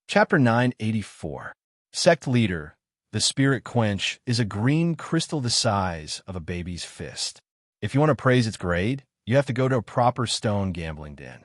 Chapter 984. Sect Leader. The spirit quench is a green crystal the size of a baby's fist. If you want to praise its grade, you have to go to a proper stone gambling den.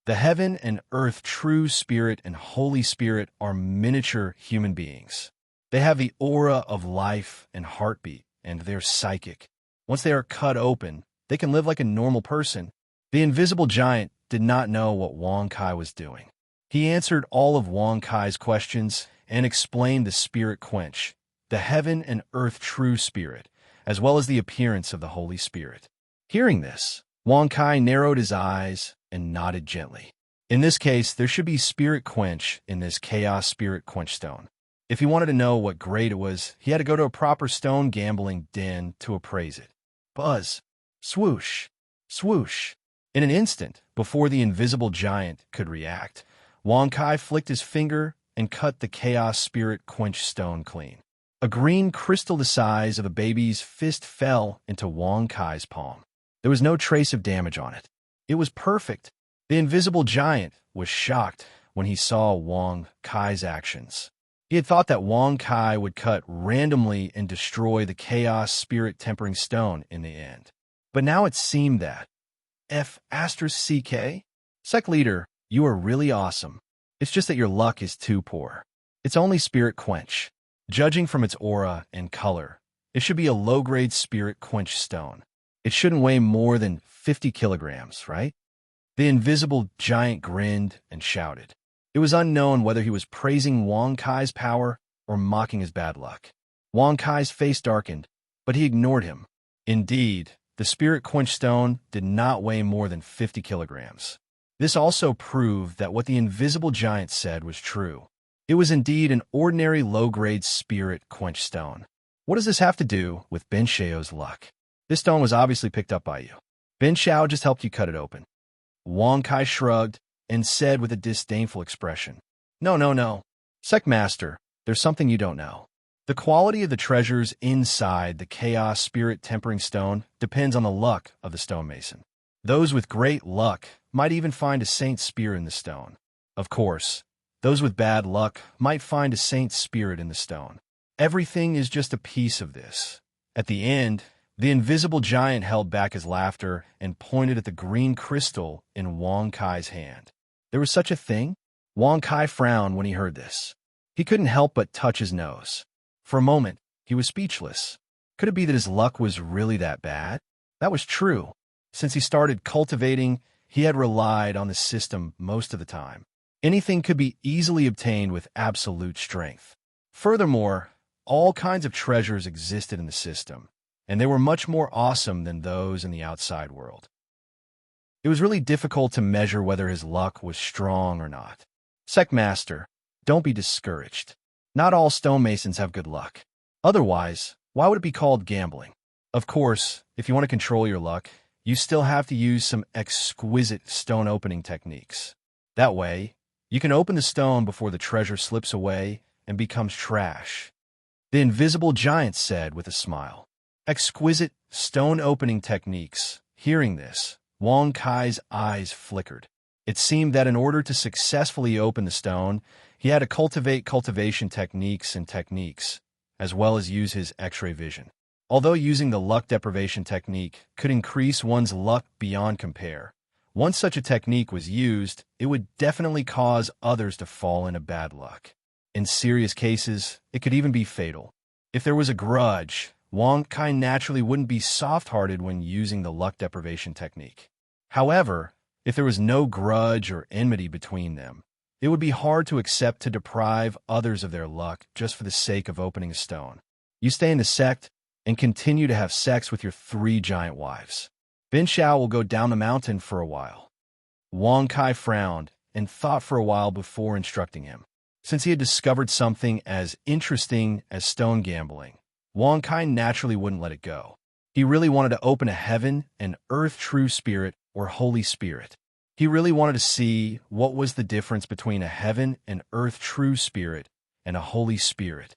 The heaven and earth true spirit and Holy Spirit are miniature human beings. They have the aura of life and heartbeat, and they're psychic. Once they are cut open, they can live like a normal person. The invisible giant did not know what Wang Kai was doing. He answered all of Wang Kai's questions and explained the spirit quench, the heaven and earth true spirit, as well as the appearance of the Holy Spirit. Hearing this, Wang Kai narrowed his eyes and nodded gently. In this case, there should be spirit quench in this chaos spirit quench stone. If he wanted to know what grade it was, he had to go to a proper stone gambling den to appraise it. Buzz, swoosh, swoosh. In an instant, before the invisible giant could react, Wang Kai flicked his finger and cut the chaos spirit quench stone clean. A green crystal the size of a baby's fist fell into Wang Kai's palm. There was no trace of damage on it. It was perfect. The invisible giant was shocked when he saw Wang Kai's actions. He had thought that Wang Kai would cut randomly and destroy the chaos spirit tempering stone in the end. But now it seemed that F***CK? Sect Leader, you are really awesome. It's just that your luck is too poor. It's only spirit quench. Judging from its aura and color, it should be a low-grade spirit quench stone. It shouldn't weigh more than 50 kilograms, right? The invisible giant grinned and shouted. It was unknown whether he was praising Wang Kai's power or mocking his bad luck. Wang Kai's face darkened, but he ignored him. Indeed, the spirit quench stone did not weigh more than 50 kilograms. This also proved that what the invisible giant said was true. It was indeed an ordinary low-grade spirit quench stone. What does this have to do with Ben Xiao's luck? This stone was obviously picked up by you. Ben Xiao just helped you cut it open. Wang Kai shrugged and said with a disdainful expression, No. Sect Master, there's something you don't know. The quality of the treasures inside the chaos spirit tempering stone depends on the luck of the stonemason. Those with great luck might even find a saint's spear in the stone. Of course, those with bad luck might find a saint's spirit in the stone. Everything is just a piece of this. At the end, the invisible giant held back his laughter and pointed at the green crystal in Wang Kai's hand. There was such a thing? Wang Kai frowned when he heard this. He couldn't help but touch his nose. For a moment, he was speechless. Could it be that his luck was really that bad? That was true. Since he started cultivating, he had relied on the system most of the time. Anything could be easily obtained with absolute strength. Furthermore, all kinds of treasures existed in the system, and they were much more awesome than those in the outside world. It was really difficult to measure whether his luck was strong or not. Sect Master, don't be discouraged. Not all stonemasons have good luck. Otherwise, why would it be called gambling? Of course, if you want to control your luck, you still have to use some exquisite stone opening techniques. That way, you can open the stone before the treasure slips away and becomes trash. The invisible giant said with a smile. Exquisite stone opening techniques. Hearing this, Wang Kai's eyes flickered. It seemed that in order to successfully open the stone, he had to cultivate cultivation techniques, as well as use his X-ray vision. Although using the luck deprivation technique could increase one's luck beyond compare, once such a technique was used, it would definitely cause others to fall into bad luck. In serious cases, it could even be fatal. If there was a grudge, Wang Kai naturally wouldn't be soft-hearted when using the luck deprivation technique. However, if there was no grudge or enmity between them, it would be hard to accept to deprive others of their luck just for the sake of opening a stone. You stay in the sect and continue to have sex with your 3 giant wives. Ben Xiao will go down the mountain for a while. Wang Kai frowned and thought for a while before instructing him. Since he had discovered something as interesting as stone gambling, Wang Kai naturally wouldn't let it go. He really wanted to open a heaven and earth true spirit or Holy Spirit. He really wanted to see what was the difference between a heaven and earth true spirit and a Holy Spirit.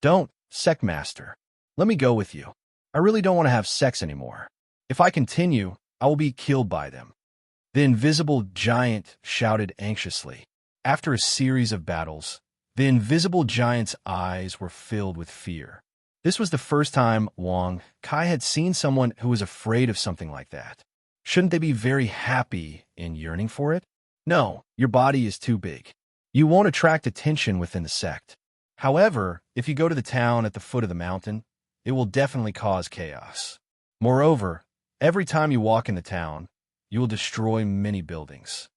Don't, Sect Master. Let me go with you. I really don't want to have sex anymore. If I continue, I will be killed by them. The invisible giant shouted anxiously. After a series of battles, the invisible giant's eyes were filled with fear. This was the first time Wang Kai had seen someone who was afraid of something like that. Shouldn't they be very happy and yearning for it? No, your body is too big. You won't attract attention within the sect. However, if you go to the town at the foot of the mountain, it will definitely cause chaos. Moreover, every time you walk in the town, you will destroy many buildings.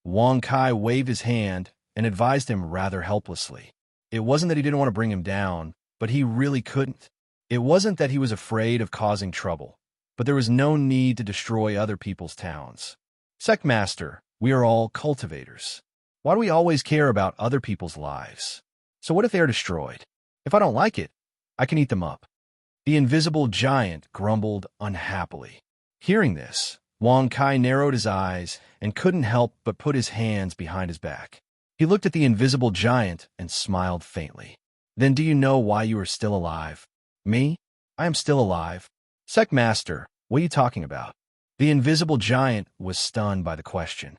Wang Kai waved his hand and advised him rather helplessly. It wasn't that he didn't want to bring him down, but he really couldn't. It wasn't that he was afraid of causing trouble, but there was no need to destroy other people's towns. Sect Master, we are all cultivators. Why do we always care about other people's lives? So what if they are destroyed? If I don't like it, I can eat them up. The invisible giant grumbled unhappily. Hearing this, Wang Kai narrowed his eyes and couldn't help but put his hands behind his back. He looked at the invisible giant and smiled faintly. Then do you know why you are still alive? Me? I am still alive. Sect Master, what are you talking about? The invisible giant was stunned by the question.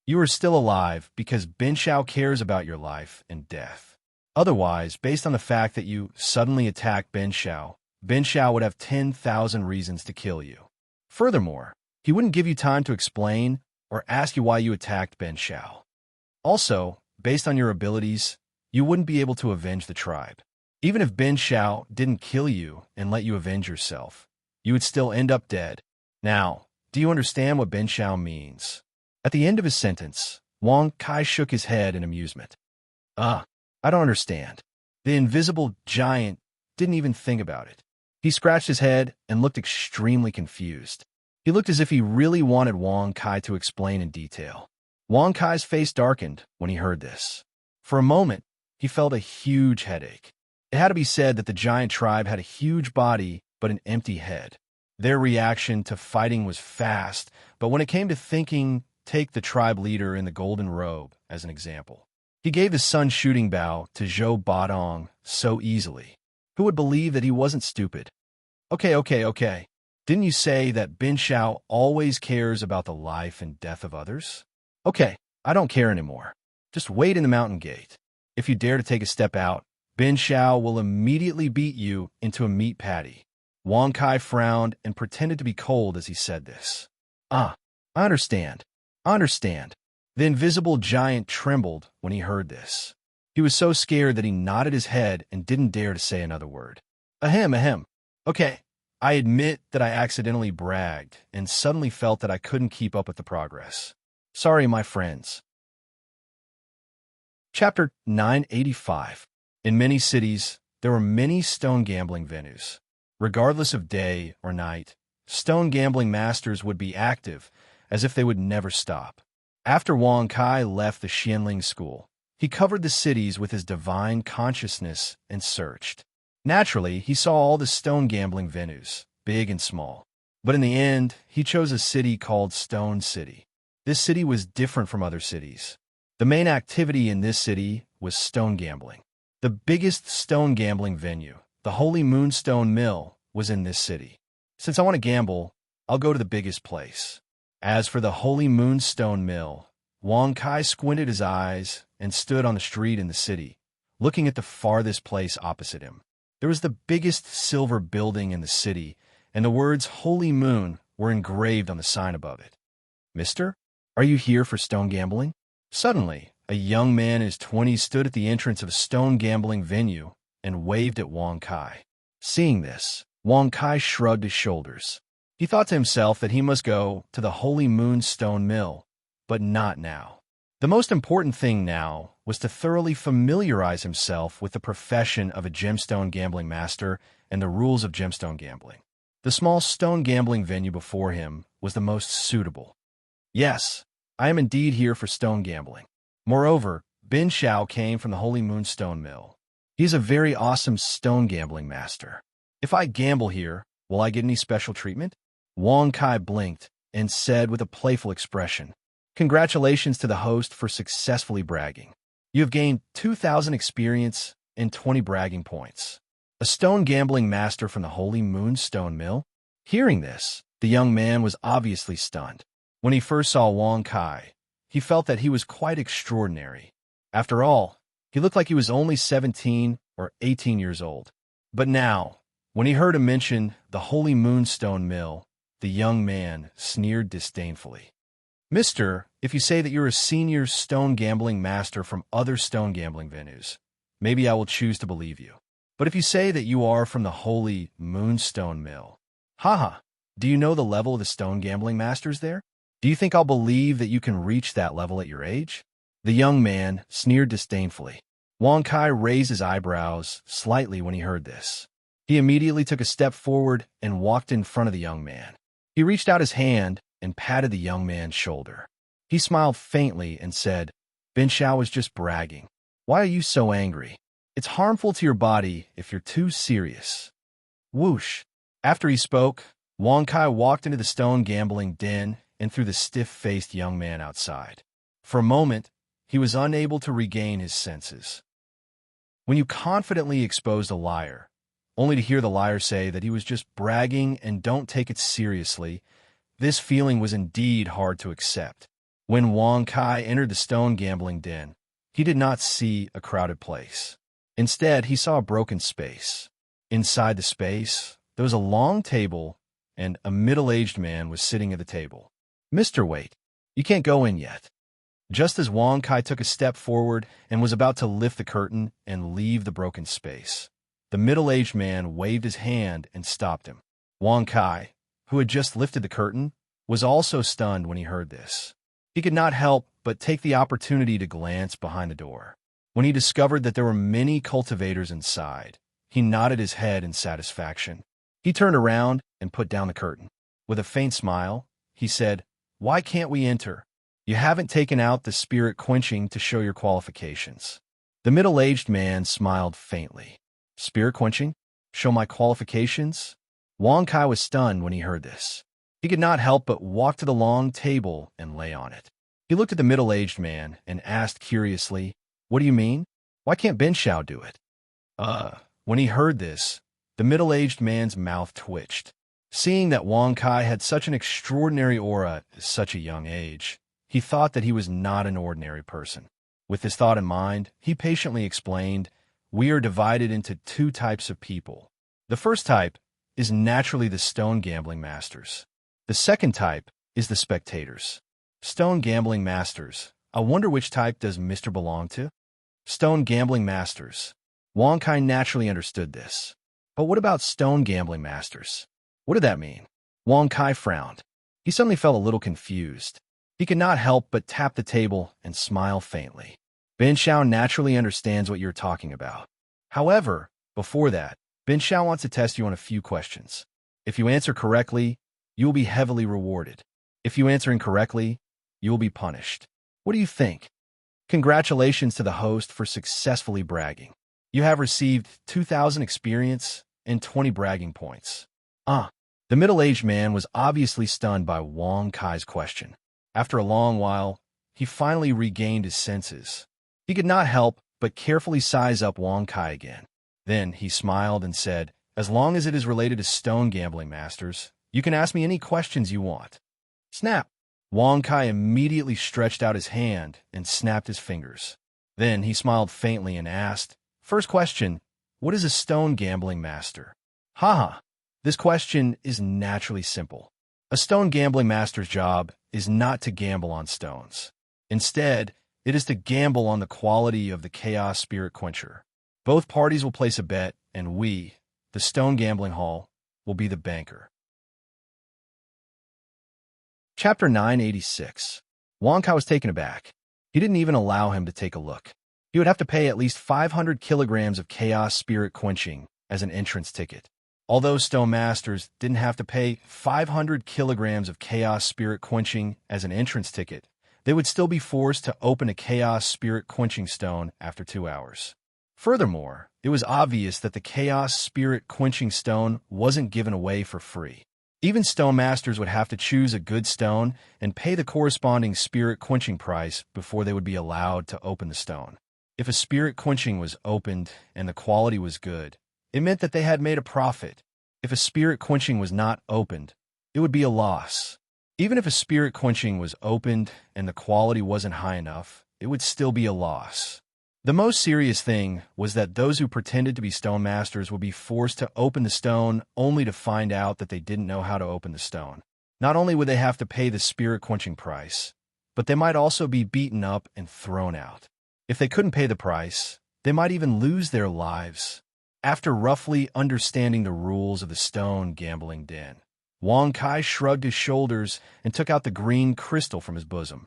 You are still alive because Bin Shao cares about your life and death. Otherwise, based on the fact that you suddenly attacked Bin Shao would have 10,000 reasons to kill you. Furthermore, he wouldn't give you time to explain or ask you why you attacked Bin Shao. Also, based on your abilities, you wouldn't be able to avenge the tribe. Even if Bin Shao didn't kill you and let you avenge yourself, you would still end up dead. Now, do you understand what Bin Shao means? At the end of his sentence, Wang Kai shook his head in amusement. I don't understand. The invisible giant didn't even think about it. He scratched his head and looked extremely confused. He looked as if he really wanted Wang Kai to explain in detail. Wang Kai's face darkened when he heard this. For a moment, he felt a huge headache. It had to be said that the giant tribe had a huge body but an empty head. Their reaction to fighting was fast, but when it came to thinking, take the tribe leader in the golden robe as an example. He gave his sun shooting bow to Zhou Badong so easily. Who would believe that he wasn't stupid? Okay. Didn't you say that Bin Shao always cares about the life and death of others? Okay, I don't care anymore. Just wait in the mountain gate. If you dare to take a step out, Bin Shao will immediately beat you into a meat patty. Wang Kai frowned and pretended to be cold as he said this. I understand. The invisible giant trembled when he heard this. He was so scared that he nodded his head and didn't dare to say another word. Ahem. Okay, I admit that I accidentally bragged and suddenly felt that I couldn't keep up with the progress. Sorry, my friends. Chapter 985. In many cities, there were many stone gambling venues. Regardless of day or night, stone gambling masters would be active, as if they would never stop. After Wang Kai left the Xianling school, he covered the cities with his divine consciousness and searched. Naturally, he saw all the stone gambling venues, big and small. But in the end, he chose a city called Stone City. This city was different from other cities. The main activity in this city was stone gambling. The biggest stone gambling venue, the Holy Moonstone Mill, was in this city. Since I want to gamble, I'll go to the biggest place. As for the Holy Moonstone Mill, Wang Kai squinted his eyes and stood on the street in the city, looking at the farthest place opposite him. There was the biggest silver building in the city, and the words Holy Moon were engraved on the sign above it. Mister, are you here for stone gambling? Suddenly, a young man in his 20s stood at the entrance of a stone gambling venue and waved at Wang Kai. Seeing this, Wang Kai shrugged his shoulders. He thought to himself that he must go to the Holy Moonstone Mill, but not now. The most important thing now was to thoroughly familiarize himself with the profession of a gemstone gambling master and the rules of gemstone gambling. The small stone gambling venue before him was the most suitable. Yes, I am indeed here for stone gambling. Moreover, Bin Shao came from the Holy Moonstone Mill. He is a very awesome stone gambling master. If I gamble here, will I get any special treatment? Wang Kai blinked and said with a playful expression, Congratulations to the host for successfully bragging. You have gained 2,000 experience and 20 bragging points. A stone gambling master from the Holy Moonstone Mill? Hearing this, the young man was obviously stunned. When he first saw Wang Kai, he felt that he was quite extraordinary. After all, he looked like he was only 17 or 18 years old. But now, when he heard him mention the Holy Moonstone Mill, the young man sneered disdainfully. "Mister, if you say that you're a senior stone gambling master from other stone gambling venues, maybe I will choose to believe you. But if you say that you are from the Holy Moonstone Mill, haha, do you know the level of the stone gambling masters there? Do you think I'll believe that you can reach that level at your age?" The young man sneered disdainfully. Wang Kai raised his eyebrows slightly when he heard this. He immediately took a step forward and walked in front of the young man. He reached out his hand and patted the young man's shoulder. He smiled faintly and said, "Ben Xiao was just bragging. Why are you so angry? It's harmful to your body if you're too serious." Whoosh! After he spoke, Wang Kai walked into the stone gambling den and threw the stiff-faced young man outside. For a moment, he was unable to regain his senses. When you confidently exposed a liar, only to hear the liar say that he was just bragging and don't take it seriously, this feeling was indeed hard to accept. When Wang Kai entered the stone gambling den, he did not see a crowded place. Instead, he saw a broken space. Inside the space, there was a long table, and a middle-aged man was sitting at the table. "Mr. Wait, you can't go in yet." Just as Wang Kai took a step forward and was about to lift the curtain and leave the broken space, the middle-aged man waved his hand and stopped him. Wang Kai, who had just lifted the curtain, was also stunned when he heard this. He could not help but take the opportunity to glance behind the door. When he discovered that there were many cultivators inside, he nodded his head in satisfaction. He turned around and put down the curtain. With a faint smile, he said, "Why can't we enter? You haven't taken out the spirit quenching to show your qualifications." The middle-aged man smiled faintly. "Spirit quenching? Show my qualifications?" Wang Kai was stunned when he heard this. He could not help but walk to the long table and lay on it. He looked at the middle-aged man and asked curiously, "What do you mean? Why can't Ben Xiao do it?" When he heard this, the middle-aged man's mouth twitched. Seeing that Wang Kai had such an extraordinary aura at such a young age, he thought that he was not an ordinary person. With this thought in mind, he patiently explained, "We are divided into two types of people. The first type is naturally the stone gambling masters. The second type is the spectators." Stone gambling masters. I wonder which type does Mr. belong to? Stone gambling masters. Wang Kai naturally understood this. But what about stone gambling masters? What did that mean? Wang Kai frowned. He suddenly felt a little confused. He could not help but tap the table and smile faintly. "Ben Xiao naturally understands what you're talking about. However, before that, Ben Xiao wants to test you on a few questions. If you answer correctly, you will be heavily rewarded. If you answer incorrectly, you will be punished. What do you think?" Congratulations to the host for successfully bragging. You have received 2,000 experience and 20 bragging points. The middle-aged man was obviously stunned by Wang Kai's question. After a long while, he finally regained his senses. He could not help but carefully size up Wang Kai again. Then he smiled and said, "As long as it is related to stone gambling masters, you can ask me any questions you want." Snap! Wang Kai immediately stretched out his hand and snapped his fingers. Then he smiled faintly and asked, "First question, what is a stone gambling master?" Haha, this question is naturally simple. A stone gambling master's job is not to gamble on stones. Instead, it is to gamble on the quality of the Chaos Spirit Quencher. Both parties will place a bet, and we, the Stone Gambling Hall, will be the banker. Chapter 986. Wang Kai was taken aback. He didn't even allow him to take a look. He would have to pay at least 500 kilograms of Chaos Spirit Quenching as an entrance ticket. Although Stone Masters didn't have to pay 500 kilograms of Chaos Spirit Quenching as an entrance ticket, they would still be forced to open a Chaos Spirit Quenching stone after 2 hours. Furthermore, it was obvious that the Chaos Spirit Quenching stone wasn't given away for free. Even Stone Masters would have to choose a good stone and pay the corresponding Spirit Quenching price before they would be allowed to open the stone. If a Spirit Quenching was opened and the quality was good, it meant that they had made a profit. If a Spirit Quenching was not opened, it would be a loss. Even if a spirit quenching was opened and the quality wasn't high enough, it would still be a loss. The most serious thing was that those who pretended to be stone masters would be forced to open the stone only to find out that they didn't know how to open the stone. Not only would they have to pay the spirit quenching price, but they might also be beaten up and thrown out. If they couldn't pay the price, they might even lose their lives. After roughly understanding the rules of the stone gambling den, Wang Kai shrugged his shoulders and took out the green crystal from his bosom.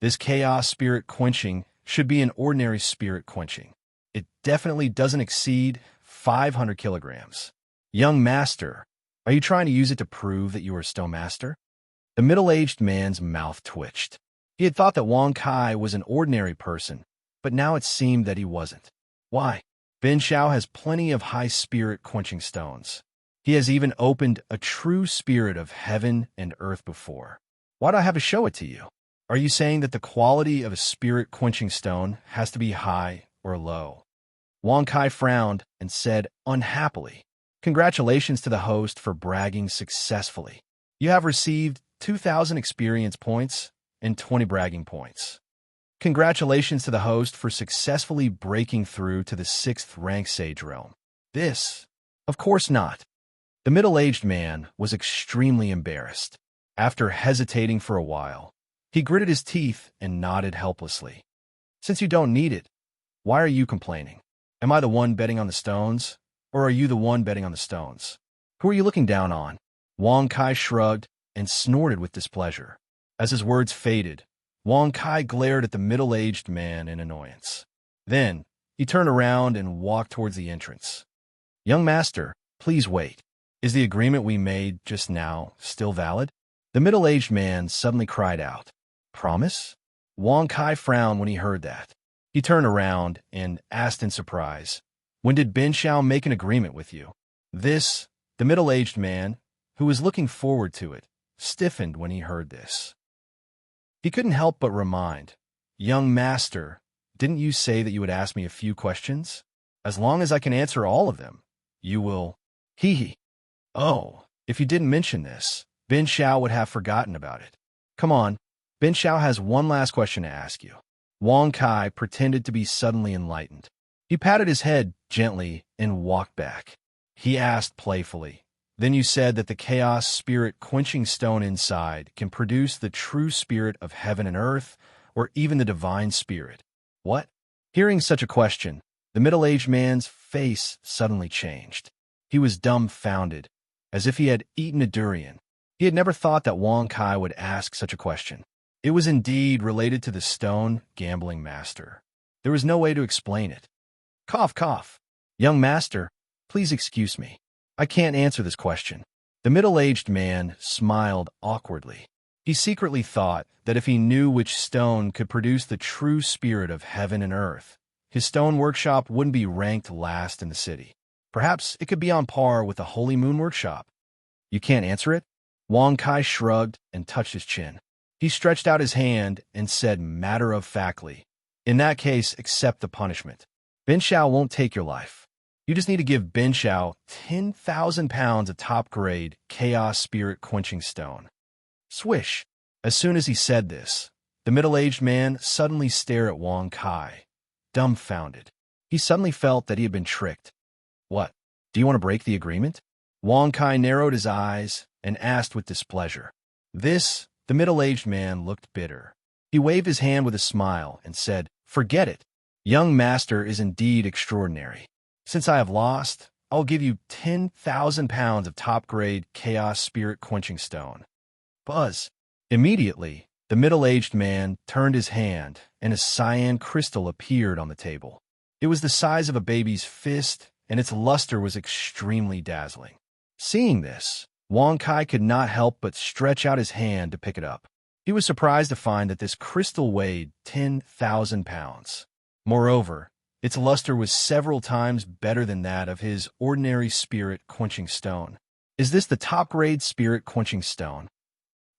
This chaos spirit quenching should be an ordinary spirit quenching. It definitely doesn't exceed 500 kilograms. Young master, are you trying to use it to prove that you are a stone master? The middle-aged man's mouth twitched. He had thought that Wang Kai was an ordinary person, but now it seemed that he wasn't. Why? Bin Xiao has plenty of high spirit quenching stones. He has even opened a true spirit of heaven and earth before. Why do I have to show it to you? Are you saying that the quality of a spirit quenching stone has to be high or low? Wang Kai frowned and said unhappily, "Congratulations to the host for bragging successfully. You have received 2,000 experience points and 20 bragging points. Congratulations to the host for successfully breaking through to the 6th rank Sage Realm." This? Of course not. The middle-aged man was extremely embarrassed. After hesitating for a while, he gritted his teeth and nodded helplessly. "Since you don't need it, why are you complaining? Am I the one betting on the stones, or are you the one betting on the stones? Who are you looking down on?" Wang Kai shrugged and snorted with displeasure. As his words faded, Wang Kai glared at the middle-aged man in annoyance. Then, he turned around and walked towards the entrance. "Young master, please wait. Is the agreement we made just now still valid?" The middle-aged man suddenly cried out. "Promise?" Wang Kai frowned when he heard that. He turned around and asked in surprise, "When did Bin Xiao make an agreement with you?" The middle-aged man, who was looking forward to it, stiffened when he heard this. He couldn't help but remind, "Young master, didn't you say that you would ask me a few questions? As long as I can answer all of them, you will..." Hee. "Oh, if you didn't mention this, Bin Xiao would have forgotten about it. Come on, Bin Xiao has one last question to ask you." Wang Kai pretended to be suddenly enlightened. He patted his head gently and walked back. He asked playfully, "Then you said that the chaos spirit quenching stone inside can produce the true spirit of heaven and earth, or even the divine spirit?" What? Hearing such a question, the middle-aged man's face suddenly changed. He was dumbfounded, as if he had eaten a durian. He had never thought that Wang Kai would ask such a question. It was indeed related to the stone gambling master. There was no way to explain it. Cough, cough. "Young master, please excuse me. I can't answer this question." The middle-aged man smiled awkwardly. He secretly thought that if he knew which stone could produce the true spirit of heaven and earth, his stone workshop wouldn't be ranked last in the city. Perhaps it could be on par with the Holy Moon workshop. "You can't answer it?" Wang Kai shrugged and touched his chin. He stretched out his hand and said matter-of-factly, "In that case, accept the punishment. Bin Xiao won't take your life. You just need to give Bin Xiao 10,000 pounds of top-grade chaos spirit quenching stone." Swish! As soon as he said this, the middle-aged man suddenly stared at Wang Kai, dumbfounded. He suddenly felt that he had been tricked. "What? Do you want to break the agreement?" Wang Kai narrowed his eyes and asked with displeasure. The middle-aged man looked bitter. He waved his hand with a smile and said, "Forget it. Young master is indeed extraordinary. Since I have lost, I'll give you 10,000 pounds of top-grade chaos spirit quenching stone." Buzz! Immediately, the middle-aged man turned his hand and a cyan crystal appeared on the table. It was the size of a baby's fist, and its luster was extremely dazzling. Seeing this, Wang Kai could not help but stretch out his hand to pick it up. He was surprised to find that this crystal weighed 10,000 pounds. Moreover, its luster was several times better than that of his ordinary spirit quenching stone. "Is this the top-grade spirit quenching stone?"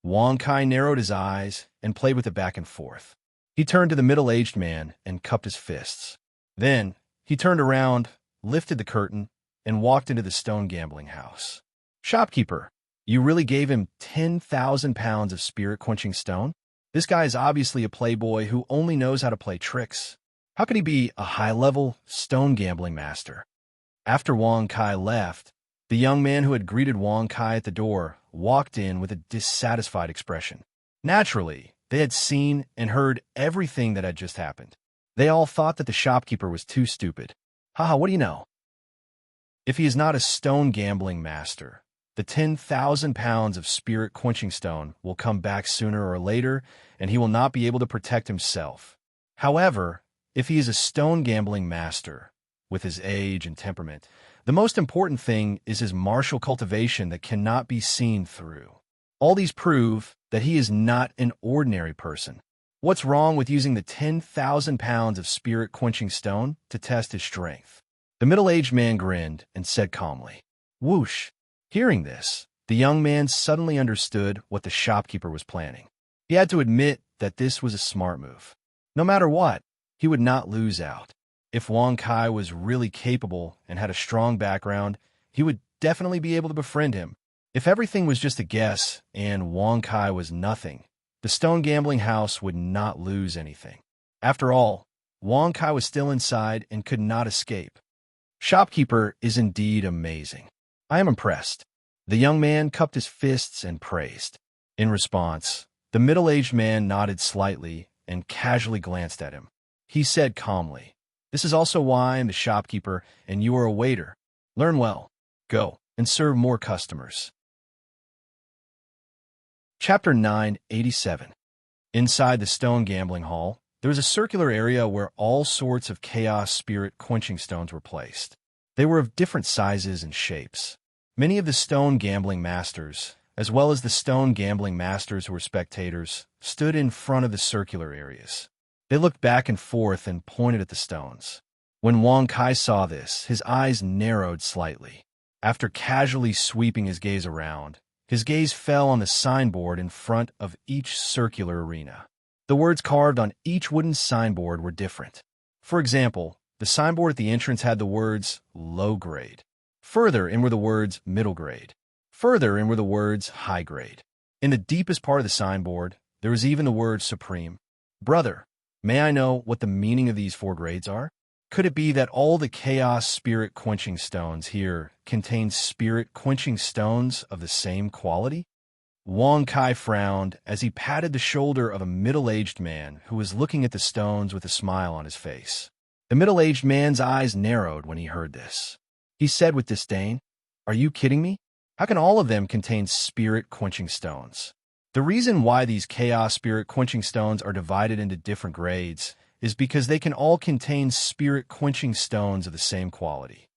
Wang Kai narrowed his eyes and played with it back and forth. He turned to the middle-aged man and cupped his fists. Then, he turned around, lifted the curtain, and walked into the stone gambling house. "Shopkeeper, You really gave him 10,000 pounds of spirit-quenching stone? This guy is obviously a playboy who only knows how to play tricks. How could he be a high-level stone gambling master? After Wang Kai left, the young man who had greeted Wang Kai at the door walked in with a dissatisfied expression. Naturally, they had seen and heard everything that had just happened. They all thought that the shopkeeper was too stupid. Haha, what do you know? If he is not a stone gambling master, the 10,000 pounds of spirit-quenching stone will come back sooner or later, and he will not be able to protect himself. However, if he is a stone gambling master, with his age and temperament, the most important thing is his martial cultivation that cannot be seen through. All these prove that he is not an ordinary person. What's wrong with using the 10,000 pounds of spirit-quenching stone to test his strength? The middle-aged man grinned and said calmly, "Whoosh." Hearing this, the young man suddenly understood what the shopkeeper was planning. He had to admit that this was a smart move. No matter what, he would not lose out. If Wang Kai was really capable and had a strong background, he would definitely be able to befriend him. If everything was just a guess and Wang Kai was nothing, the stone gambling house would not lose anything. After all, Wang Kai was still inside and could not escape. Shopkeeper is indeed amazing. I am impressed. The young man cupped his fists and praised. In response, the middle-aged man nodded slightly and casually glanced at him. He said calmly, "This is also why I am the shopkeeper and you are a waiter. Learn well. Go and serve more customers." Chapter 987. Inside the stone gambling hall, there was a circular area where all sorts of chaos spirit quenching stones were placed. They were of different sizes and shapes. Many of the stone gambling masters, as well as the stone gambling masters who were spectators, stood in front of the circular areas. They looked back and forth and pointed at the stones. When Wang Kai saw this, his eyes narrowed slightly. After casually sweeping his gaze around, his gaze fell on the signboard in front of each circular arena. The words carved on each wooden signboard were different. For example, the signboard at the entrance had the words low grade. Further in were the words middle grade. Further in were the words high grade. In the deepest part of the signboard, there was even the word supreme. Brother, may I know what the meaning of these 4 grades are? Could it be that all the chaos spirit quenching stones here contain spirit quenching stones of the same quality? Wang Kai frowned as he patted the shoulder of a middle-aged man who was looking at the stones with a smile on his face. The middle-aged man's eyes narrowed when he heard this. He said with disdain, "Are you kidding me? How can all of them contain spirit-quenching stones?" The reason why these chaos spirit-quenching stones are divided into different grades is because they can all contain spirit-quenching stones of the same quality.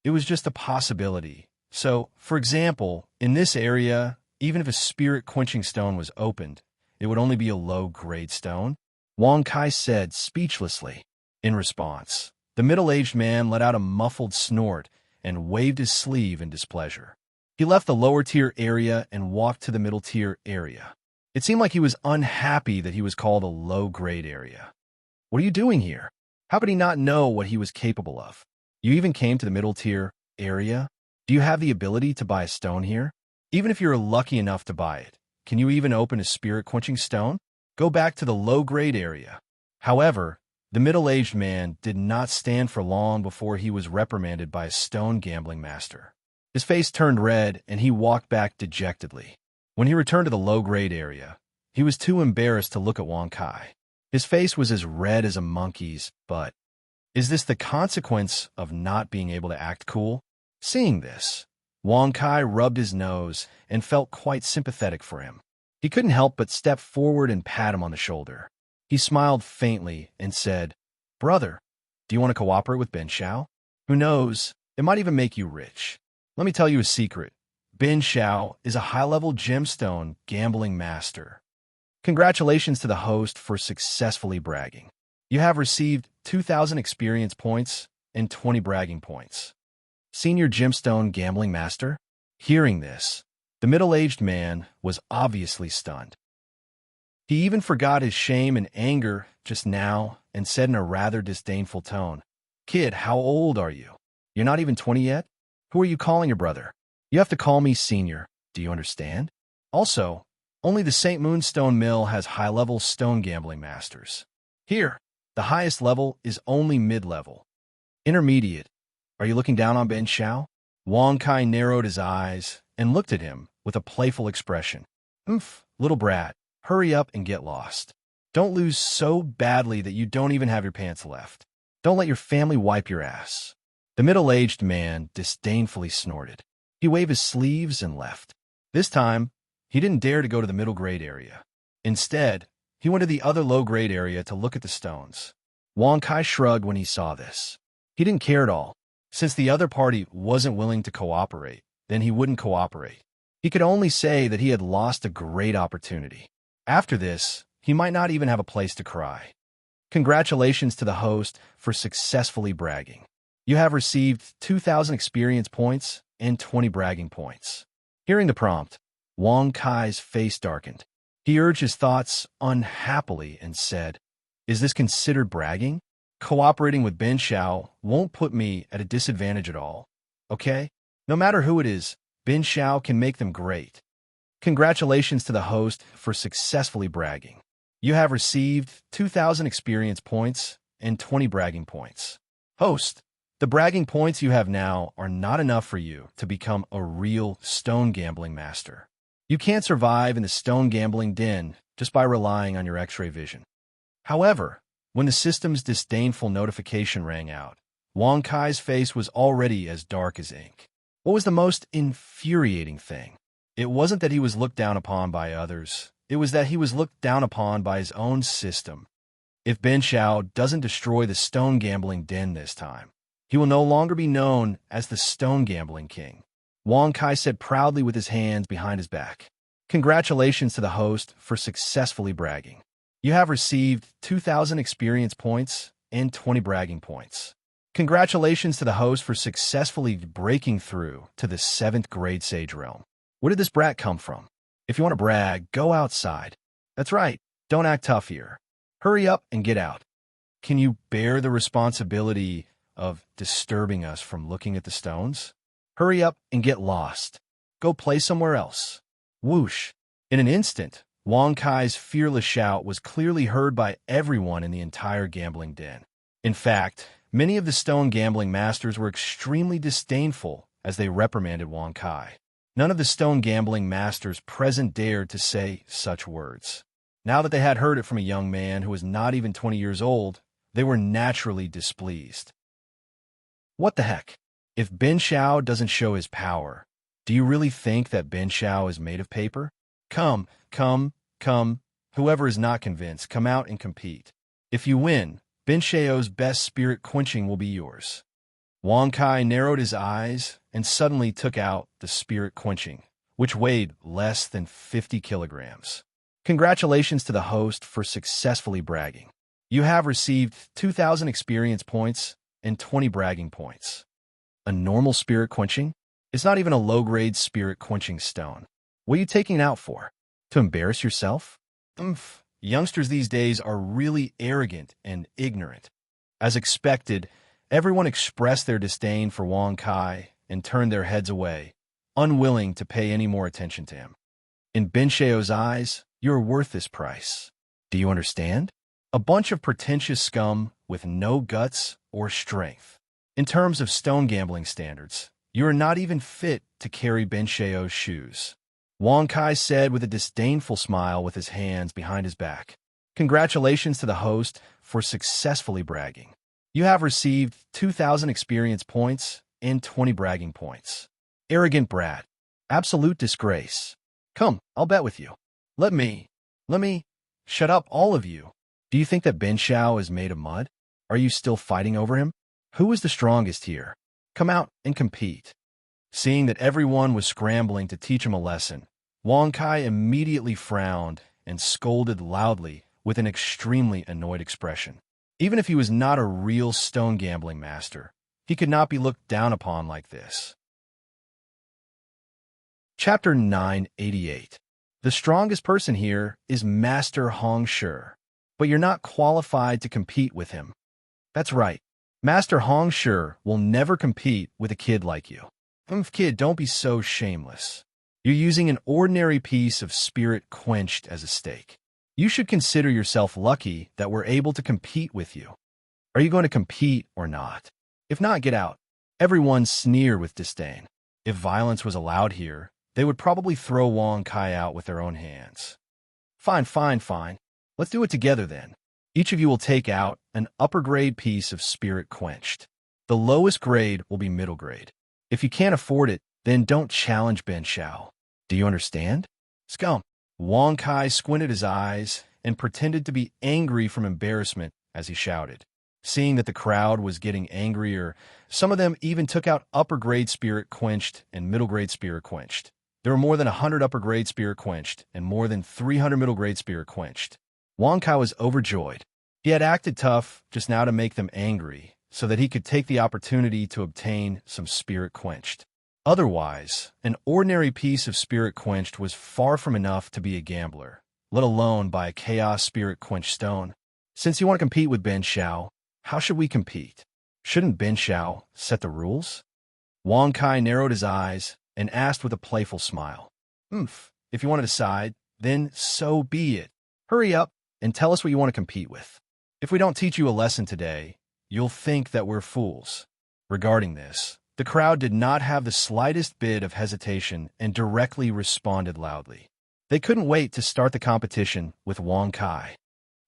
It was just a possibility. So, for example, in this area, even if a spirit-quenching stone was opened, it would only be a low-grade stone. Wang Kai said speechlessly. In response, the middle-aged man let out a muffled snort and waved his sleeve in displeasure. He left the lower-tier area and walked to the middle-tier area. It seemed like he was unhappy that he was called a low-grade area. What are you doing here? How could he not know what he was capable of? You even came to the middle-tier area? Do you have the ability to buy a stone here? Even if you're lucky enough to buy it, can you even open a spirit-quenching stone? Go back to the low-grade area. However, the middle-aged man did not stand for long before he was reprimanded by a stone gambling master. His face turned red and he walked back dejectedly. When he returned to the low-grade area, he was too embarrassed to look at Wang Kai. His face was as red as a monkey's, but is this the consequence of not being able to act cool? Seeing this, Wang Kai rubbed his nose and felt quite sympathetic for him. He couldn't help but step forward and pat him on the shoulder. He smiled faintly and said, "Brother, do you want to cooperate with Ben Shao? Who knows, it might even make you rich. Let me tell you a secret. Ben Shao is a high-level gemstone gambling master. Congratulations to the host for successfully bragging. You have received 2,000 experience points and 20 bragging points." Senior gemstone gambling master? Hearing this, the middle-aged man was obviously stunned. He even forgot his shame and anger just now and said in a rather disdainful tone, "Kid, how old are you? You're not even 20 yet? Who are you calling your brother? You have to call me senior." Do you understand? Also, only the St. Moonstone Mill has high-level stone gambling masters. Here, the highest level is only mid-level. Intermediate. Are you looking down on Ben Shao? Wang Kai narrowed his eyes and looked at him with a playful expression. Little brat, hurry up and get lost. Don't lose so badly that you don't even have your pants left. Don't let your family wipe your ass. The middle-aged man disdainfully snorted. He waved his sleeves and left. This time, he didn't dare to go to the middle-grade area. Instead, he went to the other low-grade area to look at the stones. Wang Kai shrugged when he saw this. He didn't care at all. Since the other party wasn't willing to cooperate, then he wouldn't cooperate. He could only say that he had lost a great opportunity. After this, he might not even have a place to cry. Congratulations to the host for successfully bragging. You have received 2,000 experience points and 20 bragging points. Hearing the prompt, Wang Kai's face darkened. He urged his thoughts unhappily and said, "Is this considered bragging? Cooperating with Ben Shao won't put me at a disadvantage at all. Okay? No matter who it is, Ben Shao can make them great." Congratulations to the host for successfully bragging. You have received 2,000 experience points and 20 bragging points. Host, the bragging points you have now are not enough for you to become a real stone gambling master. You can't survive in the stone gambling den just by relying on your X-ray vision. However, when the system's disdainful notification rang out, Wang Kai's face was already as dark as ink. What was the most infuriating thing? It wasn't that he was looked down upon by others. It was that he was looked down upon by his own system. If Ben Shao doesn't destroy the stone gambling den this time, he will no longer be known as the stone gambling king. Wang Kai said proudly with his hands behind his back. Congratulations to the host for successfully bragging. You have received 2,000 experience points and 20 bragging points. Congratulations to the host for successfully breaking through to the 7th grade sage realm. Where did this brat come from? If you want to brag, go outside. That's right, don't act tough here. Hurry up and get out. Can you bear the responsibility of disturbing us from looking at the stones? Hurry up and get lost. Go play somewhere else. Whoosh. In an instant, Wang Kai's fearless shout was clearly heard by everyone in the entire gambling den. In fact, many of the stone gambling masters were extremely disdainful as they reprimanded Wang Kai. None of the stone gambling masters present dared to say such words. Now that they had heard it from a young man who was not even 20 years old, they were naturally displeased. What the heck? If Ben Shao doesn't show his power, do you really think that Ben Shao is made of paper? Come. Whoever is not convinced, come out and compete. If you win, Ben Shao's best spirit quenching will be yours. Wang Kai narrowed his eyes and suddenly took out the spirit quenching, which weighed less than 50 kilograms. Congratulations to the host for successfully bragging. You have received 2,000 experience points and 20 bragging points. A normal spirit quenching? It's not even a low-grade spirit quenching stone. What are you taking it out for? To embarrass yourself? Youngsters these days are really arrogant and ignorant. As expected, everyone expressed their disdain for Wang Kai and turned their heads away, unwilling to pay any more attention to him. In Ben Shao's eyes, you're worth this price. Do you understand? A bunch of pretentious scum with no guts or strength. In terms of stone gambling standards, you are not even fit to carry Ben Shao's shoes. Wang Kai said with a disdainful smile with his hands behind his back. Congratulations to the host for successfully bragging. You have received 2,000 experience points and 20 bragging points. Arrogant brat. Absolute disgrace. Come, I'll bet with you. Let me. Shut up, all of you. Do you think that Ben Shao is made of mud? Are you still fighting over him? Who is the strongest here? Come out and compete. Seeing that everyone was scrambling to teach him a lesson, Wang Kai immediately frowned and scolded loudly with an extremely annoyed expression. Even if he was not a real stone gambling master, he could not be looked down upon like this. Chapter 988. The strongest person here is Master Hong Shi, but you're not qualified to compete with him. That's right. Master Hong Shi will never compete with a kid like you. Kid, don't be so shameless. You're using an ordinary piece of spirit quenched as a stake. You should consider yourself lucky that we're able to compete with you. Are you going to compete or not? If not, get out. Everyone sneered with disdain. If violence was allowed here, they would probably throw Wong Kai out with their own hands. Fine, fine, fine. Let's do it together then. Each of you will take out an upper grade piece of spirit quenched. The lowest grade will be middle grade. If you can't afford it, then don't challenge Ben Shao. Do you understand? Scum. Wong Kai squinted his eyes and pretended to be angry from embarrassment as he shouted. Seeing that the crowd was getting angrier, some of them even took out upper grade spirit quenched and middle grade spirit quenched. There were more than 100 upper grade spirit quenched and more than 300 middle grade spirit quenched. Wong Kai was overjoyed. He had acted tough just now to make them angry so that he could take the opportunity to obtain some spirit quenched. Otherwise, an ordinary piece of spirit quenched was far from enough to be a gambler, let alone buy a chaos spirit quenched stone. Since you want to compete with Ben Shao, how should we compete? Shouldn't Ben Shao set the rules? Wong Kai narrowed his eyes and asked with a playful smile. If you want to decide, then so be it. Hurry up and tell us what you want to compete with. If we don't teach you a lesson today, you'll think that we're fools. Regarding this, the crowd did not have the slightest bit of hesitation and directly responded loudly. They couldn't wait to start the competition with Wong Kai.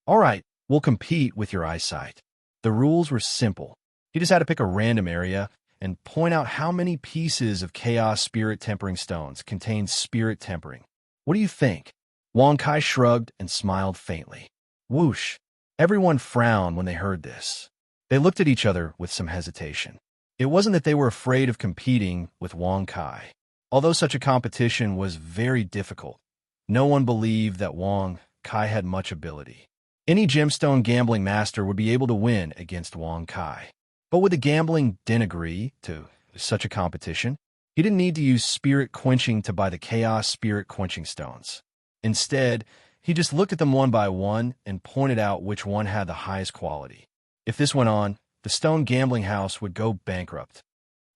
All right, we'll compete with your eyesight. The rules were simple. You just had to pick a random area and point out how many pieces of chaos spirit tempering stones contain spirit tempering. What do you think? Wong Kai shrugged and smiled faintly. Whoosh! Everyone frowned when they heard this. They looked at each other with some hesitation. It wasn't that they were afraid of competing with Wong Kai. Although such a competition was very difficult, no one believed that Wong Kai had much ability. Any gemstone gambling master would be able to win against Wong Kai. But would the gambling den agree to such a competition? He didn't need to use spirit quenching to buy the chaos spirit quenching stones. Instead, he just looked at them one by one and pointed out which one had the highest quality. If this went on, the stone gambling house would go bankrupt.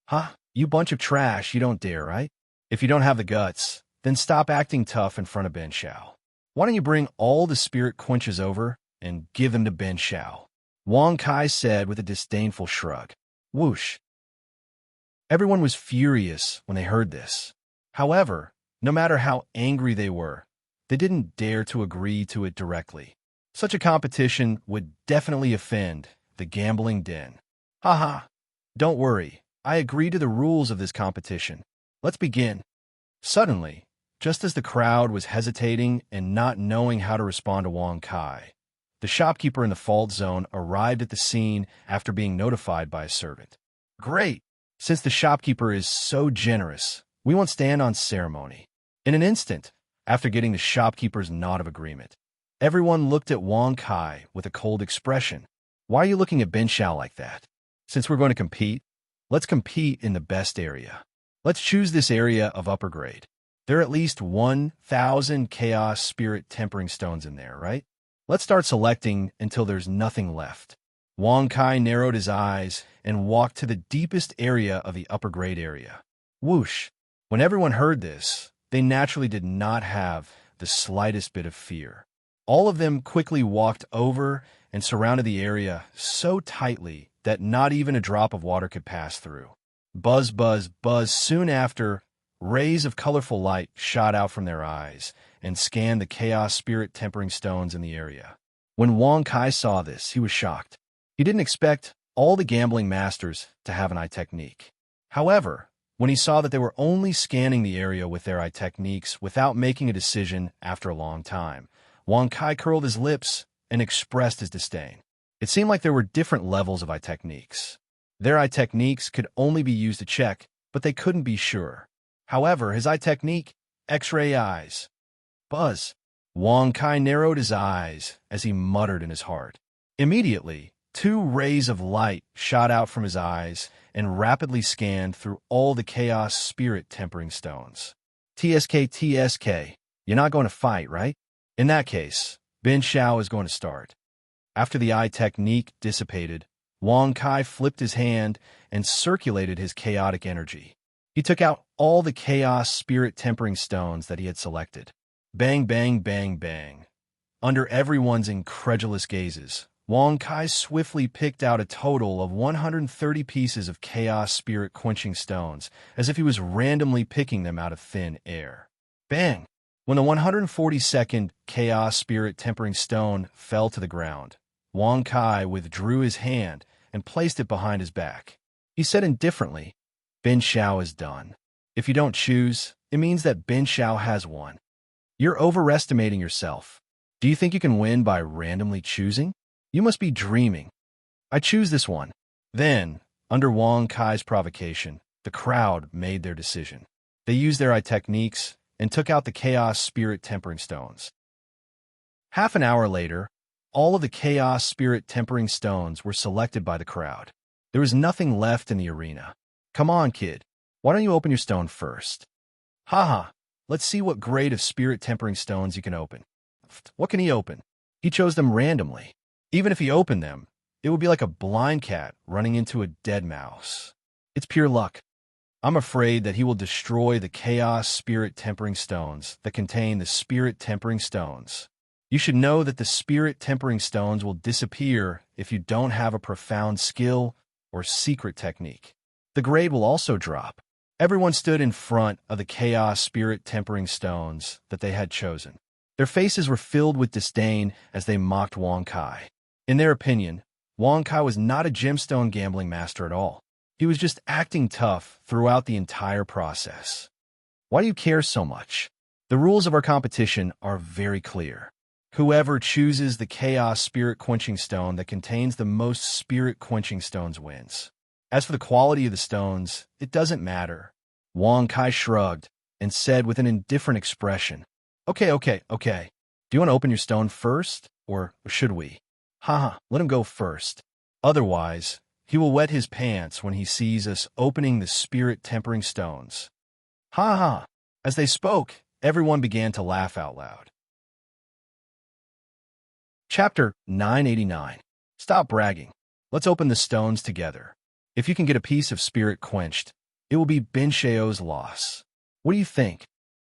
Huh? You bunch of trash, you don't dare, right? If you don't have the guts, then stop acting tough in front of Ben Shao. Why don't you bring all the spirit quenches over and give them to Ben Shao? Wong Kai said with a disdainful shrug. Whoosh! Everyone was furious when they heard this. However, no matter how angry they were, they didn't dare to agree to it directly. Such a competition would definitely offend the gambling den. Haha! Don't worry, I agree to the rules of this competition. Let's begin. Suddenly, just as the crowd was hesitating and not knowing how to respond to Wong Kai, the shopkeeper in the fault zone arrived at the scene after being notified by a servant. Great! Since the shopkeeper is so generous, we won't stand on ceremony. In an instant, after getting the shopkeeper's nod of agreement, everyone looked at Wong Kai with a cold expression. Why are you looking at Ben Shao like that? Since we're going to compete, let's compete in the best area. Let's choose this area of upper grade. There are at least 1,000 chaos spirit tempering stones in there, right? Let's start selecting until there's nothing left. Wong Kai narrowed his eyes and walked to the deepest area of the upper grade area. Whoosh! When everyone heard this, they naturally did not have the slightest bit of fear. All of them quickly walked over and surrounded the area so tightly that not even a drop of water could pass through. Buzz, buzz, buzz. Soon after, rays of colorful light shot out from their eyes and scanned the chaos spirit tempering stones in the area. When Wong Kai saw this, he was shocked. He didn't expect all the gambling masters to have an eye technique. However, when he saw that they were only scanning the area with their eye techniques without making a decision after a long time, Wong Kai curled his lips and expressed his disdain. It seemed like there were different levels of eye techniques. Their eye techniques could only be used to check, but they couldn't be sure. However, his eye technique, X-ray eyes. Buzz. Wong Kai narrowed his eyes as he muttered in his heart. Immediately, 2 rays of light shot out from his eyes and rapidly scanned through all the chaos spirit tempering stones. TSK, you're not going to fight, right? In that case, Ben Shao is going to start. After the eye technique dissipated, Wong Kai flipped his hand and circulated his chaotic energy. He took out all the chaos spirit tempering stones that he had selected. Bang, bang, bang, bang. Under everyone's incredulous gazes, Wang Kai swiftly picked out a total of 130 pieces of chaos spirit quenching stones, as if he was randomly picking them out of thin air. Bang! When the 142nd chaos spirit tempering stone fell to the ground, Wang Kai withdrew his hand and placed it behind his back. He said indifferently, "Bin Xiao is done. If you don't choose, it means that Bin Xiao has won. You're overestimating yourself. Do you think you can win by randomly choosing? You must be dreaming. I choose this one." Then, under Wang Kai's provocation, the crowd made their decision. They used their eye techniques and took out the chaos spirit tempering stones. Half an hour later, all of the chaos spirit tempering stones were selected by the crowd. There was nothing left in the arena. "Come on, kid. Why don't you open your stone first?" "Haha, let's see what grade of spirit tempering stones you can open." What can he open? He chose them randomly. Even if he opened them, it would be like a blind cat running into a dead mouse. It's pure luck. I'm afraid that he will destroy the chaos spirit tempering stones that contain the spirit tempering stones. You should know that the spirit tempering stones will disappear if you don't have a profound skill or secret technique. The grade will also drop. Everyone stood in front of the chaos spirit tempering stones that they had chosen. Their faces were filled with disdain as they mocked Wang Kai. In their opinion, Wang Kai was not a gemstone gambling master at all. He was just acting tough throughout the entire process. Why do you care so much? The rules of our competition are very clear. Whoever chooses the chaos spirit quenching stone that contains the most spirit quenching stones wins. As for the quality of the stones, it doesn't matter. Wang Kai shrugged and said with an indifferent expression, Okay. Do you want to open your stone first, or should we? Haha, let him go first. Otherwise, he will wet his pants when he sees us opening the spirit tempering stones. Ha ha! As they spoke, everyone began to laugh out loud. Chapter 989. Stop bragging. Let's open the stones together. If you can get a piece of spirit quenched, it will be Bin Xiao's loss. What do you think?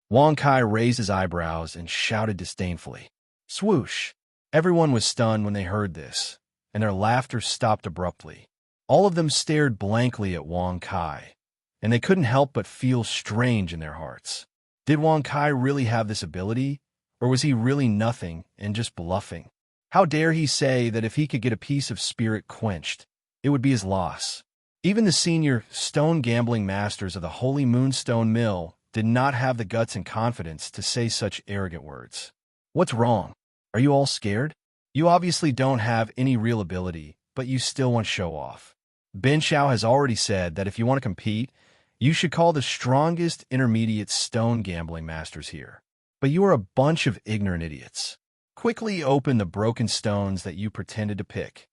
Wang Kai raised his eyebrows and shouted disdainfully. Swoosh! Everyone was stunned when they heard this, and their laughter stopped abruptly. All of them stared blankly at Wang Kai, and they couldn't help but feel strange in their hearts. Did Wang Kai really have this ability, or was he really nothing and just bluffing? How dare he say that if he could get a piece of spirit quenched, it would be his loss? Even the senior stone gambling masters of the Holy Moonstone Mill did not have the guts and confidence to say such arrogant words. What's wrong? Are you all scared? You obviously don't have any real ability, but you still want to show off. Bin Xiao has already said that if you want to compete, you should call the strongest intermediate stone gambling masters here. But you are a bunch of ignorant idiots. Quickly open the broken stones that you pretended to pick.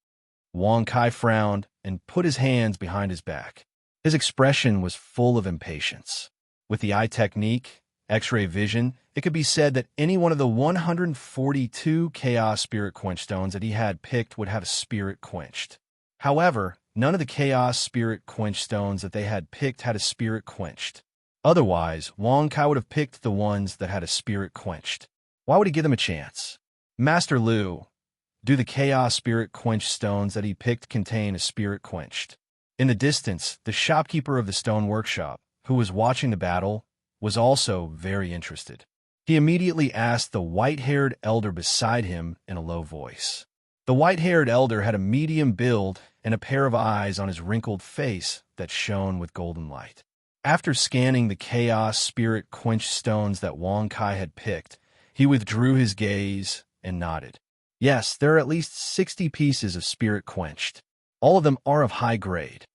Wang Kai frowned and put his hands behind his back. His expression was full of impatience. With the eye technique, X-ray vision, it could be said that any one of the 142 chaos spirit quench stones that he had picked would have a spirit quenched. However, none of the chaos spirit quench stones that they had picked had a spirit quenched. Otherwise, Wang Kai would have picked the ones that had a spirit quenched. Why would he give them a chance? Master Liu, do the chaos spirit quench stones that he picked contain a spirit quenched? In the distance, the shopkeeper of the stone workshop, who was watching the battle, was also very interested. He immediately asked the white-haired elder beside him in a low voice. The white-haired elder had a medium build and a pair of eyes on his wrinkled face that shone with golden light. After scanning the chaos spirit quench stones that Wang Kai had picked, he withdrew his gaze and nodded. Yes, there are at least 60 pieces of spirit quenched. All of them are of high grade.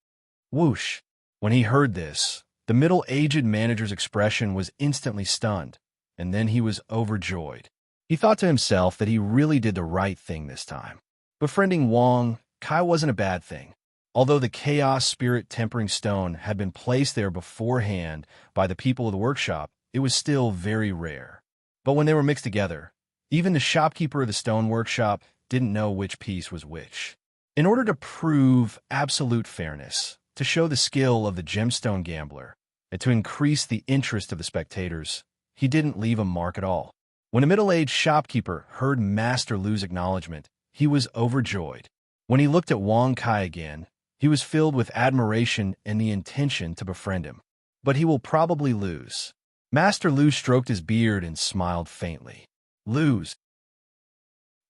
Whoosh! When he heard this, the middle-aged manager's expression was instantly stunned, and then he was overjoyed. He thought to himself that he really did the right thing this time. Befriending Wang Kai wasn't a bad thing. Although the chaos spirit tempering stone had been placed there beforehand by the people of the workshop, it was still very rare. But when they were mixed together, even the shopkeeper of the stone workshop didn't know which piece was which. In order to prove absolute fairness, to show the skill of the gemstone gambler, and to increase the interest of the spectators, he didn't leave a mark at all. When a middle-aged shopkeeper heard Master Lu's acknowledgement, he was overjoyed. When he looked at Wang Kai again, he was filled with admiration and the intention to befriend him. But he will probably lose. Master Lu stroked his beard and smiled faintly. Lose.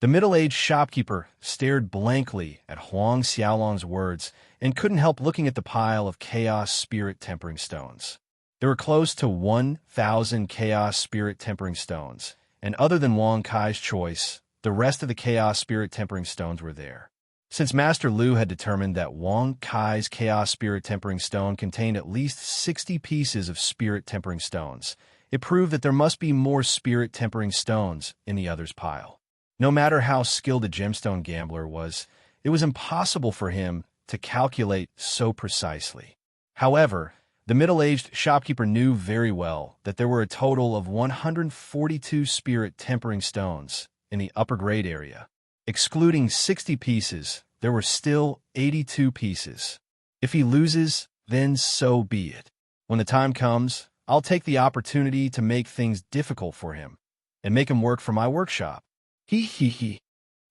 The middle-aged shopkeeper stared blankly at Huang Xiaolong's words and couldn't help looking at the pile of chaos spirit tempering stones. There were close to 1,000 chaos spirit tempering stones, and other than Wang Kai's choice, the rest of the chaos spirit tempering stones were there. Since Master Lu had determined that Wang Kai's chaos spirit tempering stone contained at least 60 pieces of spirit tempering stones, it proved that there must be more spirit tempering stones in the other's pile. No matter how skilled a gemstone gambler was, it was impossible for him to calculate so precisely. However, the middle-aged shopkeeper knew very well that there were a total of 142 spirit tempering stones in the upper grade area. Excluding 60 pieces, there were still 82 pieces. If he loses, then so be it. When the time comes, I'll take the opportunity to make things difficult for him and make him work for my workshop. He.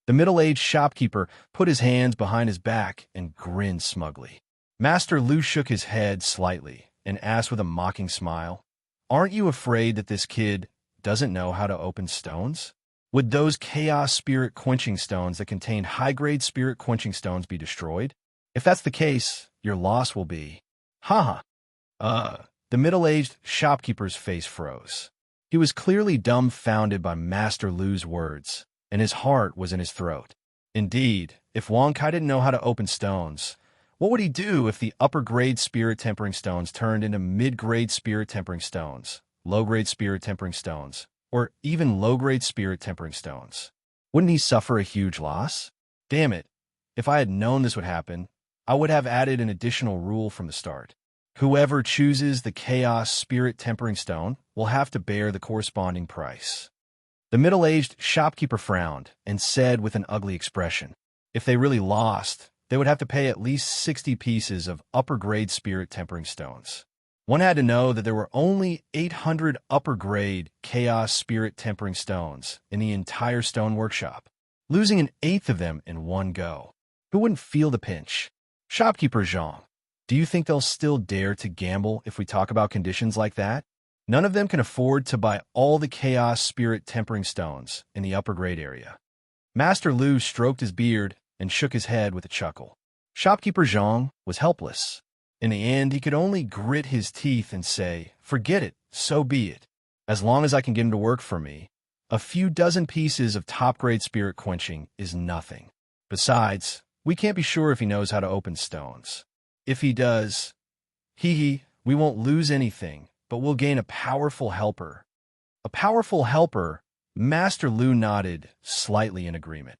The middle-aged shopkeeper put his hands behind his back and grinned smugly. Master Lu shook his head slightly and asked with a mocking smile, "Aren't you afraid that this kid doesn't know how to open stones? Would those chaos spirit quenching stones that contain high-grade spirit quenching stones be destroyed? If that's the case, your loss will be..." "Ha ha." The middle-aged shopkeeper's face froze. He was clearly dumbfounded by Master Lu's words, and his heart was in his throat. Indeed, if Wang Kai didn't know how to open stones, what would he do if the upper-grade spirit tempering stones turned into mid-grade spirit tempering stones, low-grade spirit tempering stones, or even low-grade spirit tempering stones? Wouldn't he suffer a huge loss? Damn it, if I had known this would happen, I would have added an additional rule from the start. Whoever chooses the chaos spirit tempering stone will have to bear the corresponding price. The middle-aged shopkeeper frowned and said with an ugly expression, if they really lost, they would have to pay at least 60 pieces of upper-grade spirit tempering stones. One had to know that there were only 800 upper-grade chaos spirit tempering stones in the entire stone workshop. Losing an eighth of them in one go. Who wouldn't feel the pinch? Shopkeeper Zhang, do you think they'll still dare to gamble if we talk about conditions like that? None of them can afford to buy all the chaos spirit tempering stones in the upper grade area. Master Lu stroked his beard and shook his head with a chuckle. Shopkeeper Zhang was helpless. In the end, he could only grit his teeth and say, "Forget it, so be it. As long as I can get him to work for me, a few dozen pieces of top-grade spirit quenching is nothing. Besides, we can't be sure if he knows how to open stones. If he does, we won't lose anything, but we'll gain a powerful helper." A powerful helper? Master Lu nodded, slightly in agreement.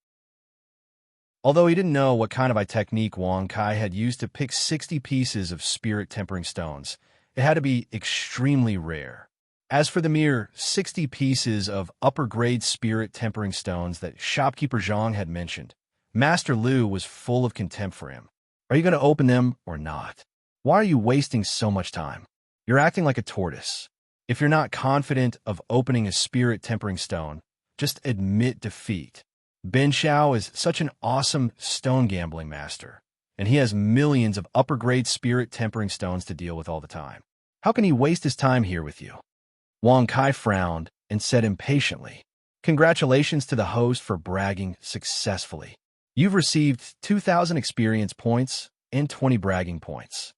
Although he didn't know what kind of a technique Wang Kai had used to pick 60 pieces of spirit tempering stones, it had to be extremely rare. As for the mere 60 pieces of upper-grade spirit tempering stones that Shopkeeper Zhang had mentioned, Master Lu was full of contempt for him. Are you going to open them or not? Why are you wasting so much time? You're acting like a tortoise. If you're not confident of opening a spirit tempering stone, just admit defeat. Ben Xiao is such an awesome stone gambling master, and he has millions of upper-grade spirit tempering stones to deal with all the time. How can he waste his time here with you? Wang Kai frowned and said impatiently, "Congratulations to the host for bragging successfully. You've received 2,000 experience points and 20 bragging points."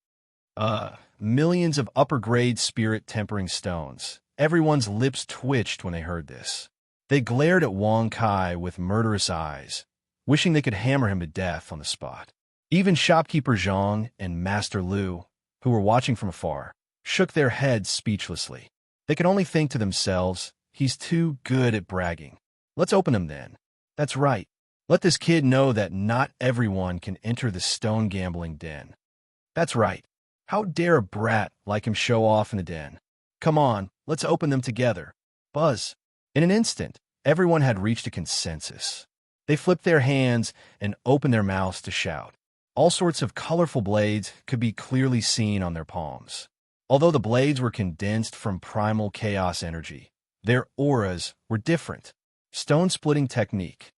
Millions of upper-grade spirit tempering stones. Everyone's lips twitched when they heard this. They glared at Wang Kai with murderous eyes, wishing they could hammer him to death on the spot. Even Shopkeeper Zhang and Master Lu, who were watching from afar, shook their heads speechlessly. They could only think to themselves, he's too good at bragging. Let's open him then. That's right. Let this kid know that not everyone can enter the stone gambling den. That's right. How dare a brat like him show off in the den? Come on, let's open them together. Buzz. In an instant, everyone had reached a consensus. They flipped their hands and opened their mouths to shout. All sorts of colorful blades could be clearly seen on their palms. Although the blades were condensed from primal chaos energy, their auras were different. Stone Splitting Technique.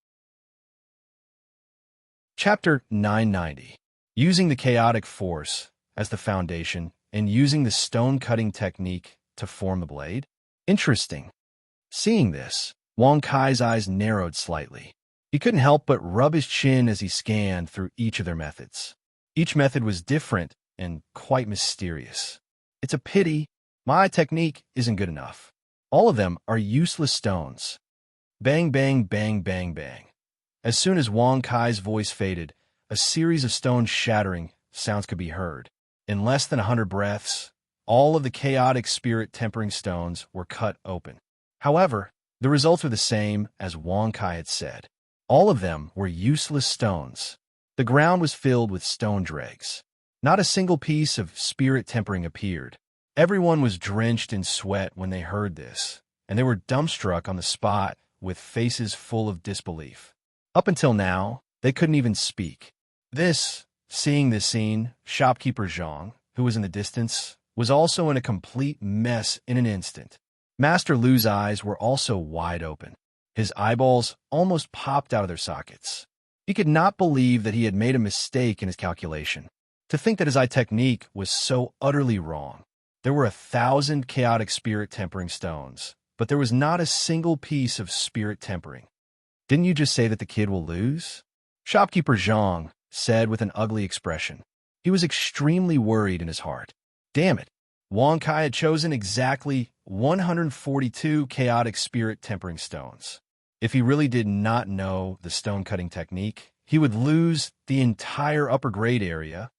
Chapter 990. Using the chaotic force as the foundation and using the stone cutting technique to form the blade? Interesting. Seeing this, Wang Kai's eyes narrowed slightly. He couldn't help but rub his chin as he scanned through each of their methods. Each method was different and quite mysterious. It's a pity my technique isn't good enough. All of them are useless stones. Bang, bang, bang, bang, bang. As soon as Wang Kai's voice faded, a series of stone shattering sounds could be heard. In less than 100 breaths, all of the chaotic spirit tempering stones were cut open. However, the results were the same as Wang Kai had said. All of them were useless stones. The ground was filled with stone dregs. Not a single piece of spirit tempering appeared. Everyone was drenched in sweat when they heard this, and they were dumbstruck on the spot with faces full of disbelief. Up until now, they couldn't even speak. Seeing this scene, shopkeeper Zhang, who was in the distance, was also in a complete mess in an instant. Master Lu's eyes were also wide open. His eyeballs almost popped out of their sockets. He could not believe that he had made a mistake in his calculation. To think that his eye technique was so utterly wrong. There were 1,000 chaotic spirit tempering stones, but there was not a single piece of spirit tempering. Didn't you just say that the kid will lose? Shopkeeper Zhang said with an ugly expression. He was extremely worried in his heart. Damn it. Wang Kai had chosen exactly 142 chaotic spirit tempering stones. If he really did not know the stone cutting technique, he would lose the entire upper grade area.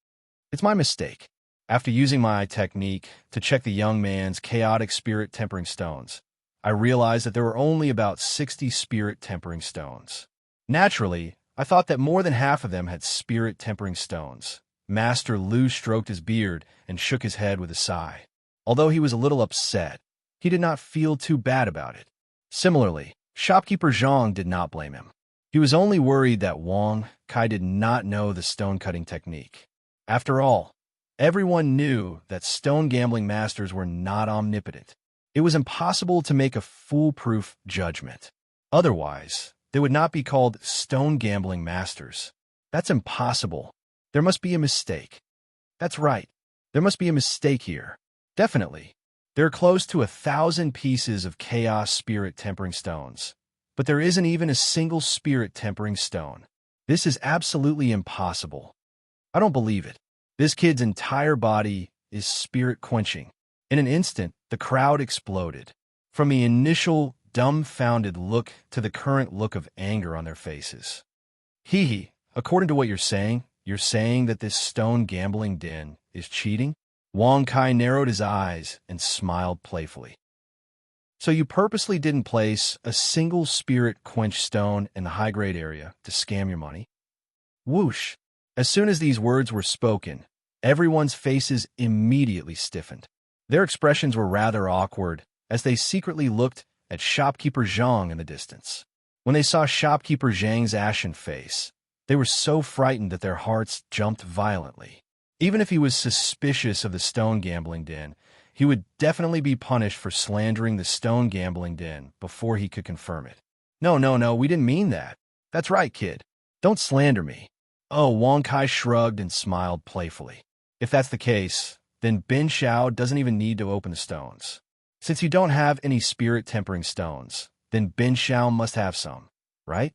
It's my mistake. After using my technique to check the young man's chaotic spirit tempering stones, I realized that there were only about 60 spirit tempering stones. Naturally, I thought that more than half of them had spirit tempering stones. Master Lu stroked his beard and shook his head with a sigh. Although he was a little upset, he did not feel too bad about it. Similarly, shopkeeper Zhang did not blame him. He was only worried that Wang Kai did not know the stone-cutting technique. After all, everyone knew that stone gambling masters were not omnipotent. It was impossible to make a foolproof judgment. Otherwise, they would not be called stone gambling masters. That's impossible. There must be a mistake. That's right. There must be a mistake here. Definitely. There are close to 1,000 pieces of chaos spirit tempering stones, but there isn't even a single spirit tempering stone. This is absolutely impossible. I don't believe it. This kid's entire body is spirit quenching. In an instant, the crowd exploded. From the initial dumbfounded look to the current look of anger on their faces. According to what you're saying that this stone gambling den is cheating? Wang Kai narrowed his eyes and smiled playfully. So you purposely didn't place a single spirit quench stone in the high-grade area to scam your money? Whoosh! As soon as these words were spoken, everyone's faces immediately stiffened. Their expressions were rather awkward as they secretly looked at shopkeeper Zhang in the distance. When they saw shopkeeper Zhang's ashen face, they were so frightened that their hearts jumped violently. Even if he was suspicious of the stone gambling den, he would definitely be punished for slandering the stone gambling den before he could confirm it. No, we didn't mean that. That's right, kid. Don't slander me. Oh, Wang Kai shrugged and smiled playfully. If that's the case, then Bin Xiao doesn't even need to open the stones. Since you don't have any spirit tempering stones, then Bin Xiao must have some, right?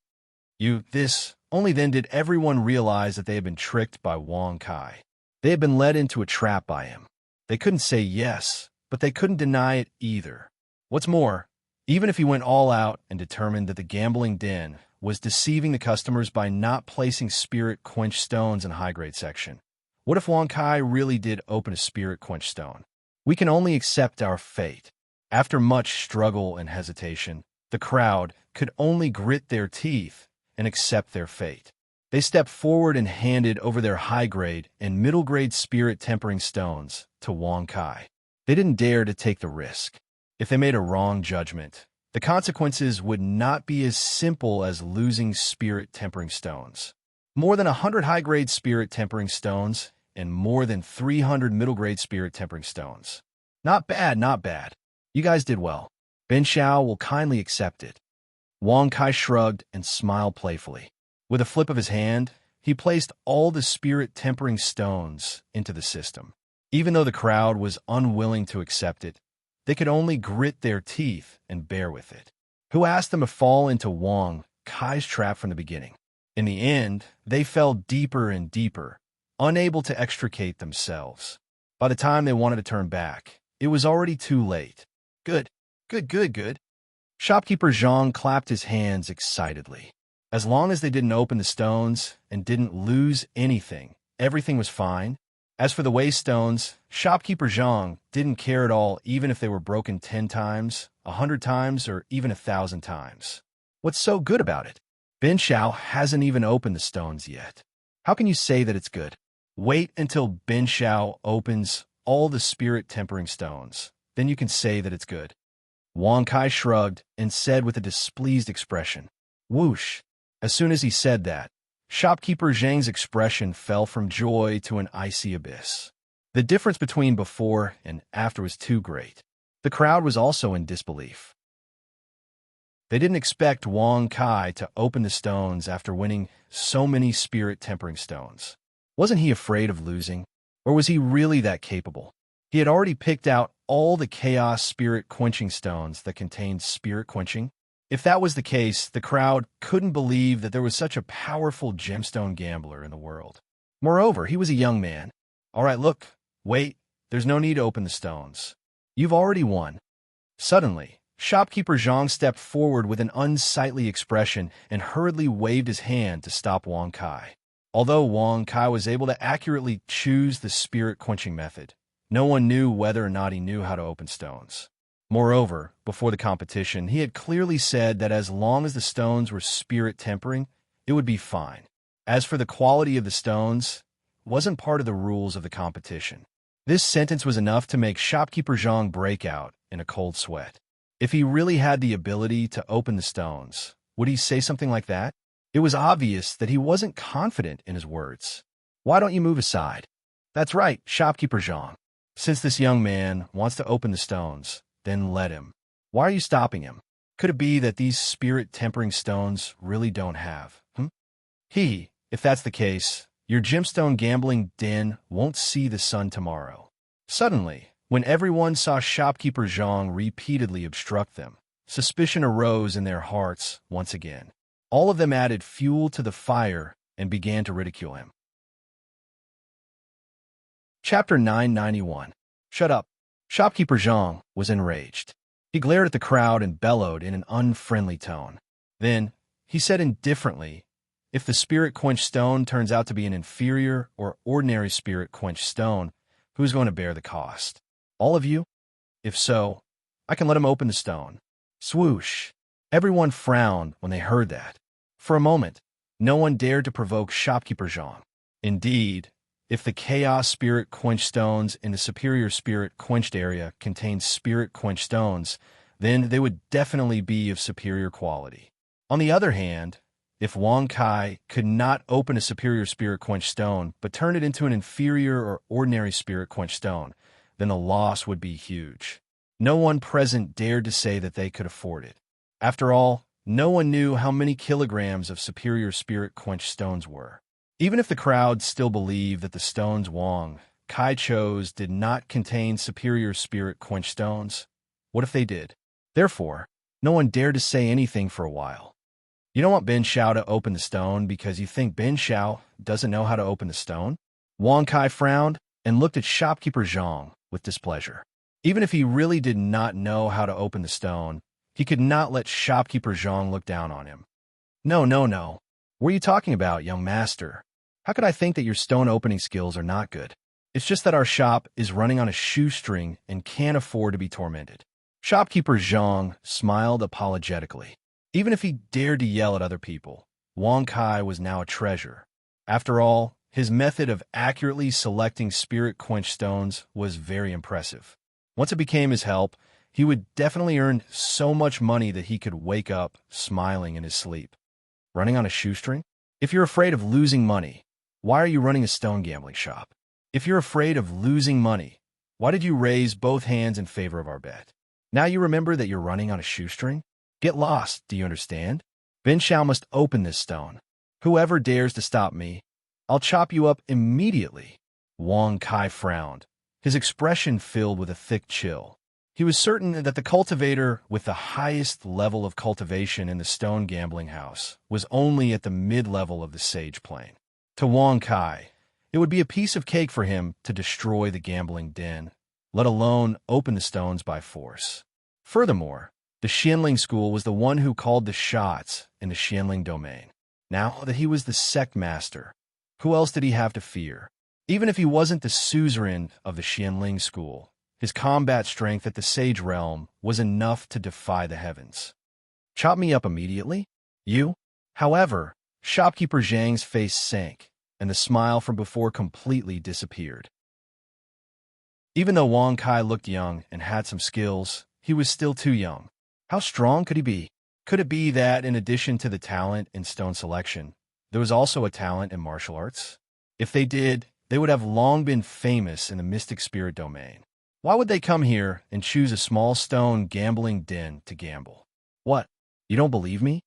Only then did everyone realize that they had been tricked by Wang Kai. They had been led into a trap by him. They couldn't say yes, but they couldn't deny it either. What's more, even if he went all out and determined that the gambling den was deceiving the customers by not placing spirit quench stones in high-grade section, what if Wang Kai really did open a spirit quench stone? We can only accept our fate. After much struggle and hesitation, the crowd could only grit their teeth and accept their fate. They stepped forward and handed over their high-grade and middle-grade spirit tempering stones to Wang Kai. They didn't dare to take the risk. If they made a wrong judgment, the consequences would not be as simple as losing spirit tempering stones. More than 100 high-grade spirit tempering stones and more than 300 middle-grade spirit tempering stones. Not bad, not bad. You guys did well. Ben Xiao will kindly accept it. Wang Kai shrugged and smiled playfully. With a flip of his hand, he placed all the spirit-tempering stones into the system. Even though the crowd was unwilling to accept it, they could only grit their teeth and bear with it. Who asked them to fall into Wang Kai's trap from the beginning? In the end, they fell deeper and deeper, unable to extricate themselves. By the time they wanted to turn back, it was already too late. Good, good, good, good. Shopkeeper Zhang clapped his hands excitedly. As long as they didn't open the stones and didn't lose anything, everything was fine. As for the waste stones, Shopkeeper Zhang didn't care at all even if they were broken 10 times, 100 times, or even 1,000 times. What's so good about it? Ben Xiao hasn't even opened the stones yet. How can you say that it's good? Wait until Ben Xiao opens all the spirit-tempering stones. Then you can say that it's good. Wang Kai shrugged and said with a displeased expression, "Whoosh." As soon as he said that, Shopkeeper Zhang's expression fell from joy to an icy abyss. The difference between before and after was too great. The crowd was also in disbelief. They didn't expect Wang Kai to open the stones after winning so many spirit-tempering stones. Wasn't he afraid of losing? Or was he really that capable? He had already picked out all the chaos spirit-quenching stones that contained spirit-quenching. If that was the case, the crowd couldn't believe that there was such a powerful gemstone gambler in the world. Moreover, he was a young man. All right, look, wait, there's no need to open the stones. You've already won. Suddenly, Shopkeeper Zhang stepped forward with an unsightly expression and hurriedly waved his hand to stop Wang Kai. Although Wang Kai was able to accurately choose the spirit-quenching method, no one knew whether or not he knew how to open stones. Moreover, before the competition, he had clearly said that as long as the stones were spirit-tempering, it would be fine. As for the quality of the stones, it wasn't part of the rules of the competition. This sentence was enough to make Shopkeeper Zhang break out in a cold sweat. If he really had the ability to open the stones, would he say something like that? It was obvious that he wasn't confident in his words. Why don't you move aside? That's right, Shopkeeper Zhang. Since this young man wants to open the stones, then let him. Why are you stopping him? Could it be that these spirit-tempering stones really don't have? If that's the case, your gemstone gambling den won't see the sun tomorrow. Suddenly, when everyone saw Shopkeeper Zhang repeatedly obstruct them, suspicion arose in their hearts once again. All of them added fuel to the fire and began to ridicule him. Chapter 991. Shut up. Shopkeeper Zhang was enraged. He glared at the crowd and bellowed in an unfriendly tone. Then, he said indifferently, if the spirit-quench stone turns out to be an inferior or ordinary spirit-quench stone, who's going to bear the cost? All of you? If so, I can let him open the stone. Swoosh! Everyone frowned when they heard that. For a moment, no one dared to provoke Shopkeeper Zhang. Indeed, if the Chaos Spirit Quench stones in the Superior Spirit Quenched area contained Spirit Quench stones, then they would definitely be of superior quality. On the other hand, if Wang Kai could not open a Superior Spirit Quench stone but turn it into an inferior or ordinary Spirit Quench stone, then the loss would be huge. No one present dared to say that they could afford it. After all, no one knew how many kilograms of Superior Spirit Quench stones were. Even if the crowd still believed that the stones Wang Kai chose did not contain superior spirit quench stones, what if they did? Therefore, no one dared to say anything for a while. You don't want Ben Xiao to open the stone because you think Ben Xiao doesn't know how to open the stone? Wang Kai frowned and looked at Shopkeeper Zhang with displeasure. Even if he really did not know how to open the stone, he could not let Shopkeeper Zhang look down on him. No, no, no. What are you talking about, young master? How could I think that your stone opening skills are not good? It's just that our shop is running on a shoestring and can't afford to be tormented. Shopkeeper Zhang smiled apologetically. Even if he dared to yell at other people, Wang Kai was now a treasure. After all, his method of accurately selecting spirit quench stones was very impressive. Once it became his help, he would definitely earn so much money that he could wake up smiling in his sleep. Running on a shoestring? If you're afraid of losing money, why are you running a stone gambling shop? If you're afraid of losing money, Why did you raise both hands in favor of our bet? Now you remember that you're running on a shoestring? Get lost, do you understand? Bin Shao must open this stone. Whoever dares to stop me, I'll chop you up immediately. Wang Kai frowned, his expression filled with a thick chill. He was certain that the cultivator with the highest level of cultivation in the stone gambling house was only at the mid-level of the sage plane. To Wang Kai, it would be a piece of cake for him to destroy the gambling den, let alone open the stones by force. Furthermore, the Xianling school was the one who called the shots in the Xianling domain. Now that he was the sect master, who else did he have to fear? Even if he wasn't the suzerain of the Xianling school, his combat strength at the Sage Realm was enough to defy the heavens. Chop me up immediately? You? However, shopkeeper Zhang's face sank, and the smile from before completely disappeared. Even though Wang Kai looked young and had some skills, he was still too young. How strong could he be? Could it be that, in addition to the talent in stone selection, there was also a talent in martial arts? If they did, they would have long been famous in the mystic spirit domain. Why would they come here and choose a small stone gambling den to gamble? What? You don't believe me?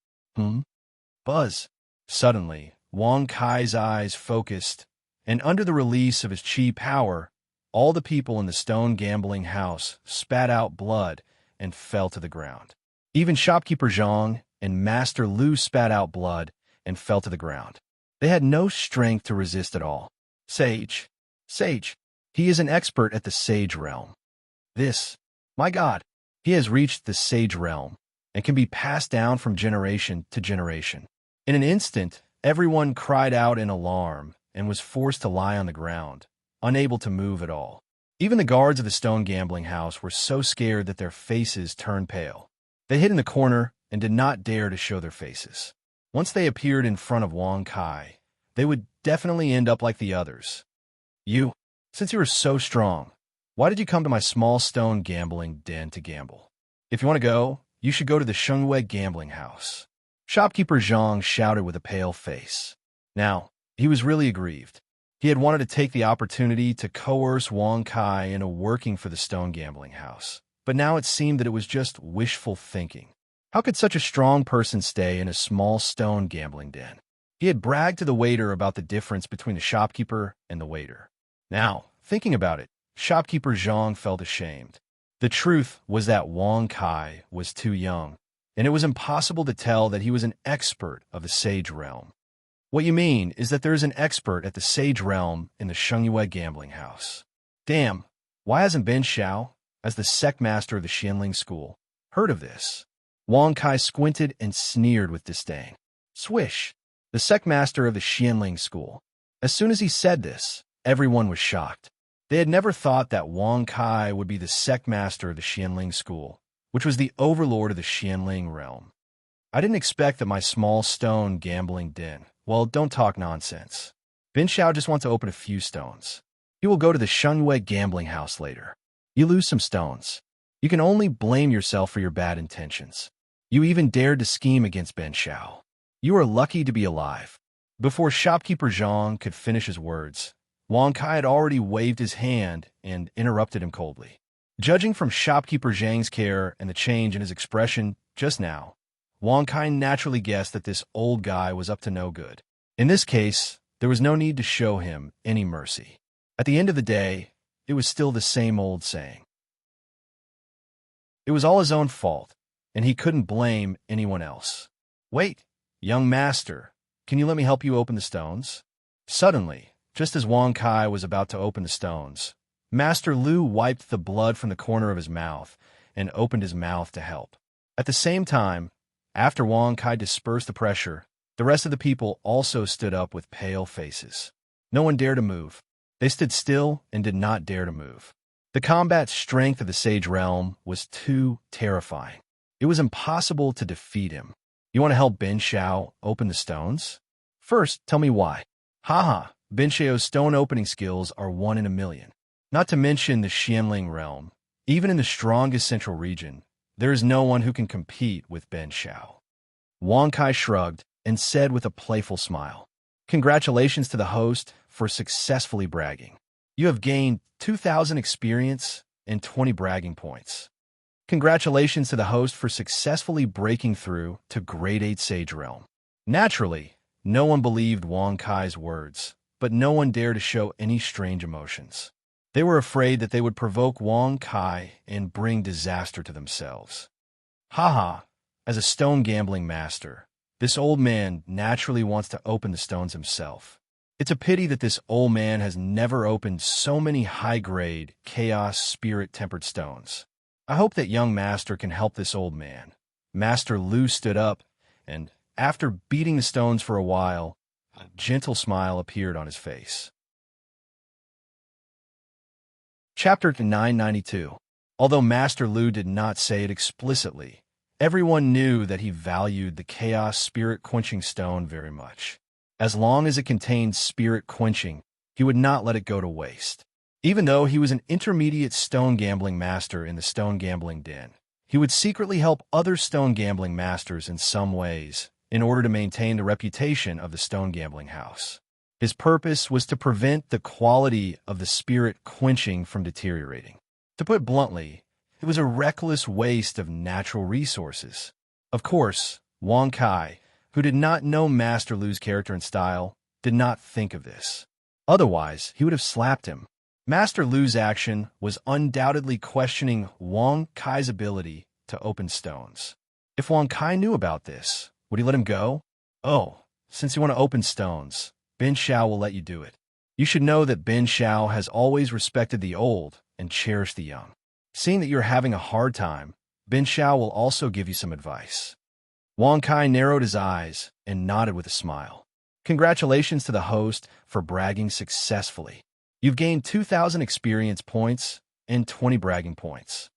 Buzz. Suddenly, Wang Kai's eyes focused, and under the release of his chi power, all the people in the stone gambling house spat out blood and fell to the ground. Even shopkeeper Zhang and Master Lu spat out blood and fell to the ground. They had no strength to resist at all. Sage. He is an expert at the Sage Realm. My God, he has reached the Sage Realm and can be passed down from generation to generation. In an instant, everyone cried out in alarm and was forced to lie on the ground, unable to move at all. Even the guards of the stone gambling house were so scared that their faces turned pale. They hid in the corner and did not dare to show their faces. Once they appeared in front of Wang Kai, they would definitely end up like the others. Since you are so strong, why did you come to my small stone gambling den to gamble? If you want to go, you should go to the Shengwei gambling house. Shopkeeper Zhang shouted with a pale face. Now, he was really aggrieved. He had wanted to take the opportunity to coerce Wang Kai into working for the stone gambling house, but now it seemed that it was just wishful thinking. How could such a strong person stay in a small stone gambling den? He had bragged to the waiter about the difference between the shopkeeper and the waiter. Now, thinking about it, shopkeeper Zhang felt ashamed. The truth was that Wang Kai was too young, and it was impossible to tell that he was an expert of the Sage Realm. What you mean is that there is an expert at the Sage Realm in the Shengwei gambling house. Damn, why hasn't Bin Shao, as the sect master of the Xianling school, heard of this? Wang Kai squinted and sneered with disdain. Swish! The sect master of the Xianling school. As soon as he said this, everyone was shocked. They had never thought that Wang Kai would be the sect master of the Xianling school, which was the overlord of the Xianling realm. I didn't expect that my small stone gambling den. Well, don't talk nonsense. Bin Shao just wants to open a few stones. He will go to the Shengwei gambling house later. You lose some stones. You can only blame yourself for your bad intentions. You even dared to scheme against Bin Shao. You are lucky to be alive. Before shopkeeper Zhang could finish his words, Wang Kai had already waved his hand and interrupted him coldly. Judging from shopkeeper Zhang's care and the change in his expression just now, Wang Kai naturally guessed that this old guy was up to no good. In this case, there was no need to show him any mercy. At the end of the day, it was still the same old saying. It was all his own fault, and he couldn't blame anyone else. Wait, young master, can you let me help you open the stones? Suddenly, just as Wang Kai was about to open the stones, Master Lu wiped the blood from the corner of his mouth and opened his mouth to help. At the same time, after Wang Kai dispersed the pressure, the rest of the people also stood up with pale faces. No one dared to move. They stood still and did not dare to move. The combat strength of the Sage Realm was too terrifying. It was impossible to defeat him. You want to help Bin Shao open the stones? First, tell me why. Haha, Bin Shao's stone opening skills are 1 in a million. Not to mention the Xianling realm. Even in the strongest central region, there is no one who can compete with Bin Shao. Wang Kai shrugged and said with a playful smile, Congratulations to the host for successfully bragging. You have gained 2,000 experience and 20 bragging points. Congratulations to the host for successfully breaking through to Grade 8 Sage Realm. Naturally, no one believed Wang Kai's words, but no one dared to show any strange emotions. They were afraid that they would provoke Wang Kai and bring disaster to themselves. Haha, as a stone gambling master, this old man naturally wants to open the stones himself. It's a pity that this old man has never opened so many high-grade, chaos spirit-tempered stones. I hope that young master can help this old man. Master Lu stood up, and after beating the stones for a while, a gentle smile appeared on his face. Chapter 992. Although Master Lu did not say it explicitly, everyone knew that he valued the chaos spirit-quenching stone very much. As long as it contained spirit quenching, he would not let it go to waste. Even though he was an intermediate stone gambling master in the stone gambling den, he would secretly help other stone gambling masters in some ways in order to maintain the reputation of the stone gambling house. His purpose was to prevent the quality of the spirit quenching from deteriorating. To put bluntly, it was a reckless waste of natural resources. Of course, Wang Kai, who did not know Master Lu's character and style, did not think of this. Otherwise, he would have slapped him. Master Lu's action was undoubtedly questioning Wang Kai's ability to open stones. If Wang Kai knew about this, would he let him go? Oh, since you want to open stones, Ben Shao will let you do it. You should know that Ben Shao has always respected the old and cherished the young. Seeing that you're having a hard time, Ben Shao will also give you some advice. Wang Kai narrowed his eyes and nodded with a smile. Congratulations to the host for bragging successfully. You've gained 2,000 experience points and 20 bragging points.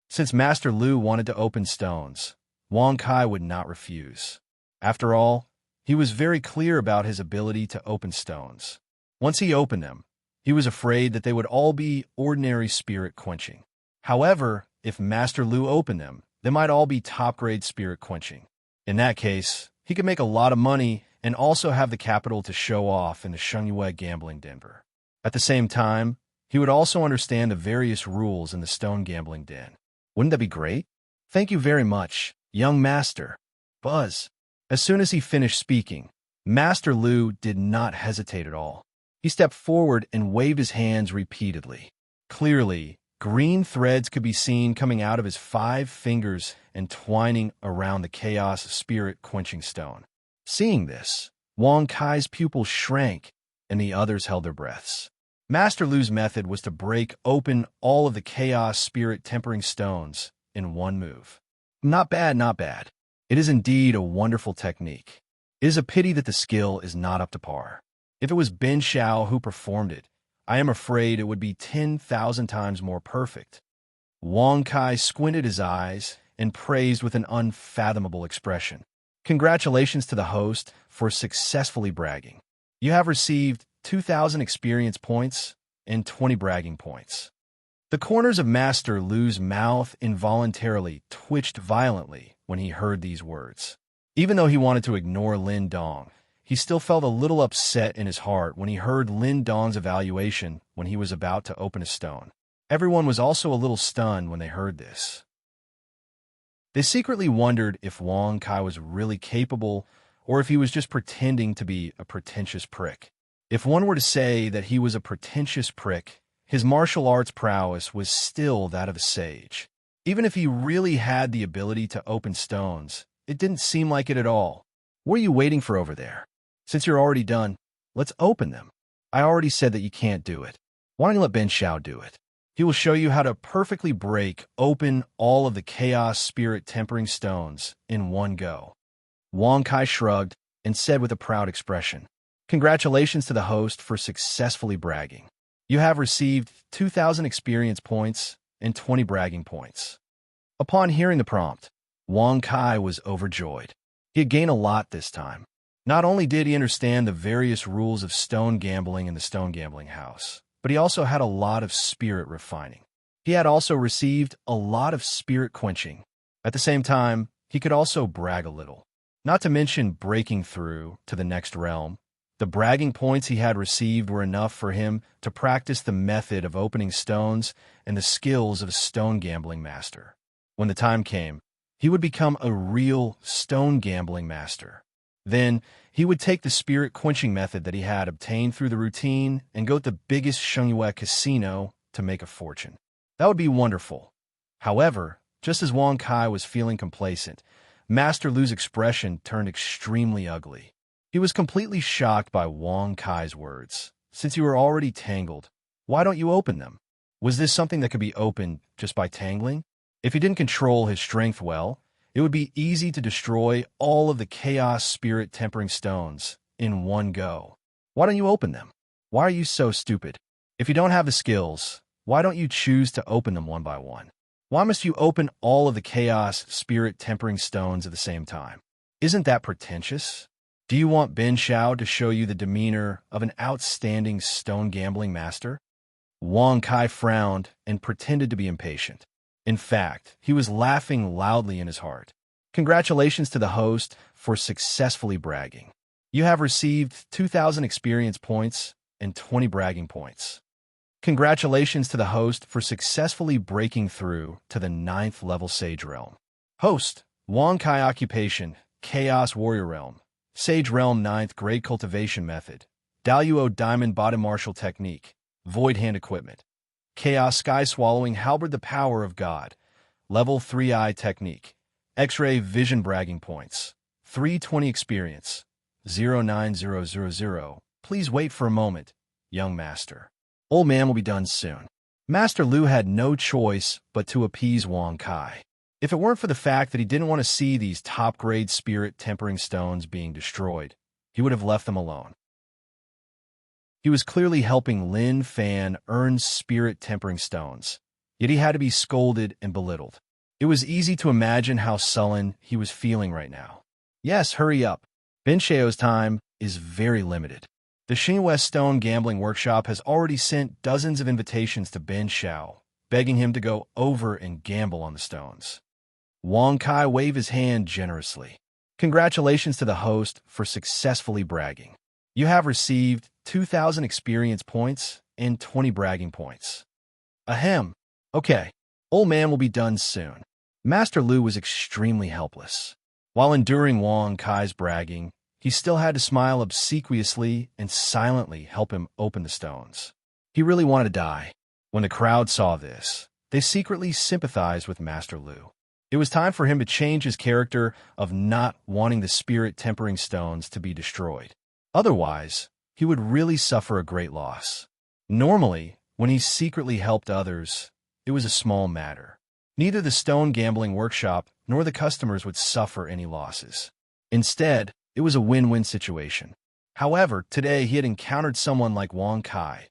Since Master Lu wanted to open stones, Wang Kai would not refuse. After all, he was very clear about his ability to open stones. Once he opened them, he was afraid that they would all be ordinary spirit quenching. However, if Master Lu opened them, they might all be top-grade spirit quenching. In that case, he could make a lot of money and also have the capital to show off in the Shengyue gambling Denver. At the same time, he would also understand the various rules in the stone gambling den. Wouldn't that be great? Thank you very much, young master. Buzz. As soon as he finished speaking, Master Lu did not hesitate at all. He stepped forward and waved his hands repeatedly. Clearly, green threads could be seen coming out of his 5 fingers and twining around the chaos spirit quenching stone. Seeing this, Wang Kai's pupils shrank, and the others held their breaths. Master Lu's method was to break open all of the chaos spirit tempering stones in one move. Not bad, not bad. It is indeed a wonderful technique. It is a pity that the skill is not up to par. If it was Ben Shao who performed it, I am afraid it would be 10,000 times more perfect. Wang Kai squinted his eyes and praised with an unfathomable expression. Congratulations to the host for successfully bragging. You have received 2,000 experience points and 20 bragging points. The corners of Master Lu's mouth involuntarily twitched violently when he heard these words. Even though he wanted to ignore Lin Dong, he still felt a little upset in his heart when he heard Lin Dong's evaluation when he was about to open a stone. Everyone was also a little stunned when they heard this. They secretly wondered if Wang Kai was really capable or if he was just pretending to be a pretentious prick. If one were to say that he was a pretentious prick, his martial arts prowess was still that of a sage. Even if he really had the ability to open stones, it didn't seem like it at all. What are you waiting for over there? Since you're already done, let's open them. I already said that you can't do it. Why don't you let Ben Shao do it? He will show you how to perfectly break open all of the chaos spirit tempering stones in one go. Wang Kai shrugged and said with a proud expression, Congratulations to the host for successfully bragging. You have received 2,000 experience points and 20 bragging points. Upon hearing the prompt, Wang Kai was overjoyed. He had gained a lot this time. Not only did he understand the various rules of stone gambling in the stone gambling house, but he also had a lot of spirit refining. He had also received a lot of spirit quenching. At the same time, he could also brag a little. Not to mention breaking through to the next realm, The bragging points he had received were enough for him to practice the method of opening stones and the skills of a stone gambling master. When the time came, he would become a real stone gambling master. Then, he would take the spirit-quenching method that he had obtained through the routine and go to the biggest Shengyue casino to make a fortune. That would be wonderful. However, just as Wang Kai was feeling complacent, Master Lu's expression turned extremely ugly. He was completely shocked by Wang Kai's words. Since you were already tangled, why don't you open them? Was this something that could be opened just by tangling? If he didn't control his strength well, it would be easy to destroy all of the chaos spirit tempering stones in one go. Why don't you open them? Why are you so stupid? If you don't have the skills, why don't you choose to open them one by one? Why must you open all of the chaos spirit tempering stones at the same time? Isn't that pretentious? Do you want Ben Xiao to show you the demeanor of an outstanding stone gambling master? Wang Kai frowned and pretended to be impatient. In fact, he was laughing loudly in his heart. Congratulations to the host for successfully bragging. You have received 2,000 experience points and 20 bragging points. Congratulations to the host for successfully breaking through to the 9th level Sage Realm. Host, Wang Kai Occupation, Chaos Warrior Realm. Sage Realm 9th Grade Cultivation Method. Daluo Diamond Body Martial Technique. Void Hand Equipment. Chaos Sky Swallowing Halberd the Power of God. Level 3 Eye Technique. X-Ray Vision Bragging Points. 320 Experience. 09000. Please wait for a moment, young master. Old man will be done soon. Master Lu had no choice but to appease Wang Kai. If it weren't for the fact that he didn't want to see these top-grade spirit tempering stones being destroyed, he would have left them alone. He was clearly helping Lin Fan earn spirit tempering stones, yet he had to be scolded and belittled. It was easy to imagine how sullen he was feeling right now. Yes, hurry up. Ben Xiao's time is very limited. The Xinhua Stone Gambling Workshop has already sent dozens of invitations to Ben Xiao, begging him to go over and gamble on the stones. Wang Kai waved his hand generously. Congratulations to the host for successfully bragging. You have received 2,000 experience points and 20 bragging points. Ahem. Okay, old man will be done soon. Master Lu was extremely helpless. While enduring Wang Kai's bragging, he still had to smile obsequiously and silently help him open the stones. He really wanted to die. When the crowd saw this, they secretly sympathized with Master Lu. It was time for him to change his character of not wanting the spirit tempering stones to be destroyed. Otherwise, he would really suffer a great loss. Normally, when he secretly helped others, it was a small matter. Neither the Stone Gambling Workshop nor the customers would suffer any losses. Instead, it was a win-win situation. However, today he had encountered someone like Wang Kai,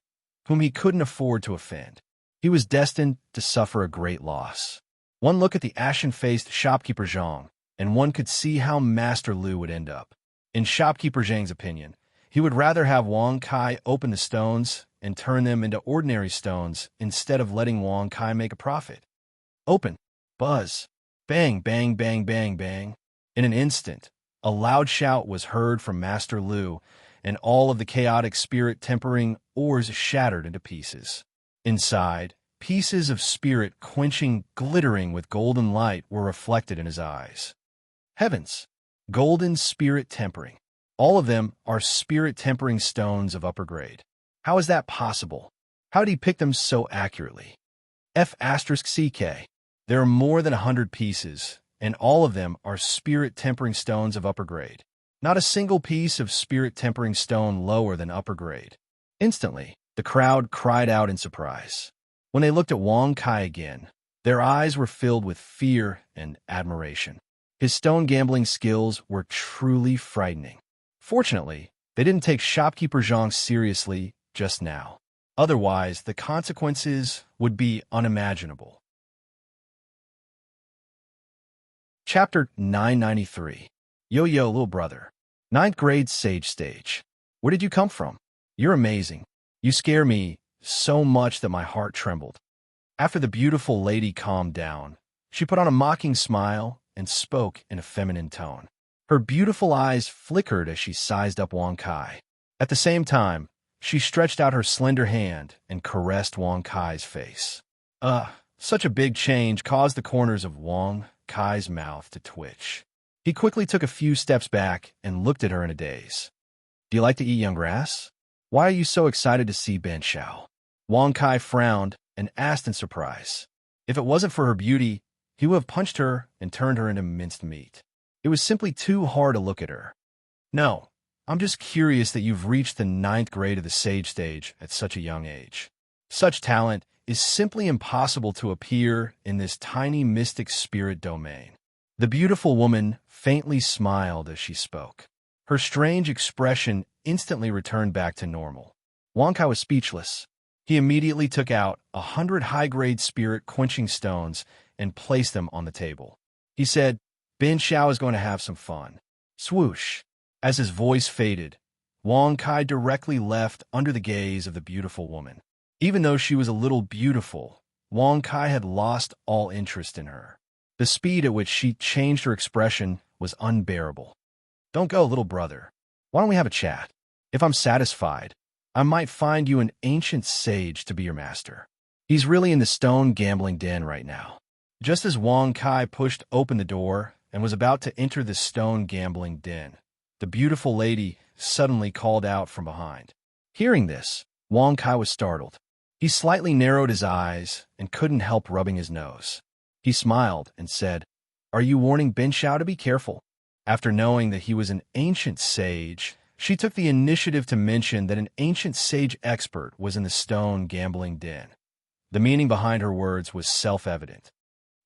whom he couldn't afford to offend. He was destined to suffer a great loss. One look at the ashen-faced shopkeeper Zhang, and one could see how Master Lu would end up. In shopkeeper Zhang's opinion, he would rather have Wang Kai open the stones and turn them into ordinary stones instead of letting Wang Kai make a profit. Open. Buzz. Bang, bang, bang, bang, bang. In an instant, a loud shout was heard from Master Lu, and all of the chaotic spirit tempering ores shattered into pieces. Inside, pieces of spirit quenching, glittering with golden light were reflected in his eyes. Heavens! Golden spirit tempering. All of them are spirit tempering stones of upper grade. How is that possible? How did he pick them so accurately? F*CK. There are more than 100 pieces, and all of them are spirit tempering stones of upper grade. Not a single piece of spirit tempering stone lower than upper grade. Instantly, the crowd cried out in surprise. When they looked at Wang Kai again, their eyes were filled with fear and admiration. His stone gambling skills were truly frightening. Fortunately, they didn't take shopkeeper Zhang seriously just now. Otherwise, the consequences would be unimaginable. Chapter 993. Yo-yo, little brother. 9th grade Sage Stage. Where did you come from? You're amazing. You scare me so much that my heart trembled. After the beautiful lady calmed down, she put on a mocking smile and spoke in a feminine tone. Her beautiful eyes flickered as she sized up Wang Kai. At the same time, she stretched out her slender hand and caressed Wang Kai's face. Such a big change caused the corners of Wang Kai's mouth to twitch. He quickly took a few steps back and looked at her in a daze. Do you like to eat young grass? Why are you so excited to see Ben Xiao? Wang Kai frowned and asked in surprise. If it wasn't for her beauty, he would have punched her and turned her into minced meat. It was simply too hard to look at her. No, I'm just curious that you've reached the 9th grade of the sage stage at such a young age. Such talent is simply impossible to appear in this tiny mystic spirit domain. The beautiful woman faintly smiled as she spoke. Her strange expression instantly returned back to normal. Wang Kai was speechless. He immediately took out 100 high-grade spirit quenching stones and placed them on the table. He said, Ben Xiao is going to have some fun. Swoosh. As his voice faded, Wang Kai directly left under the gaze of the beautiful woman. Even though she was a little beautiful, Wang Kai had lost all interest in her. The speed at which she changed her expression was unbearable. Don't go, little brother. Why don't we have a chat? If I'm satisfied, I might find you an ancient sage to be your master. He's really in the stone gambling den right now. Just as Wang Kai pushed open the door and was about to enter the stone gambling den, the beautiful lady suddenly called out from behind. Hearing this, Wang Kai was startled. He slightly narrowed his eyes and couldn't help rubbing his nose. He smiled and said, Are you warning Ben Xiao to be careful? After knowing that he was an ancient sage, she took the initiative to mention that an ancient sage expert was in the stone gambling den. The meaning behind her words was self-evident.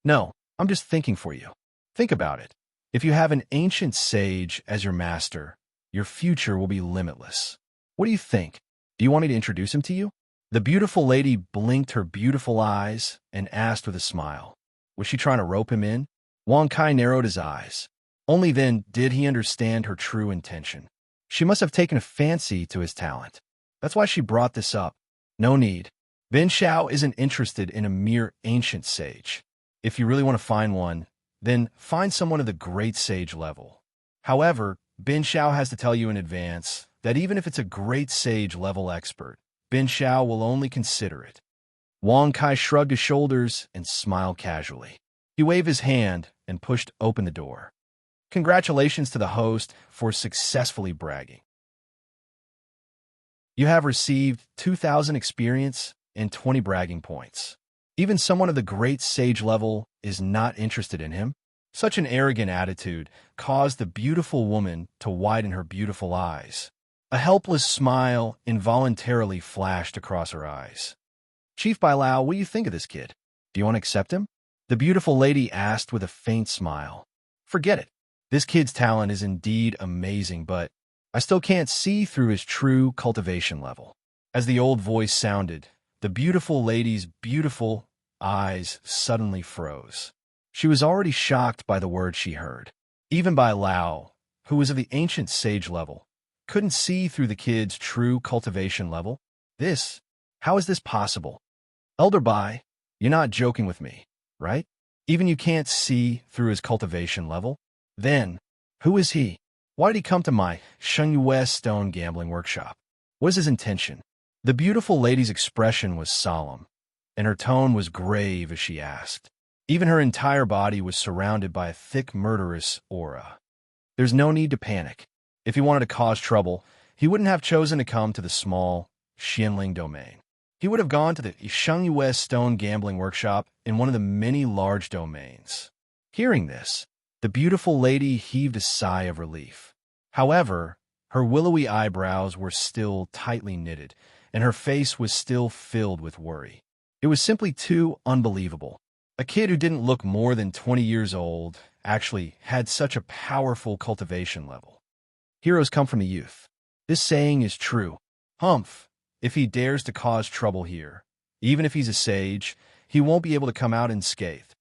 No, I'm just thinking for you. Think about it. If you have an ancient sage as your master, your future will be limitless. What do you think? Do you want me to introduce him to you? The beautiful lady blinked her beautiful eyes and asked with a smile. Was she trying to rope him in? Wang Kai narrowed his eyes. Only then did he understand her true intention. She must have taken a fancy to his talent. That's why she brought this up. No need. Ben Xiao isn't interested in a mere ancient sage. If you really want to find one, then find someone of the great sage level. However, Ben Xiao has to tell you in advance that even if it's a great sage level expert, Ben Xiao will only consider it. Wang Kai shrugged his shoulders and smiled casually. He waved his hand and pushed open the door. Congratulations to the host for successfully bragging. You have received 2,000 experience and 20 bragging points. Even someone of the great sage level is not interested in him. Such an arrogant attitude caused the beautiful woman to widen her beautiful eyes. A helpless smile involuntarily flashed across her eyes. Chief Bai Lao, what do you think of this kid? Do you want to accept him? The beautiful lady asked with a faint smile. Forget it. This kid's talent is indeed amazing, but I still can't see through his true cultivation level. As the old voice sounded, the beautiful lady's beautiful eyes suddenly froze. She was already shocked by the words she heard. Even Bai Lao, who was of the ancient sage level, couldn't see through the kid's true cultivation level. How is this possible? Elder Bai, you're not joking with me, right? Even you can't see through his cultivation level? Then, who is he? Why did he come to my Shengyue stone gambling workshop? What is his intention? The beautiful lady's expression was solemn, and her tone was grave as she asked. Even her entire body was surrounded by a thick, murderous aura. There's no need to panic. If he wanted to cause trouble, he wouldn't have chosen to come to the small Xianling domain. He would have gone to the Shengyue stone gambling workshop in one of the many large domains. Hearing this, the beautiful lady heaved a sigh of relief. However, her willowy eyebrows were still tightly knitted, and her face was still filled with worry. It was simply too unbelievable. A kid who didn't look more than 20 years old actually had such a powerful cultivation level. Heroes come from the youth. This saying is true. Humph, if he dares to cause trouble here, even if he's a sage, he won't be able to come out unscathed.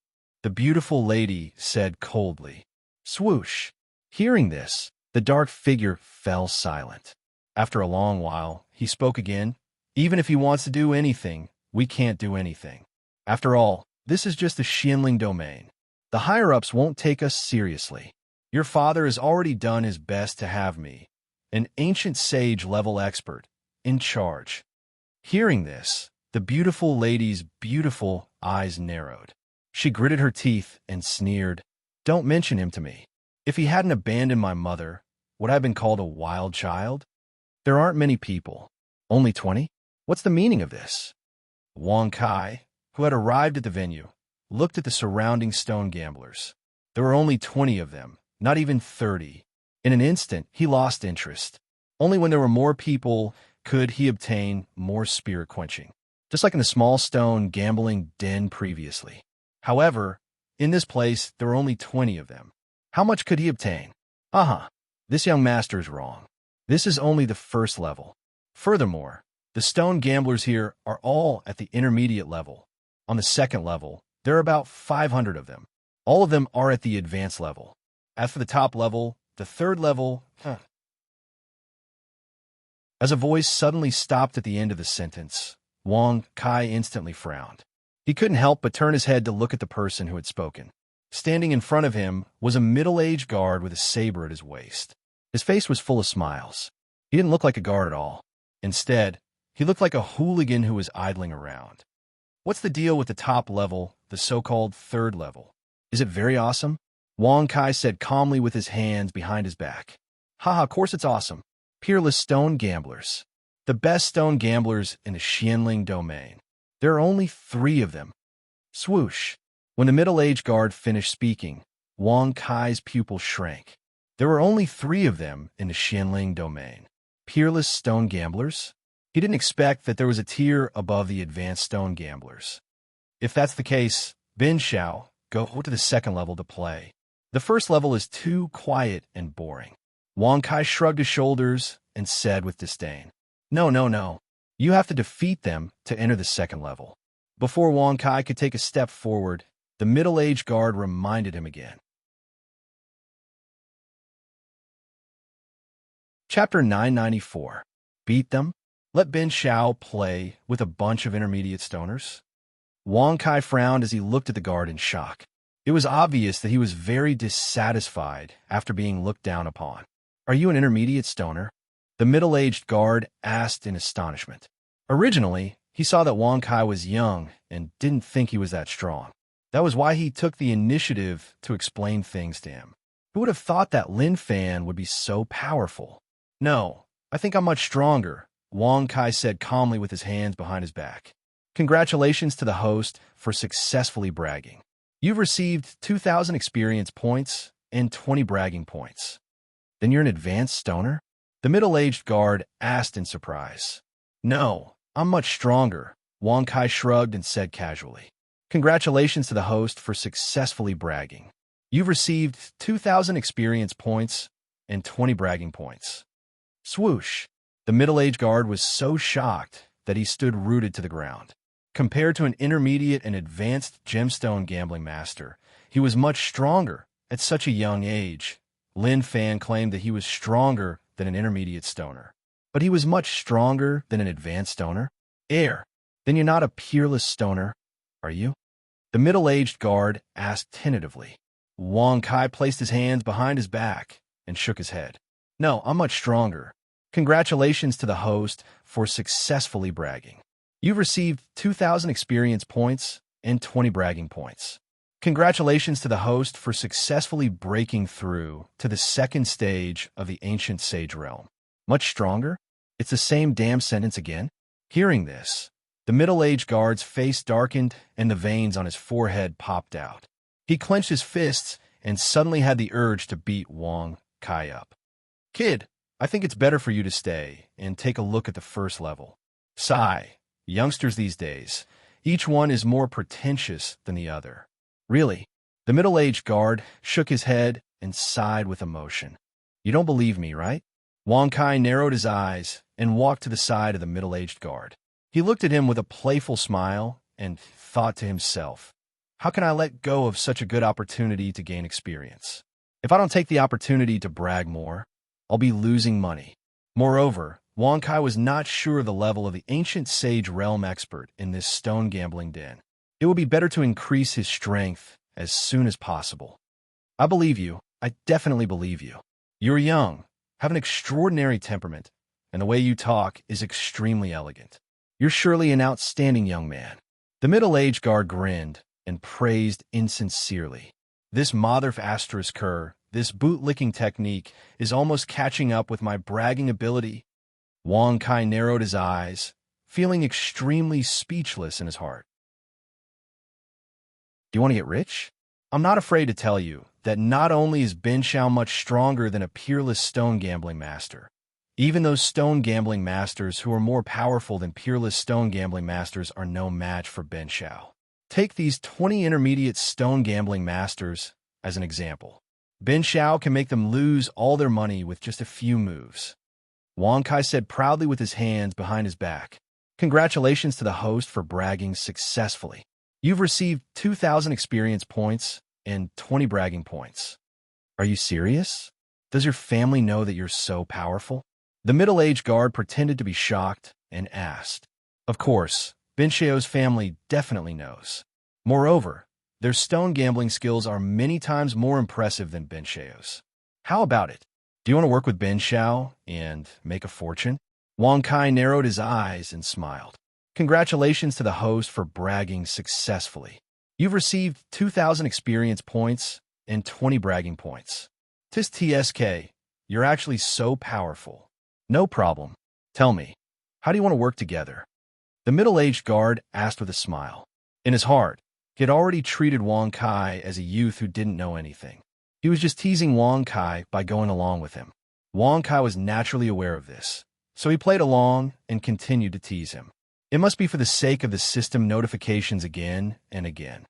The beautiful lady said coldly. Swoosh. Hearing this, the dark figure fell silent. After a long while, he spoke again. Even if he wants to do anything, we can't do anything. After all, this is just the Xianling domain. The higher-ups won't take us seriously. Your father has already done his best to have me, an ancient sage level expert, in charge. Hearing this, the beautiful lady's beautiful eyes narrowed. She gritted her teeth and sneered, "Don't mention him to me. If he hadn't abandoned my mother, would I have been called a wild child? There aren't many people. Only 20? What's the meaning of this?" Wang Kai, who had arrived at the venue, looked at the surrounding stone gamblers. There were only 20 of them, not even 30. In an instant, he lost interest. Only when there were more people could he obtain more spirit quenching, just like in the small stone gambling den previously. However, in this place, there were only 20 of them. How much could he obtain? This young master is wrong. This is only the first level. Furthermore, the stone gamblers here are all at the intermediate level. On the second level, there are about 500 of them. All of them are at the advanced level. As for the top level, the third level, As a voice suddenly stopped at the end of the sentence, Wang Kai instantly frowned. He couldn't help but turn his head to look at the person who had spoken. Standing in front of him was a middle-aged guard with a saber at his waist. His face was full of smiles. He didn't look like a guard at all. Instead, he looked like a hooligan who was idling around. "What's the deal with the top level, the so-called third level? Is it very awesome?" Wang Kai said calmly with his hands behind his back. "Haha, of course it's awesome. Peerless stone gamblers. The best stone gamblers in the Xianling domain. There are only 3 of them." Swoosh. When the middle-aged guard finished speaking, Wang Kai's pupil shrank. There were only 3 of them in the Xianling domain. Peerless stone gamblers? He didn't expect that there was a tier above the advanced stone gamblers. If that's the case, Bin Xiao, go to the second level to play. The first level is too quiet and boring. Wang Kai shrugged his shoulders and said with disdain, No. You have to defeat them to enter the second level." Before Wang Kai could take a step forward, the middle-aged guard reminded him again. Chapter 994. Beat them? Let Bin Xiao play with a bunch of intermediate stoners? Wang Kai frowned as he looked at the guard in shock. It was obvious that he was very dissatisfied after being looked down upon. "Are you an intermediate stoner?" the middle-aged guard asked in astonishment. Originally, he saw that Wang Kai was young and didn't think he was that strong. That was why he took the initiative to explain things to him. Who would have thought that Lin Fan would be so powerful? "No, I think I'm much stronger," Wang Kai said calmly with his hands behind his back. "Congratulations to the host for successfully bragging. You've received 2,000 experience points and 20 bragging points. Then you're an advanced stoner?" the middle-aged guard asked in surprise. "No, I'm much stronger," Wang Kai shrugged and said casually. "Congratulations to the host for successfully bragging. You've received 2,000 experience points and 20 bragging points." Swoosh. The middle-aged guard was so shocked that he stood rooted to the ground. Compared to an intermediate and advanced gemstone gambling master, he was much stronger at such a young age. Lin Fan claimed that he was stronger than an intermediate stoner. But he was much stronger than an advanced stoner? Then you're not a peerless stoner, are you? The middle-aged guard asked tentatively. Wang Kai placed his hands behind his back and shook his head. "No, I'm much stronger. Congratulations to the host for successfully bragging. You've received 2,000 experience points and 20 bragging points. Congratulations to the host for successfully breaking through to the second stage of the ancient sage realm. Much stronger? It's the same damn sentence again?" Hearing this, the middle-aged guard's face darkened and the veins on his forehead popped out. He clenched his fists and suddenly had the urge to beat Wang Kai up. "Kid, I think it's better for you to stay and take a look at the first level. Sigh. Youngsters these days, each one is more pretentious than the other." "Really?" The middle-aged guard shook his head and sighed with emotion. "You don't believe me, right?" Wang Kai narrowed his eyes and walked to the side of the middle-aged guard. He looked at him with a playful smile and thought to himself, "How can I let go of such a good opportunity to gain experience? If I don't take the opportunity to brag more, I'll be losing money." Moreover, Wang Kai was not sure of the level of the ancient sage realm expert in this stone gambling den. It would be better to increase his strength as soon as possible. "I believe you. I definitely believe you. You're young. have an extraordinary temperament, and the way you talk is extremely elegant. You're surely an outstanding young man." The middle-aged guard grinned and praised insincerely. "This mother asterisk cur, this boot-licking technique is almost catching up with my bragging ability." Wang Kai narrowed his eyes, feeling extremely speechless in his heart. "Do you want to get rich? I'm not afraid to tell you that not only is Ben Shao much stronger than a peerless stone gambling master, even those stone gambling masters who are more powerful than peerless stone gambling masters are no match for Ben Shao. Take these 20 intermediate stone gambling masters as an example. Ben Shao can make them lose all their money with just a few moves." Wang Kai said proudly with his hands behind his back. "Congratulations to the host for bragging successfully. You've received 2,000 experience points and 20 bragging points." "Are you serious? Does your family know that you're so powerful?" The middle-aged guard pretended to be shocked and asked. Of course, Ben Shao's family definitely knows. Moreover, their stone gambling skills are many times more impressive than Ben Shao's. "How about it? Do you want to work with Ben Shao and make a fortune?" Wang Kai narrowed his eyes and smiled. "Congratulations to the host for bragging successfully. You've received 2,000 experience points and 20 bragging points. Tis TSK, you're actually so powerful. No problem. Tell me, how do you want to work together?" The middle-aged guard asked with a smile. In his heart, he had already treated Wang Kai as a youth who didn't know anything. He was just teasing Wang Kai by going along with him. Wang Kai was naturally aware of this, so he played along and continued to tease him. It must be for the sake of the system notifications again and again.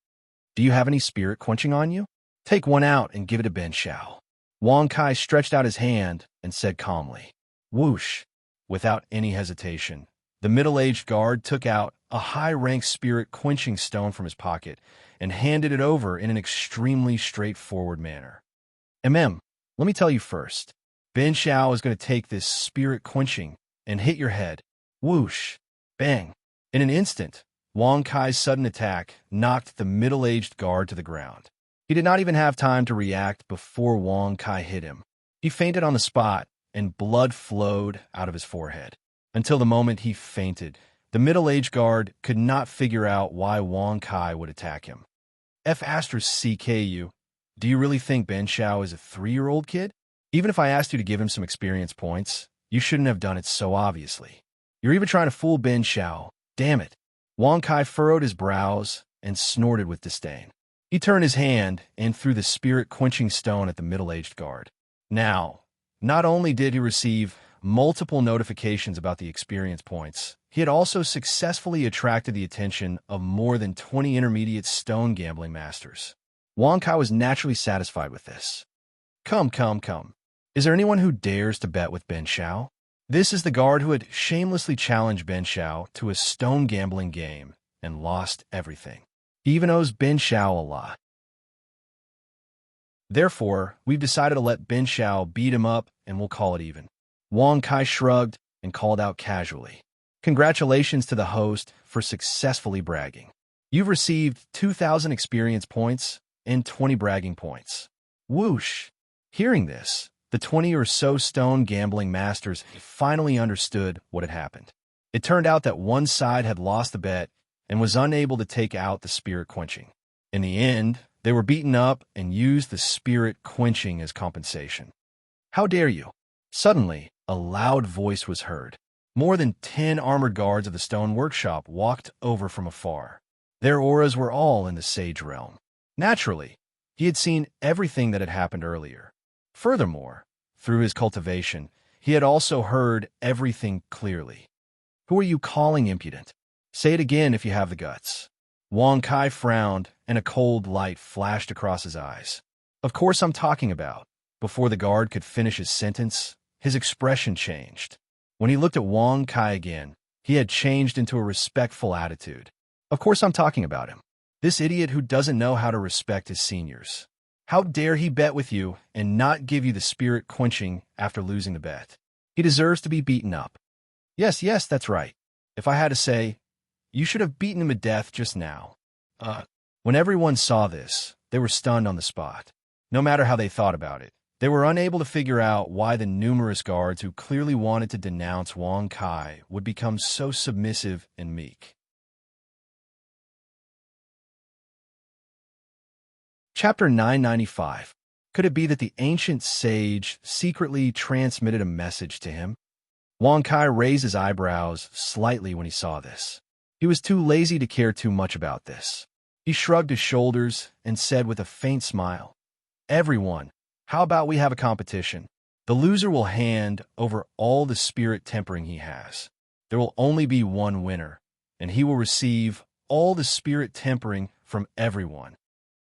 "Do you have any spirit quenching on you? Take one out and give it to Ben Shao." Wang Kai stretched out his hand and said calmly. Whoosh! Without any hesitation, the middle-aged guard took out a high-ranked spirit quenching stone from his pocket and handed it over in an extremely straightforward manner. Let me tell you first. Ben Shao is going to take this spirit quenching and hit your head. Whoosh! Bang! In an instant, Wang Kai's sudden attack knocked the middle-aged guard to the ground. He did not even have time to react before Wang Kai hit him. He fainted on the spot, and blood flowed out of his forehead. Until the moment he fainted, the middle-aged guard could not figure out why Wang Kai would attack him. CKU, do you really think Ben Shao is a 3-year-old kid? Even if I asked you to give him some experience points, you shouldn't have done it so obviously. You're even trying to fool Ben Shao. Damn it. Wang Kai furrowed his brows and snorted with disdain. He turned his hand and threw the spirit-quenching stone at the middle-aged guard. Now, not only did he receive multiple notifications about the experience points, he had also successfully attracted the attention of more than 20 intermediate stone gambling masters. Wang Kai was naturally satisfied with this. Come. Is there anyone who dares to bet with Ben Shao? This is the guard who had shamelessly challenged Ben Shao to a stone gambling game and lost everything. He even owes Ben Shao a lot. Therefore, we've decided to let Ben Shao beat him up and we'll call it even. Wang Kai shrugged and called out casually. Congratulations to the host for successfully bragging. You've received 2,000 experience points and 20 bragging points. Whoosh! Hearing this, the 20 or so stone gambling masters finally understood what had happened. It turned out that one side had lost the bet and was unable to take out the spirit quenching. In the end, they were beaten up and used the spirit quenching as compensation. How dare you? Suddenly, a loud voice was heard. More than 10 armored guards of the stone workshop walked over from afar. Their auras were all in the sage realm. Naturally, he had seen everything that had happened earlier. Furthermore, through his cultivation, he had also heard everything clearly. Who are you calling impudent? Say it again if you have the guts. Wang Kai frowned, and a cold light flashed across his eyes. Of course I'm talking about. Before the guard could finish his sentence, his expression changed. When he looked at Wang Kai again, he had changed into a respectful attitude. Of course I'm talking about him. This idiot who doesn't know how to respect his seniors. How dare he bet with you and not give you the spirit quenching after losing the bet? He deserves to be beaten up. Yes, that's right. If I had to say, you should have beaten him to death just now. When everyone saw this, they were stunned on the spot. No matter how they thought about it, They were unable to figure out why the numerous guards who clearly wanted to denounce Wang Kai would become so submissive and meek. Chapter 995. Could it be that the ancient sage secretly transmitted a message to him? Wang Kai raised his eyebrows slightly when he saw this. He was too lazy to care too much about this. He shrugged his shoulders and said with a faint smile, "Everyone, how about we have a competition? The loser will hand over all the spirit tempering he has. There will only be one winner, and he will receive all the spirit tempering from everyone."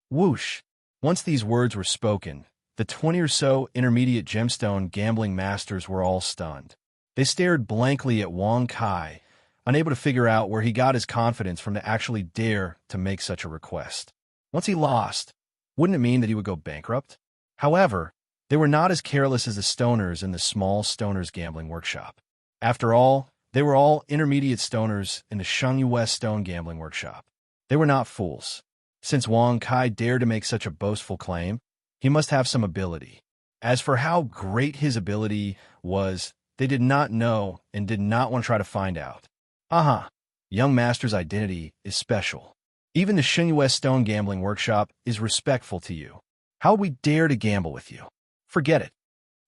Whoosh! Once these words were spoken, the 20 or so intermediate gemstone gambling masters were all stunned. They stared blankly at Wang Kai, unable to figure out where he got his confidence from to actually dare to make such a request. Once he lost, wouldn't it mean that he would go bankrupt? However, they were not as careless as the stoners in the small stoners gambling workshop. After all, they were all intermediate stoners in the Shengyu West Stone Gambling Workshop. They were not fools. Since Wang Kai dared to make such a boastful claim, he must have some ability. As for how great his ability was, they did not know and did not want to try to find out. Young master's identity is special. Even the Shengyu West Stone Gambling Workshop is respectful to you. How would we dare to gamble with you? Forget it.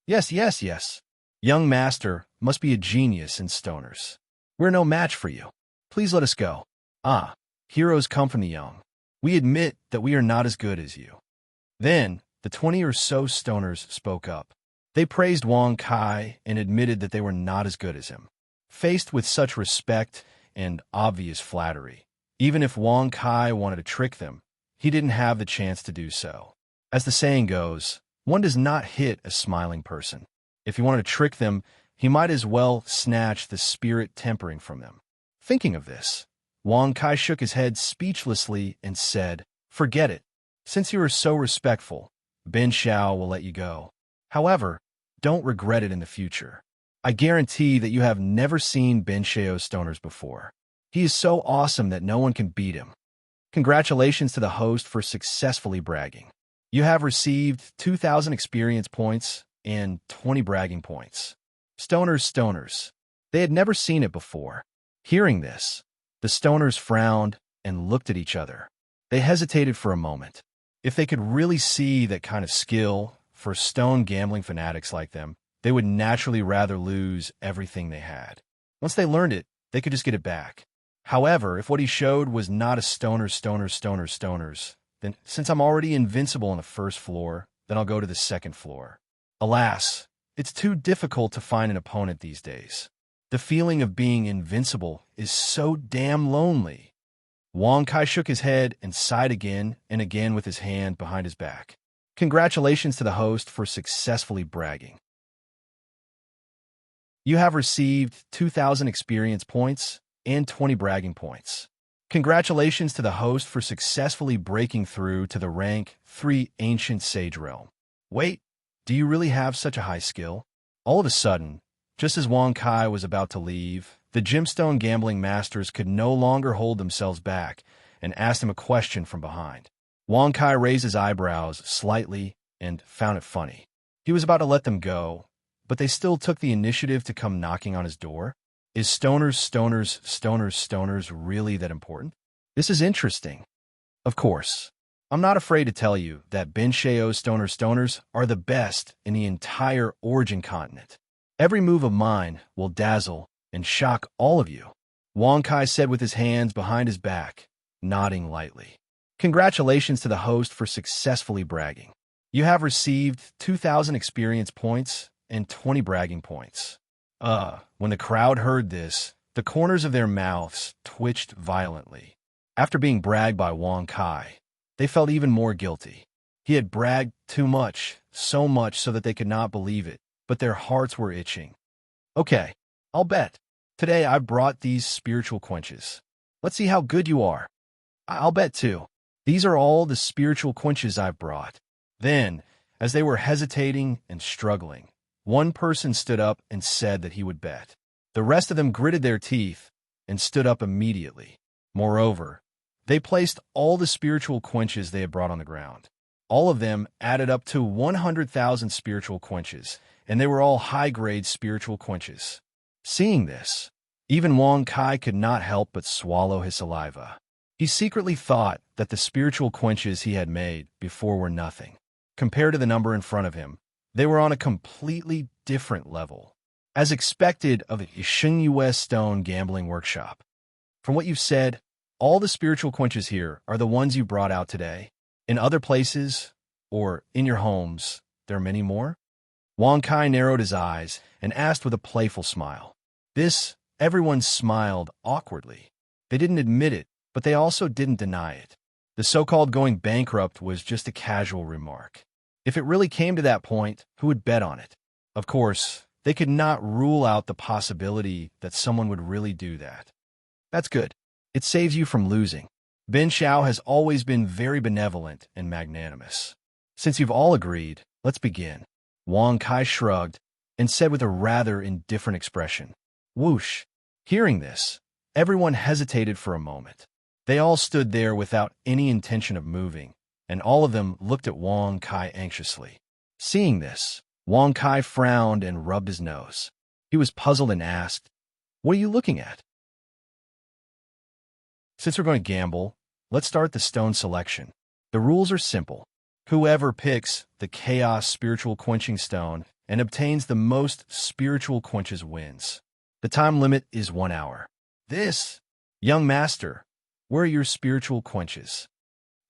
Yes. Young master must be a genius in stoners. We're no match for you. Please let us go. Heroes come from the young. We admit that we are not as good as you. Then, the 20 or so stoners spoke up. They praised Wang Kai and admitted that they were not as good as him. Faced with such respect and obvious flattery, even if Wang Kai wanted to trick them, he didn't have the chance to do so. As the saying goes, one does not hit a smiling person. If he wanted to trick them, he might as well snatch the spirit tempering from them. Thinking of this, Wang Kai shook his head speechlessly and said, "Forget it. Since you are so respectful, Ben Xiao will let you go. However, don't regret it in the future. I guarantee that you have never seen Ben Xiao's stoners before. He is so awesome that no one can beat him. Congratulations to the host for successfully bragging. You have received 2,000 experience points and 20 bragging points." Stoners. They had never seen it before. Hearing this, the stoners frowned and looked at each other. They hesitated for a moment. If they could really see that kind of skill for stone gambling fanatics like them, they would naturally rather lose everything they had. Once they learned it, they could just get it back. However, if what he showed was not a stoners, then since I'm already invincible on the first floor, then I'll go to the second floor. Alas, it's too difficult to find an opponent these days. The feeling of being invincible is so damn lonely. Wang Kai shook his head and sighed again and again with his hand behind his back. Congratulations to the host for successfully bragging. You have received 2,000 experience points and 20 bragging points. Congratulations to the host for successfully breaking through to the rank 3 Ancient Sage Realm. Wait, do you really have such a high skill? All of a sudden, just as Wang Kai was about to leave, the gemstone gambling masters could no longer hold themselves back and asked him a question from behind. Wang Kai raised his eyebrows slightly and found it funny. He was about to let them go, but they still took the initiative to come knocking on his door. Is stoners really that important? This is interesting. Of course, I'm not afraid to tell you that Ben Xiao's stoners are the best in the entire Origin continent. Every move of mine will dazzle and shock all of you, Wang Kai said with his hands behind his back, nodding lightly. Congratulations to the host for successfully bragging. You have received 2,000 experience points and 20 bragging points. When the crowd heard this, the corners of their mouths twitched violently. After being bragged by Wang Kai, they felt even more guilty. He had bragged too much, so much so that they could not believe it, but their hearts were itching. Okay, I'll bet. Today I brought these spiritual quenches. Let's see how good you are. I'll bet too. These are all the spiritual quenches I've brought. Then, as they were hesitating and struggling, one person stood up and said that he would bet. The rest of them gritted their teeth and stood up immediately. Moreover, they placed all the spiritual quenches they had brought on the ground. All of them added up to 100,000 spiritual quenches, and they were all high-grade spiritual quenches. Seeing this, even Wang Kai could not help but swallow his saliva. He secretly thought that the spiritual quenches he had made before were nothing. Compared to the number in front of him, they were on a completely different level. As expected of the Xingyue Stone Gambling Workshop. From what you've said, all the spiritual quenches here are the ones you brought out today. In other places, or in your homes, there are many more? Wang Kai narrowed his eyes and asked with a playful smile. Everyone smiled awkwardly. They didn't admit it, but they also didn't deny it. The so-called going bankrupt was just a casual remark. If it really came to that point, who would bet on it? Of course, they could not rule out the possibility that someone would really do that. That's good. It saves you from losing. Ben Xiao has always been very benevolent and magnanimous. Since you've all agreed, let's begin. Wang Kai shrugged and said with a rather indifferent expression. Whoosh! Hearing this, everyone hesitated for a moment. They all stood there without any intention of moving, and all of them looked at Wang Kai anxiously. Seeing this, Wang Kai frowned and rubbed his nose. He was puzzled and asked, "What are you looking at?" Since we're going to gamble, let's start the stone selection. The rules are simple. Whoever picks the Chaos Spiritual Quenching Stone and obtains the most spiritual quenches wins. The time limit is 1 hour. Young master, where are your spiritual quenches?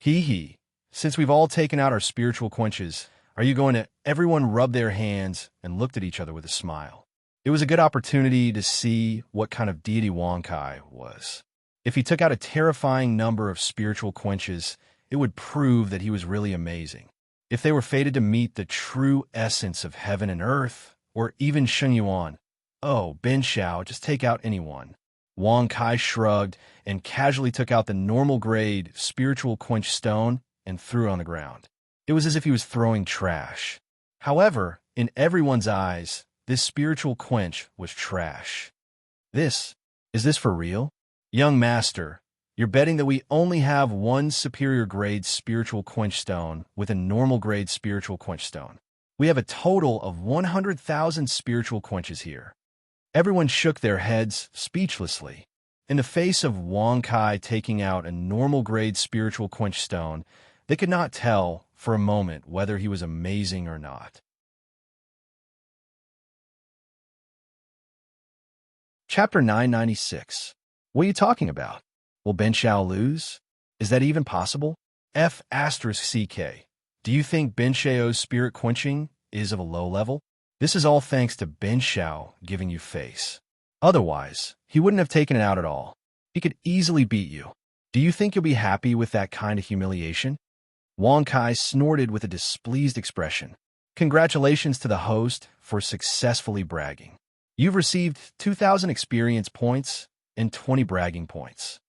Since we've all taken out our spiritual quenches, are you going to... Everyone rubbed their hands and looked at each other with a smile. It was a good opportunity to see what kind of deity Wang Kai was. If he took out a terrifying number of spiritual quenches, it would prove that he was really amazing. If they were fated to meet the true essence of heaven and earth, or even Sheng Yuan, Ben Xiao, just take out anyone. Wang Kai shrugged and casually took out the normal grade spiritual quench stone and threw it on the ground. It was as if he was throwing trash. However, in everyone's eyes, this spiritual quench was trash. Is this for real? Young master, you're betting that we only have one superior grade spiritual quench stone with a normal grade spiritual quench stone. We have a total of 100,000 spiritual quenches here. Everyone shook their heads speechlessly. In the face of Wang Kai taking out a normal grade spiritual quench stone, they could not tell for a moment whether he was amazing or not. Chapter 996. What are you talking about? Will Ben Xiao lose? Is that even possible? F***CK. Do you think Ben Xiao's spirit quenching is of a low level? This is all thanks to Ben Xiao giving you face. Otherwise, he wouldn't have taken it out at all. He could easily beat you. Do you think you'll be happy with that kind of humiliation? Wang Kai snorted with a displeased expression. Congratulations to the host for successfully bragging. You've received 2,000 experience points and 20 bragging points.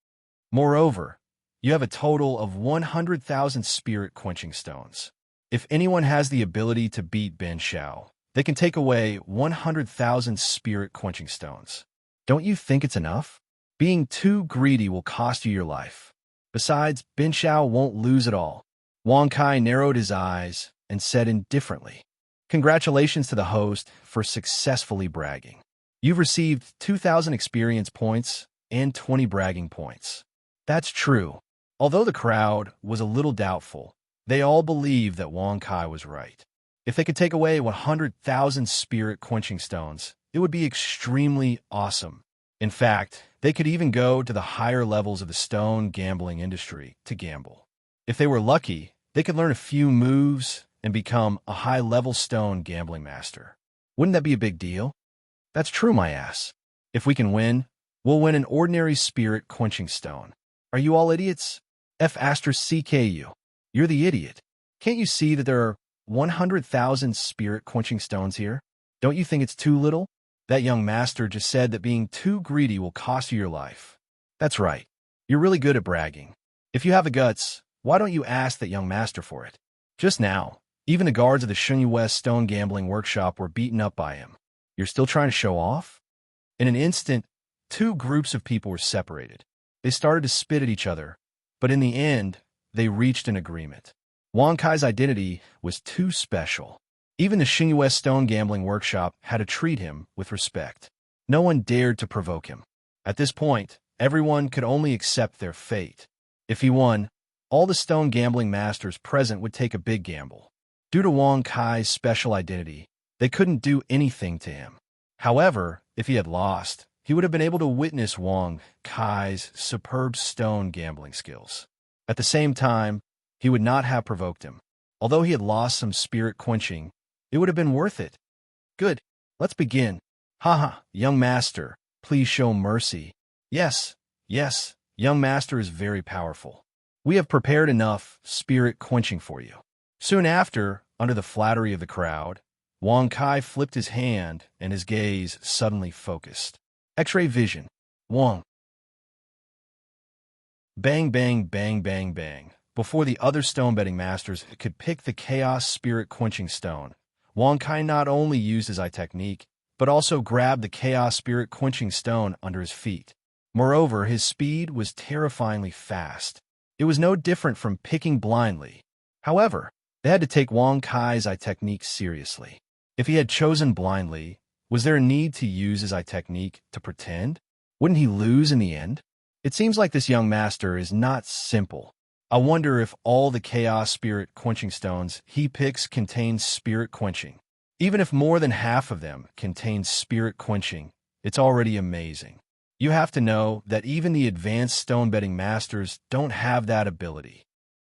Moreover, you have a total of 100,000 spirit quenching stones. If anyone has the ability to beat Ben Xiao, they can take away 100,000 spirit quenching stones. Don't you think it's enough? Being too greedy will cost you your life. Besides, Ben Xiao won't lose at all. Wang Kai narrowed his eyes and said indifferently, Congratulations to the host for successfully bragging. You've received 2,000 experience points and 20 bragging points. That's true. Although the crowd was a little doubtful, they all believed that Wang Kai was right. If they could take away 100,000 spirit quenching stones, it would be extremely awesome. In fact, they could even go to the higher levels of the stone gambling industry to gamble. If they were lucky, they could learn a few moves and become a high-level stone gambling master. Wouldn't that be a big deal? That's true, my ass. If we can win, we'll win an ordinary spirit quenching stone. Are you all idiots? F***CKU. You're the idiot. Can't you see that there are 100,000 spirit quenching stones here? Don't you think it's too little? That young master just said that being too greedy will cost you your life. That's right. You're really good at bragging. If you have the guts, why don't you ask that young master for it? Just now, even the guards of the Xingyue Stone Gambling Workshop were beaten up by him. You're still trying to show off? In an instant, two groups of people were separated. They started to spit at each other, but in the end, they reached an agreement. Wang Kai's identity was too special. Even the Xingyue Stone Gambling Workshop had to treat him with respect. No one dared to provoke him. At this point, everyone could only accept their fate. If he won, all the stone gambling masters present would take a big gamble. Due to Wang Kai's special identity, they couldn't do anything to him. However, if he had lost, he would have been able to witness Wang Kai's superb stone gambling skills. At the same time, he would not have provoked him. Although he had lost some spirit quenching, it would have been worth it. Good, let's begin. Haha, young master, please show mercy. Yes, young master is very powerful. We have prepared enough spirit quenching for you. Soon after, under the flattery of the crowd, Wang Kai flipped his hand and his gaze suddenly focused. X-ray vision. Wang. Bang, bang, bang, bang, bang. Before the other stone betting masters could pick the chaos spirit quenching stone, Wang Kai not only used his eye technique, but also grabbed the chaos spirit quenching stone under his feet. Moreover, his speed was terrifyingly fast. It was no different from picking blindly. However, they had to take Wang Kai's eye technique seriously. If he had chosen blindly, was there a need to use his eye technique to pretend? Wouldn't he lose in the end? It seems like this young master is not simple. I wonder if all the chaos spirit quenching stones he picks contain spirit quenching. Even if more than half of them contain spirit quenching, it's already amazing. You have to know that even the advanced stone betting masters don't have that ability.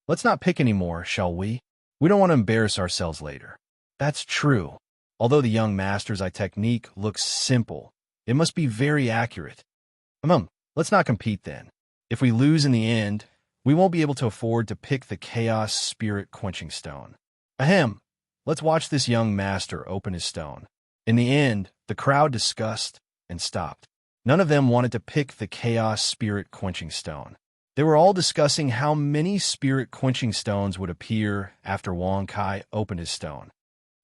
Let's not pick anymore, shall we? We don't want to embarrass ourselves later. That's true. Although the young master's eye technique looks simple, it must be very accurate. Let's not compete then. If we lose in the end, we won't be able to afford to pick the chaos spirit quenching stone. Ahem. Let's watch this young master open his stone. In the end, the crowd discussed and stopped. None of them wanted to pick the chaos spirit quenching stone. They were all discussing how many spirit quenching stones would appear after Wang Kai opened his stone.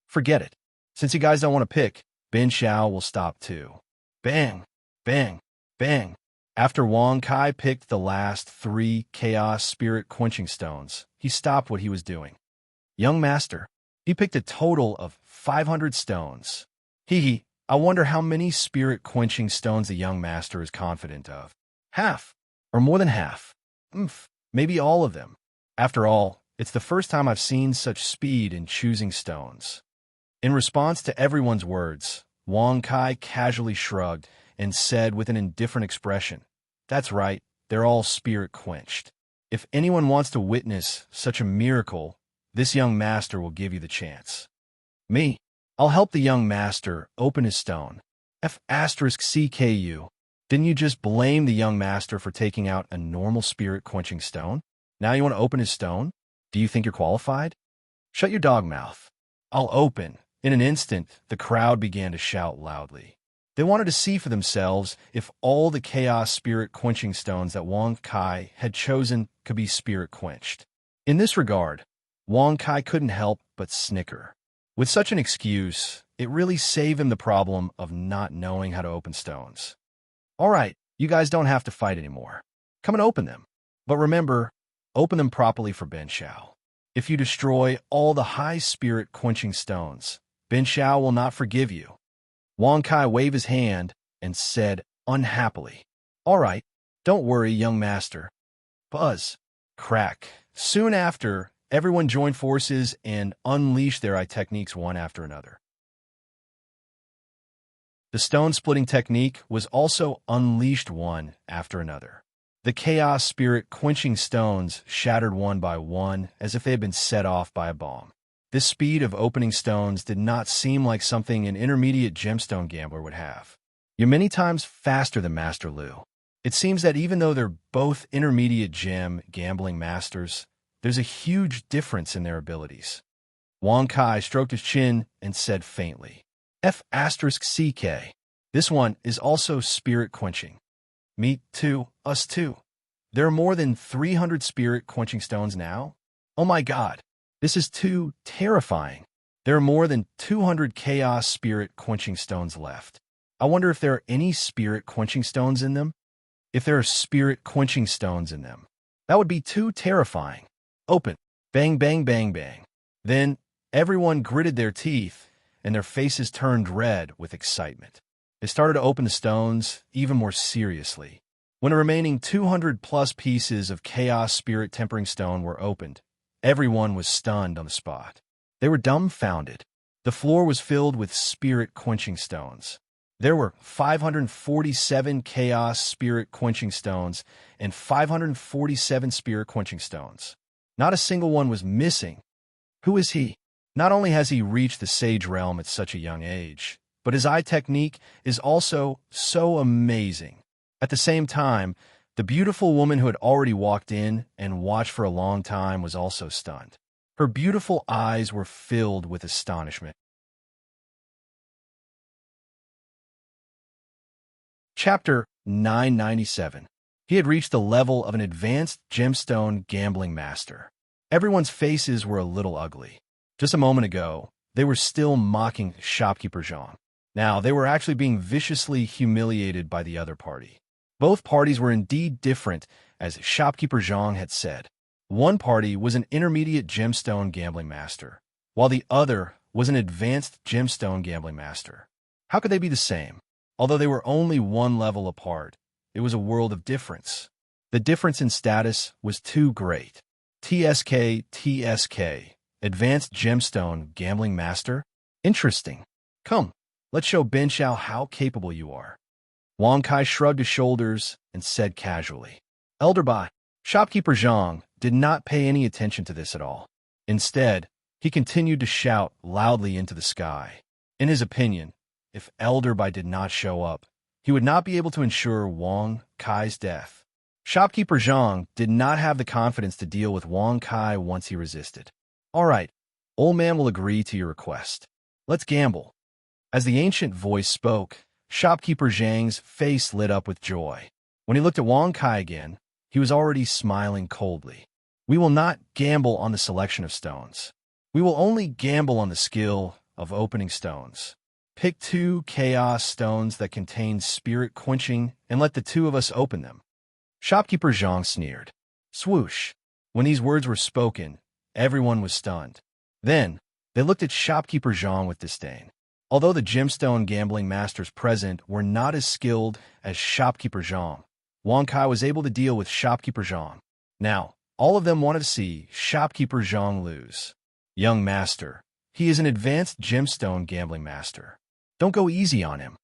Forget it. Since you guys don't want to pick, Ben Xiao will stop too. Bang, bang, bang. After Wang Kai picked the last 3 chaos spirit quenching stones, he stopped what he was doing. Young master, he picked a total of 500 stones. I wonder how many spirit quenching stones the young master is confident of. Half, or more than half. Maybe all of them. After all, it's the first time I've seen such speed in choosing stones. In response to everyone's words, Wang Kai casually shrugged and said with an indifferent expression, "That's right, they're all spirit quenched. If anyone wants to witness such a miracle, this young master will give you the chance." Me? I'll help the young master open his stone. F***CKU. Didn't you just blame the young master for taking out a normal spirit quenching stone? Now you want to open his stone? Do you think you're qualified? Shut your dog mouth. I'll open. In an instant, the crowd began to shout loudly. They wanted to see for themselves if all the chaos spirit quenching stones that Wang Kai had chosen could be spirit quenched. In this regard, Wang Kai couldn't help but snicker. With such an excuse, it really saved him the problem of not knowing how to open stones. All right, you guys don't have to fight anymore. Come and open them. But remember, open them properly for Ben Xiao. If you destroy all the high spirit quenching stones, Ben Xiao will not forgive you. Wang Kai waved his hand and said unhappily, "All right, don't worry, young master." Buzz. Crack. Soon after, everyone joined forces and unleashed their eye techniques one after another. The stone-splitting technique was also unleashed one after another. The chaos spirit quenching stones shattered one by one as if they had been set off by a bomb. This speed of opening stones did not seem like something an intermediate gemstone gambler would have. You're many times faster than Master Lu. It seems that even though they're both intermediate gem gambling masters, there's a huge difference in their abilities. Wang Kai stroked his chin and said faintly, F***CK. This one is also spirit quenching. Me too, us too. There are more than 300 spirit quenching stones now? Oh my god, this is too terrifying. There are more than 200 chaos spirit quenching stones left. I wonder if there are any spirit quenching stones in them? If there are spirit quenching stones in them, that would be too terrifying. Open. Bang, bang, bang, bang. Then everyone gritted their teeth, and their faces turned red with excitement. They started to open the stones even more seriously. When the remaining 200-plus pieces of Chaos Spirit Tempering Stone were opened, everyone was stunned on the spot. They were dumbfounded. The floor was filled with spirit-quenching stones. There were 547 Chaos Spirit-quenching stones and 547 Spirit-quenching stones. Not a single one was missing. Who is he? Not only has he reached the Sage Realm at such a young age, but his eye technique is also so amazing. At the same time, the beautiful woman who had already walked in and watched for a long time was also stunned. Her beautiful eyes were filled with astonishment. Chapter 997. He had reached the level of an advanced gemstone gambling master. Everyone's faces were a little ugly. Just a moment ago, they were still mocking shopkeeper Zhang. Now, they were actually being viciously humiliated by the other party. Both parties were indeed different, as shopkeeper Zhang had said. One party was an intermediate gemstone gambling master, while the other was an advanced gemstone gambling master. How could they be the same? Although they were only one level apart, it was a world of difference. The difference in status was too great. TSK, Advanced Gemstone Gambling Master? Interesting. Come, let's show Ben Xiao how capable you are. Wang Kai shrugged his shoulders and said casually. Elder Bai, shopkeeper Zhang did not pay any attention to this at all. Instead, he continued to shout loudly into the sky. In his opinion, if Elder Bai did not show up, he would not be able to ensure Wang Kai's death. Shopkeeper Zhang did not have the confidence to deal with Wang Kai once he resisted. All right, old man will agree to your request. Let's gamble. As the ancient voice spoke, shopkeeper Zhang's face lit up with joy. When he looked at Wang Kai again, he was already smiling coldly. We will not gamble on the selection of stones. We will only gamble on the skill of opening stones. Pick 2 chaos stones that contain spirit quenching and let the two of us open them. Shopkeeper Zhang sneered. Swoosh. When these words were spoken, everyone was stunned. Then, they looked at Shopkeeper Zhang with disdain. Although the gemstone gambling masters present were not as skilled as Shopkeeper Zhang, Wang Kai was able to deal with Shopkeeper Zhang. Now, all of them wanted to see Shopkeeper Zhang lose. Young master, he is an advanced gemstone gambling master. Don't go easy on him.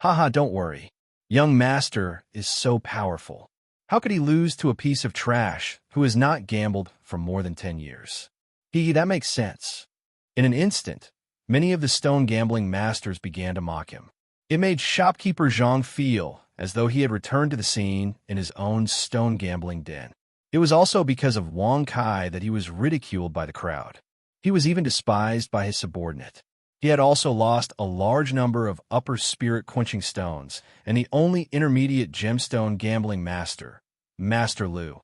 Haha, don't worry. Young master is so powerful. How could he lose to a piece of trash who has not gambled for more than 10 years? That makes sense. In an instant, many of the stone gambling masters began to mock him. It made shopkeeper Zhang feel as though he had returned to the scene in his own stone gambling den. It was also because of Wang Kai that he was ridiculed by the crowd. He was even despised by his subordinate. He had also lost a large number of upper spirit quenching stones, and the only intermediate gemstone gambling master, Master Lu.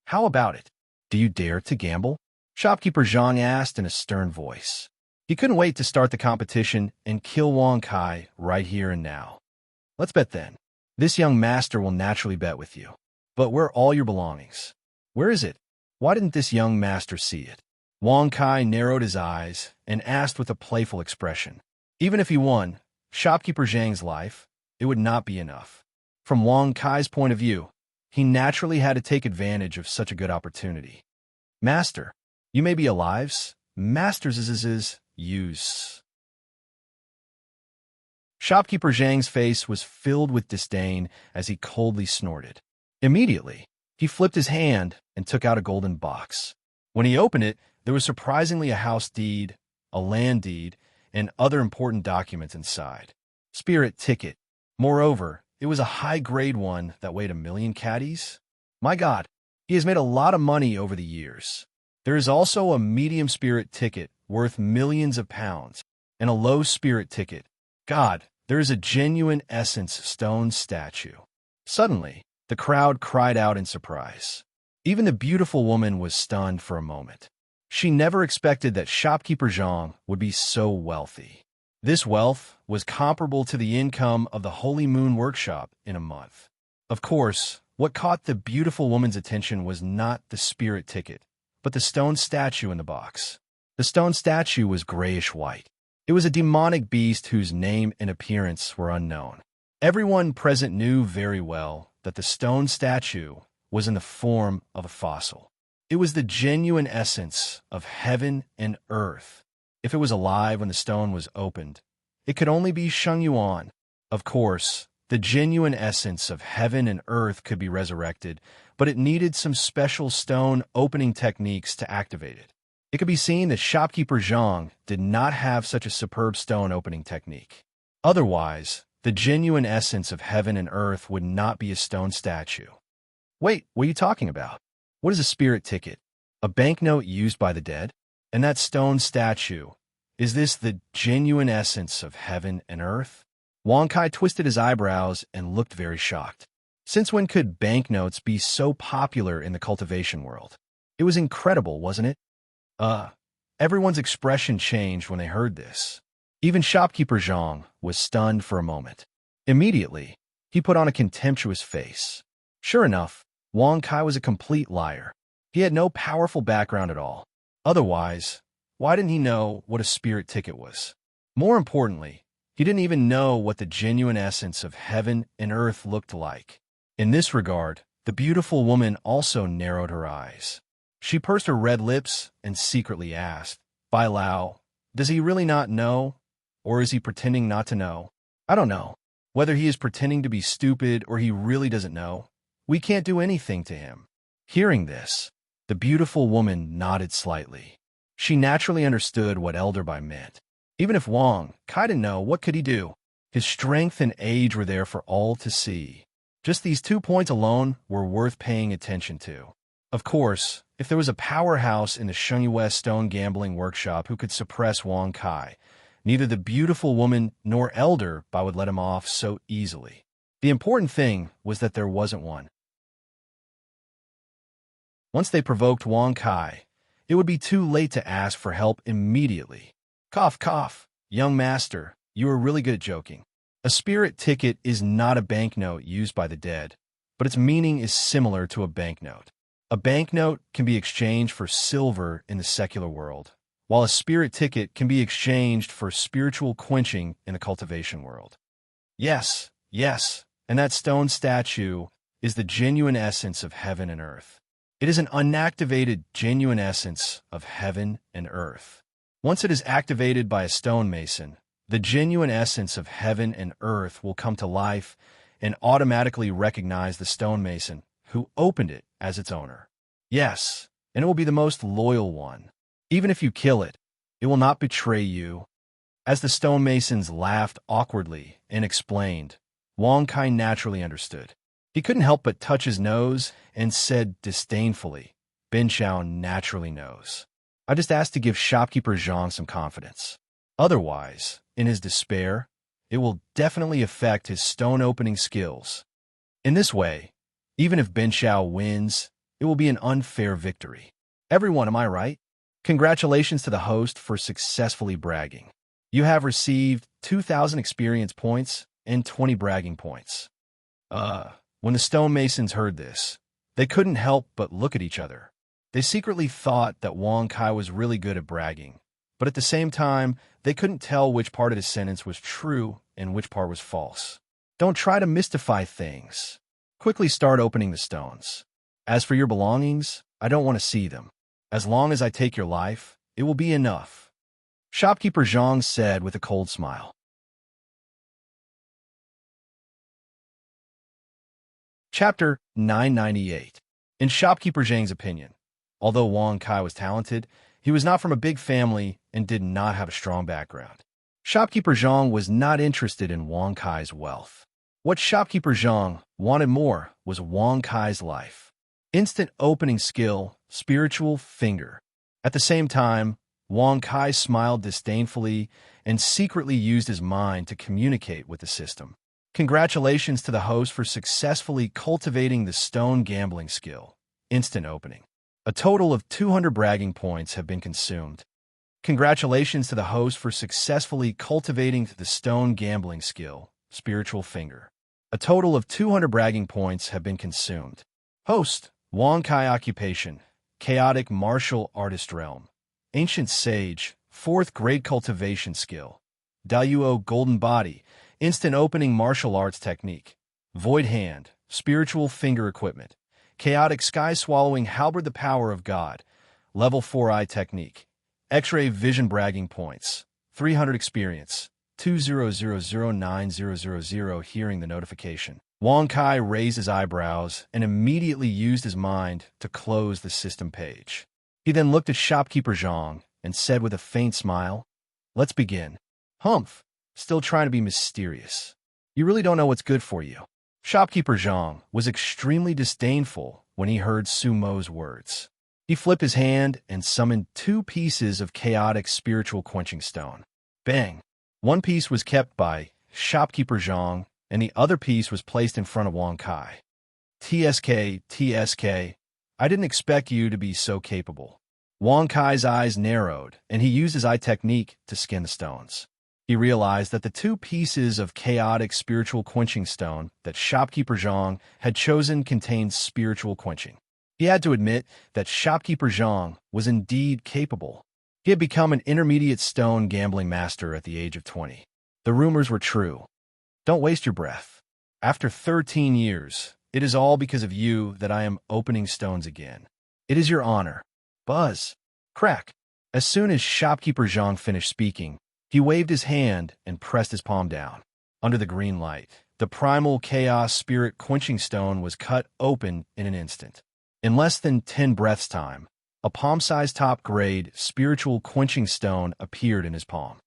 How about it? Do you dare to gamble? Shopkeeper Zhang asked in a stern voice. He couldn't wait to start the competition and kill Wang Kai right here and now. Let's bet then. This young master will naturally bet with you. But where are all your belongings? Where is it? Why didn't this young master see it? Wang Kai narrowed his eyes and asked with a playful expression. Even if he won Shopkeeper Zhang's life, it would not be enough. From Wang Kai's point of view, he naturally had to take advantage of such a good opportunity. Master, you may be alive. Masters is use. Shopkeeper Zhang's face was filled with disdain as he coldly snorted. Immediately, he flipped his hand and took out a golden box. When he opened it, there was surprisingly a house deed, a land deed, and other important documents inside. Spirit ticket. Moreover, it was a high-grade one that weighed 1,000,000 caddies. My God, he has made a lot of money over the years. There is also a medium spirit ticket worth millions of pounds, and a low spirit ticket. God, there is a genuine essence stone statue. Suddenly, the crowd cried out in surprise. Even the beautiful woman was stunned for a moment. She never expected that shopkeeper Zhang would be so wealthy. This wealth was comparable to the income of the Holy Moon Workshop in a month. Of course, what caught the beautiful woman's attention was not the spirit ticket, but the stone statue in the box. The stone statue was grayish-white. It was a demonic beast whose name and appearance were unknown. Everyone present knew very well that the stone statue was in the form of a fossil. It was the genuine essence of heaven and earth. If it was alive when the stone was opened, it could only be Shungyuan. Of course, the genuine essence of heaven and earth could be resurrected, but it needed some special stone opening techniques to activate it. It could be seen that shopkeeper Zhang did not have such a superb stone opening technique. Otherwise, the genuine essence of heaven and earth would not be a stone statue. Wait, what are you talking about? What is a spirit ticket? A banknote used by the dead? And that stone statue, is this the genuine essence of heaven and earth? Wang Kai twisted his eyebrows and looked very shocked. Since when could banknotes be so popular in the cultivation world? It was incredible, wasn't it? Everyone's expression changed when they heard this. Even shopkeeper Zhang was stunned for a moment. Immediately, he put on a contemptuous face. Sure enough, Wang Kai was a complete liar. He had no powerful background at all. Otherwise, why didn't he know what a spirit ticket was? More importantly, he didn't even know what the genuine essence of heaven and earth looked like. In this regard, the beautiful woman also narrowed her eyes. She pursed her red lips and secretly asked, "Bai Lao, does he really not know? Or is he pretending not to know? I don't know. Whether he is pretending to be stupid or he really doesn't know, we can't do anything to him." Hearing this, the beautiful woman nodded slightly. She naturally understood what Elder Bai meant. Even if Wang Kai didn't know, what could he do? His strength and age were there for all to see. Just these 2 points alone were worth paying attention to. Of course, if there was a powerhouse in the Shengyue Stone Gambling Workshop who could suppress Wang Kai, neither the beautiful woman nor Elder Bai would let him off so easily. The important thing was that there wasn't one. Once they provoked Wang Kai, it would be too late to ask for help immediately. Cough, cough. Young master, you are really good at joking. A spirit ticket is not a banknote used by the dead, but its meaning is similar to a banknote. A banknote can be exchanged for silver in the secular world, while a spirit ticket can be exchanged for spiritual quenching in the cultivation world. Yes, and that stone statue is the genuine essence of heaven and earth. It is an unactivated, genuine essence of heaven and earth. Once it is activated by a stonemason, the genuine essence of heaven and earth will come to life and automatically recognize the stonemason who opened it as its owner. Yes, and it will be the most loyal one. Even if you kill it, it will not betray you. As the stonemasons laughed awkwardly and explained, Wang Kai naturally understood. He couldn't help but touch his nose and said disdainfully, "Bin Xiao naturally knows. I just asked to give shopkeeper Zhang some confidence. Otherwise, in his despair, it will definitely affect his stone opening skills. In this way, even if Bin Xiao wins, it will be an unfair victory. Everyone, am I right? Congratulations to the host for successfully bragging. You have received 2,000 experience points and 20 bragging points." When the stonemasons heard this, they couldn't help but look at each other. They secretly thought that Wang Kai was really good at bragging, but at the same time, they couldn't tell which part of his sentence was true and which part was false. Don't try to mystify things. Quickly start opening the stones. As for your belongings, I don't want to see them. As long as I take your life, it will be enough. Shopkeeper Zhang said with a cold smile. Chapter 998. In Shopkeeper Zhang's opinion, although Wang Kai was talented, he was not from a big family and did not have a strong background. Shopkeeper Zhang was not interested in Wang Kai's wealth. What Shopkeeper Zhang wanted more was Wang Kai's life. Instant opening skill, spiritual finger. At the same time, Wang Kai smiled disdainfully and secretly used his mind to communicate with the system. Congratulations to the host for successfully cultivating the stone gambling skill. Instant opening. A total of 200 bragging points have been consumed. Congratulations to the host for successfully cultivating the stone gambling skill. Spiritual finger. A total of 200 bragging points have been consumed. Host, Wang Kai occupation, chaotic martial artist realm. Ancient sage, 4th grade cultivation skill. Daluo golden body, instant opening martial arts technique. Void hand, spiritual finger equipment. Chaotic sky swallowing halberd the power of God. Level 4 eye technique. X-ray vision bragging points. 300 experience. 2000900 hearing the notification. Wang Kai raised his eyebrows and immediately used his mind to close the system page. He then looked at shopkeeper Zhang and said with a faint smile, "Let's begin." Humph, still trying to be mysterious. You really don't know what's good for you. Shopkeeper Zhang was extremely disdainful when he heard Sumo's words. He flipped his hand and summoned 2 pieces of chaotic spiritual quenching stone. Bang! One piece was kept by shopkeeper Zhang, and the other piece was placed in front of Wang Kai. TSK, I didn't expect you to be so capable. Wang Kai's eyes narrowed, and he used his eye technique to scan the stones. He realized that the 2 pieces of chaotic spiritual quenching stone that shopkeeper Zhang had chosen contained spiritual quenching. He had to admit that shopkeeper Zhang was indeed capable. He had become an intermediate stone gambling master at the age of 20. The rumors were true. Don't waste your breath. After 13 years, it is all because of you that I am opening stones again. It is your honor. Buzz. Crack. As soon as shopkeeper Zhang finished speaking, he waved his hand and pressed his palm down. Under the green light, the primal chaos spirit quenching stone was cut open in an instant. In less than 10 breaths' time, a palm-sized top-grade spiritual quenching stone appeared in his palm.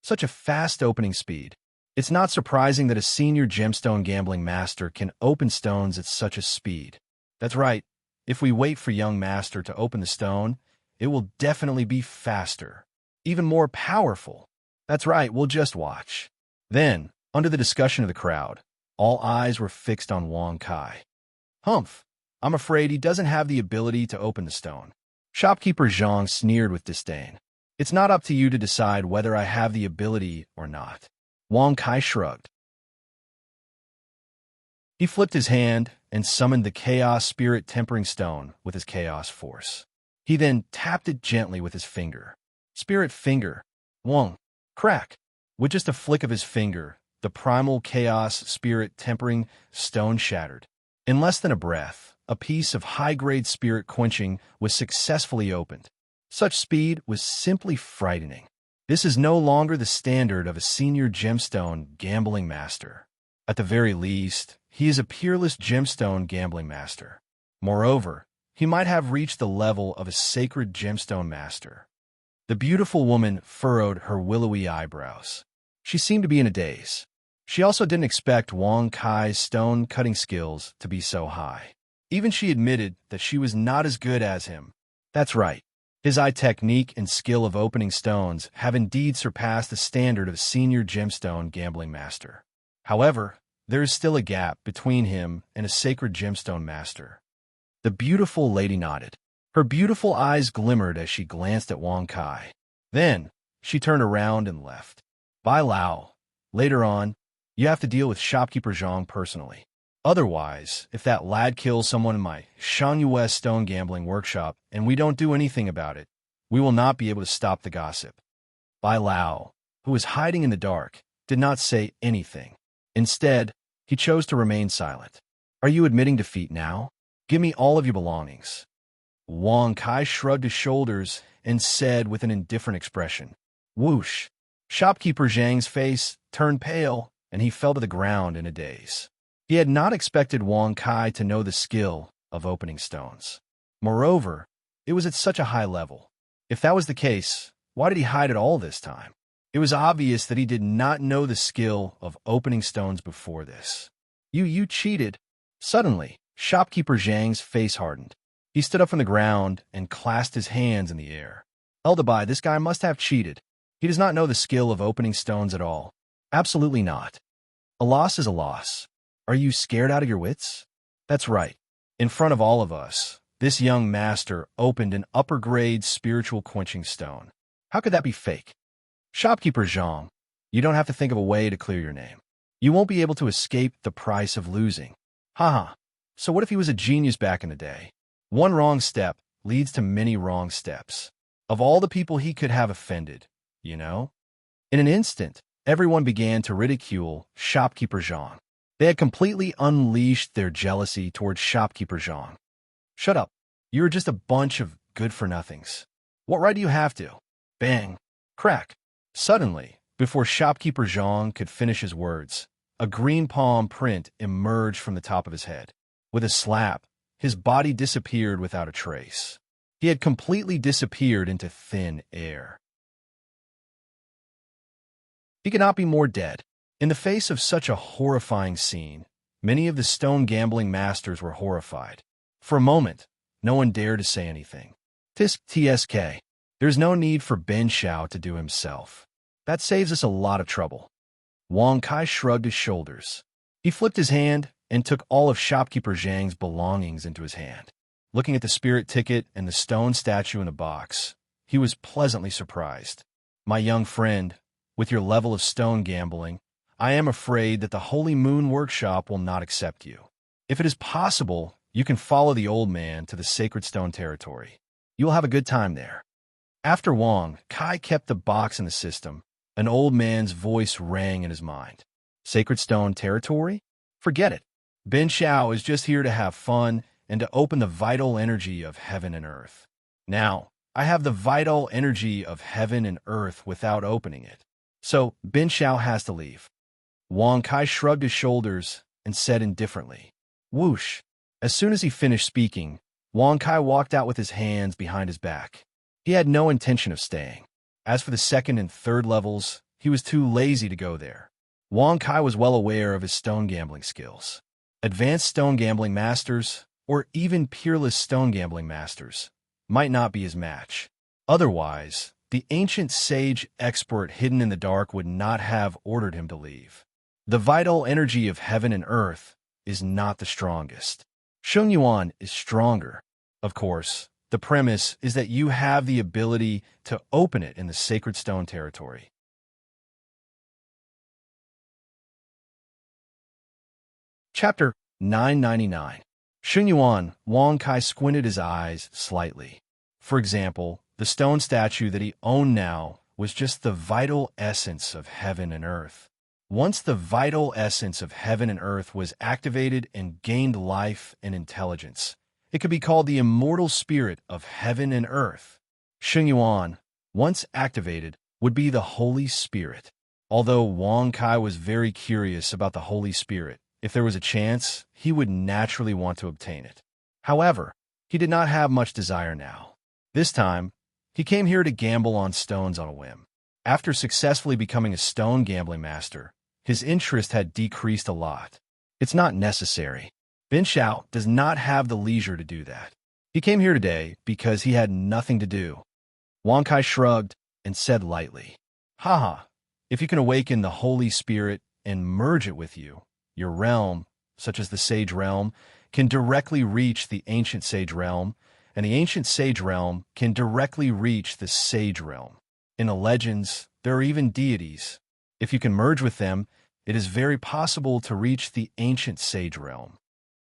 Such a fast opening speed. It's not surprising that a senior gemstone gambling master can open stones at such a speed. That's right. If we wait for young master to open the stone, it will definitely be faster. Even more powerful. That's right, we'll just watch. Then, under the discussion of the crowd, all eyes were fixed on Wang Kai. Humph, I'm afraid he doesn't have the ability to open the stone. Shopkeeper Zhang sneered with disdain. It's not up to you to decide whether I have the ability or not. Wang Kai shrugged. He flipped his hand and summoned the Chaos Spirit Tempering Stone with his Chaos Force. He then tapped it gently with his finger. Spirit Finger. Wong. Crack. With just a flick of his finger, the primal Chaos Spirit Tempering Stone shattered. In less than a breath, a piece of high-grade spirit quenching was successfully opened. Such speed was simply frightening. This is no longer the standard of a senior gemstone gambling master. At the very least, he is a peerless gemstone gambling master. Moreover, he might have reached the level of a sacred gemstone master. The beautiful woman furrowed her willowy eyebrows. She seemed to be in a daze. She also didn't expect Wang Kai's stone-cutting skills to be so high. Even she admitted that she was not as good as him. That's right. His eye technique and skill of opening stones have indeed surpassed the standard of a senior gemstone gambling master. However, there is still a gap between him and a sacred gemstone master. The beautiful lady nodded. Her beautiful eyes glimmered as she glanced at Wang Kai. Then, she turned around and left. Bai Lao. Later on, you have to deal with shopkeeper Zhang personally. Otherwise, if that lad kills someone in my Shangyue stone gambling workshop and we don't do anything about it, we will not be able to stop the gossip. Bai Lao, who was hiding in the dark, did not say anything. Instead, he chose to remain silent. Are you admitting defeat now? Give me all of your belongings. Wang Kai shrugged his shoulders and said with an indifferent expression. Whoosh! Shopkeeper Zhang's face turned pale, and he fell to the ground in a daze. He had not expected Wang Kai to know the skill of opening stones. Moreover, it was at such a high level. If that was the case, why did he hide it all this time? It was obvious that he did not know the skill of opening stones before this. You cheated. Suddenly, shopkeeper Zhang's face hardened. He stood up from the ground and clasped his hands in the air. Eldabai, this guy must have cheated. He does not know the skill of opening stones at all. Absolutely not. A loss is a loss. Are you scared out of your wits? That's right. In front of all of us, this young master opened an upper-grade spiritual quenching stone. How could that be fake? Shopkeeper Zhang, you don't have to think of a way to clear your name. You won't be able to escape the price of losing. Haha. So what if he was a genius back in the day? One wrong step, leads to many wrong steps. Of all the people he could have offended, you know? In an instant, everyone began to ridicule shopkeeper Zhang. They had completely unleashed their jealousy towards shopkeeper Zhang. Shut up. You're just a bunch of good-for-nothings. What right do you have to? Bang. Crack. Suddenly, before shopkeeper Zhang could finish his words, a green palm print emerged from the top of his head. With a slap, his body disappeared without a trace. He had completely disappeared into thin air. He could not be more dead. In the face of such a horrifying scene, many of the stone gambling masters were horrified. For a moment, no one dared to say anything. TSK. There's no need for Ben Xiao to do himself. That saves us a lot of trouble. Wang Kai shrugged his shoulders. He flipped his hand and took all of shopkeeper Zhang's belongings into his hand. Looking at the spirit ticket and the stone statue in a box, he was pleasantly surprised. My young friend, with your level of stone gambling, I am afraid that the Holy Moon Workshop will not accept you. If it is possible, you can follow the old man to the Sacred Stone territory. You will have a good time there. After Wang Kai kept the box in the system, an old man's voice rang in his mind. Sacred Stone territory? Forget it. Ben Xiao is just here to have fun and to open the vital energy of heaven and earth. Now, I have the vital energy of heaven and earth without opening it. So, Ben Xiao has to leave. Wang Kai shrugged his shoulders and said indifferently, "Whoosh." As soon as he finished speaking, Wang Kai walked out with his hands behind his back. He had no intention of staying. As for the second and third levels, he was too lazy to go there. Wang Kai was well aware of his stone gambling skills. Advanced stone gambling masters, or even peerless stone gambling masters, might not be his match. Otherwise, the ancient sage expert hidden in the dark would not have ordered him to leave. The vital energy of heaven and earth is not the strongest. Sheng Yuan is stronger. Of course, the premise is that you have the ability to open it in the Sacred Stone territory. Chapter 999. Sheng Yuan, Wang Kai squinted his eyes slightly. For example, the stone statue that he owned now was just the vital essence of heaven and earth. Once the vital essence of heaven and earth was activated and gained life and intelligence, it could be called the immortal spirit of heaven and earth. Sheng Yuan, once activated, would be the Holy Spirit. Although Wang Kai was very curious about the Holy Spirit, if there was a chance, he would naturally want to obtain it. However, he did not have much desire now. This time, he came here to gamble on stones on a whim. After successfully becoming a stone gambling master, his interest had decreased a lot. It's not necessary. Ben Xiao does not have the leisure to do that. He came here today because he had nothing to do. Wang Kai shrugged and said lightly, "Haha, if you can awaken the Holy Spirit and merge it with you, your realm, such as the Sage Realm, can directly reach the Ancient Sage Realm, and the Ancient Sage Realm can directly reach the Sage Realm. In the legends, there are even deities. If you can merge with them, it is very possible to reach the Ancient Sage Realm."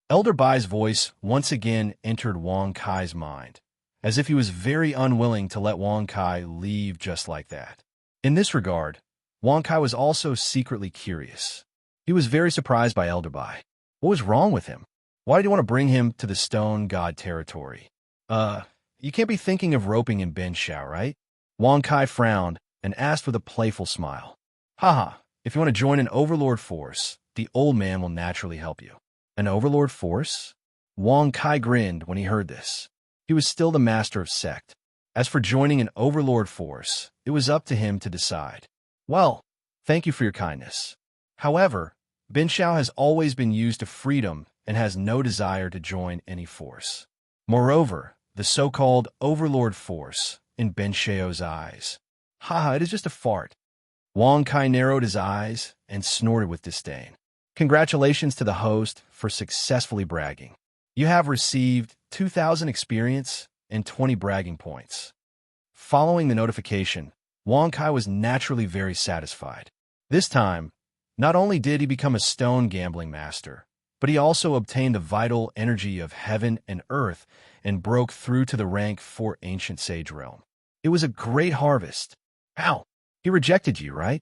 Elder Bai's voice once again entered Wang Kai's mind, as if he was very unwilling to let Wang Kai leave just like that. In this regard, Wang Kai was also secretly curious. He was very surprised by Elder Bai. What was wrong with him? Why did he want to bring him to the Stone God territory? You can't be thinking of roping in Ben Xiao, right? Wang Kai frowned and asked with a playful smile. Haha, if you want to join an overlord force, the old man will naturally help you. An overlord force? Wang Kai grinned when he heard this. He was still the master of sect. As for joining an overlord force, it was up to him to decide. Well, thank you for your kindness. However, Ben Xiao has always been used to freedom and has no desire to join any force. Moreover, the so-called overlord force, in Ben Xiao's eyes. Haha, it is just a fart. Wang Kai narrowed his eyes and snorted with disdain. Congratulations to the host for successfully bragging. You have received 2,000 experience and 20 bragging points. Following the notification, Wang Kai was naturally very satisfied. This time, not only did he become a stone gambling master, but he also obtained the vital energy of heaven and earth and broke through to the rank for ancient sage realm. It was a great harvest. Ow! He rejected you, right?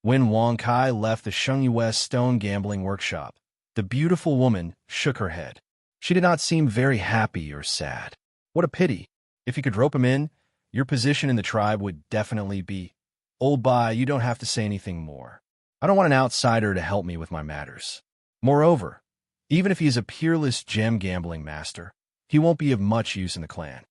When Wang Kai left the Shengyi West stone gambling workshop, the beautiful woman shook her head. She did not seem very happy or sad. What a pity. If you could rope him in, your position in the tribe would definitely be, "Old bye, you don't have to say anything more. I don't want an outsider to help me with my matters." Moreover, even if he is a peerless gem gambling master, he won't be of much use in the clan.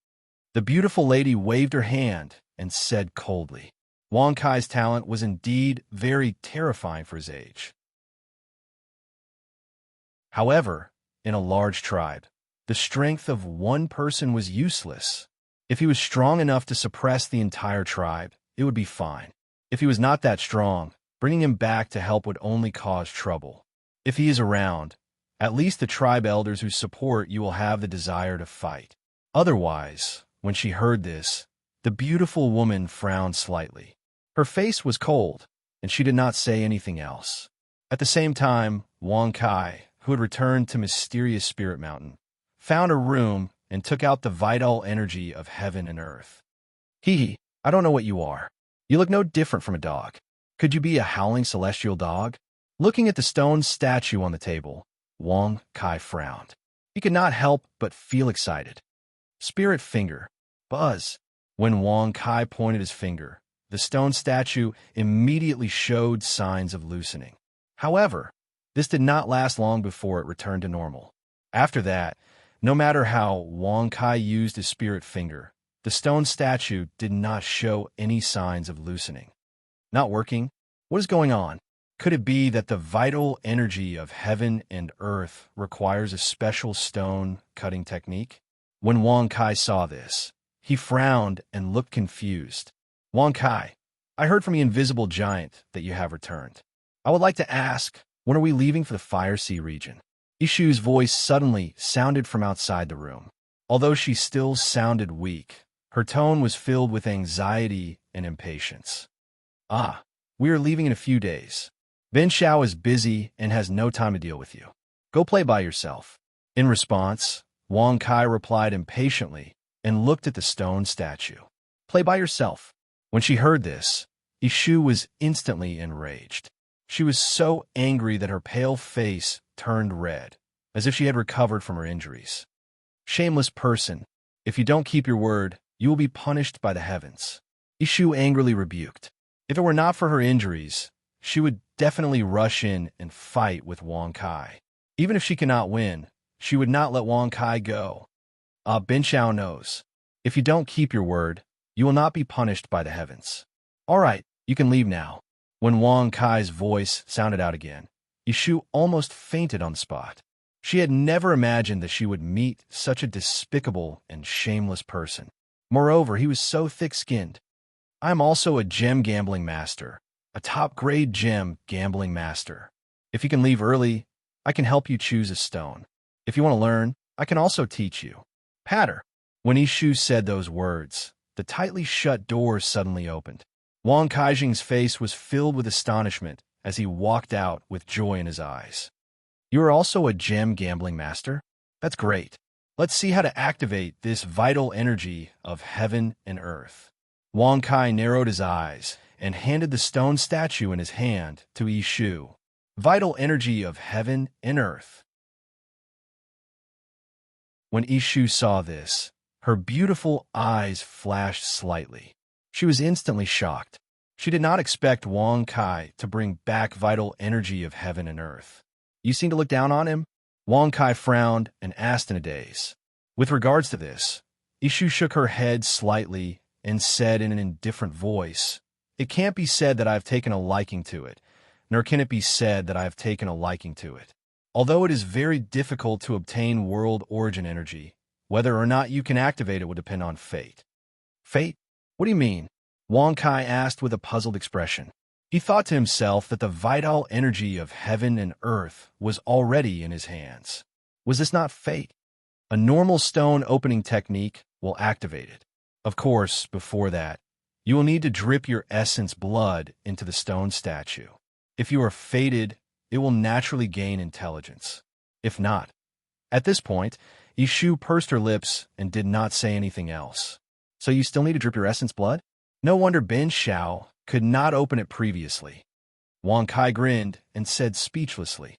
The beautiful lady waved her hand and said coldly, Wang Kai's talent was indeed very terrifying for his age. However, in a large tribe, the strength of one person was useless. If he was strong enough to suppress the entire tribe, it would be fine. If he was not that strong, bringing him back to help would only cause trouble. If he is around, at least the tribe elders who support you will have the desire to fight. Otherwise, when she heard this, the beautiful woman frowned slightly. Her face was cold, and she did not say anything else. At the same time, Wang Kai, who had returned to Mysterious Spirit Mountain, found a room and took out the vital energy of heaven and earth. Hee, I don't know what you are. You look no different from a dog. Could you be a howling celestial dog? Looking at the stone statue on the table, Wang Kai frowned. He could not help but feel excited. Spirit finger. Buzz. When Wang Kai pointed his finger, the stone statue immediately showed signs of loosening. However, this did not last long before it returned to normal. After that, no matter how Wang Kai used his spirit finger, the stone statue did not show any signs of loosening. Not working? What is going on? Could it be that the vital energy of heaven and earth requires a special stone cutting technique? When Wang Kai saw this, he frowned and looked confused. Wang Kai, I heard from the invisible giant that you have returned. I would like to ask, when are we leaving for the Fire Sea region? Ishu's voice suddenly sounded from outside the room. Although she still sounded weak, her tone was filled with anxiety and impatience. Ah, we are leaving in a few days. Ben Xiao is busy and has no time to deal with you. Go play by yourself. In response, Wang Kai replied impatiently and looked at the stone statue. Play by yourself. When she heard this, Ishu was instantly enraged. She was so angry that her pale face turned red, as if she had recovered from her injuries. Shameless person, if you don't keep your word, you will be punished by the heavens. Ishu angrily rebuked. If it were not for her injuries, she would definitely rush in and fight with Wang Kai. Even if she cannot win, she would not let Wang Kai go. Ben Xiao knows. If you don't keep your word, you will not be punished by the heavens. All right, you can leave now. When Wang Kai's voice sounded out again, Ishu almost fainted on the spot. She had never imagined that she would meet such a despicable and shameless person. Moreover, he was so thick-skinned. I am also a gem gambling master, a top-grade gem gambling master. If you can leave early, I can help you choose a stone. If you want to learn, I can also teach you. Patter. When Ishu said those words, the tightly shut door suddenly opened. Wang Kaijing's face was filled with astonishment as he walked out with joy in his eyes. You are also a gem gambling master? That's great. Let's see how to activate this vital energy of heaven and earth. Wang Kai narrowed his eyes and handed the stone statue in his hand to Ishu. Vital energy of heaven and earth. When Ishu saw this, her beautiful eyes flashed slightly. She was instantly shocked. She did not expect Wang Kai to bring back vital energy of heaven and earth. You seem to look down on him? Wang Kai frowned and asked in a daze. With regards to this, Ishu shook her head slightly and said in an indifferent voice, It can't be said that I have taken a liking to it, nor can it be said that I have taken a liking to it. Although it is very difficult to obtain world origin energy, whether or not you can activate it would depend on fate. Fate? What do you mean? Wang Kai asked with a puzzled expression. He thought to himself that the vital energy of heaven and earth was already in his hands. Was this not fate? A normal stone opening technique will activate it. Of course, before that, you will need to drip your essence blood into the stone statue. If you are fated, it will naturally gain intelligence. If not. At this point, Ishu pursed her lips and did not say anything else. So you still need to drip your essence blood? No wonder Ben Shao could not open it previously. Wang Kai grinned and said speechlessly.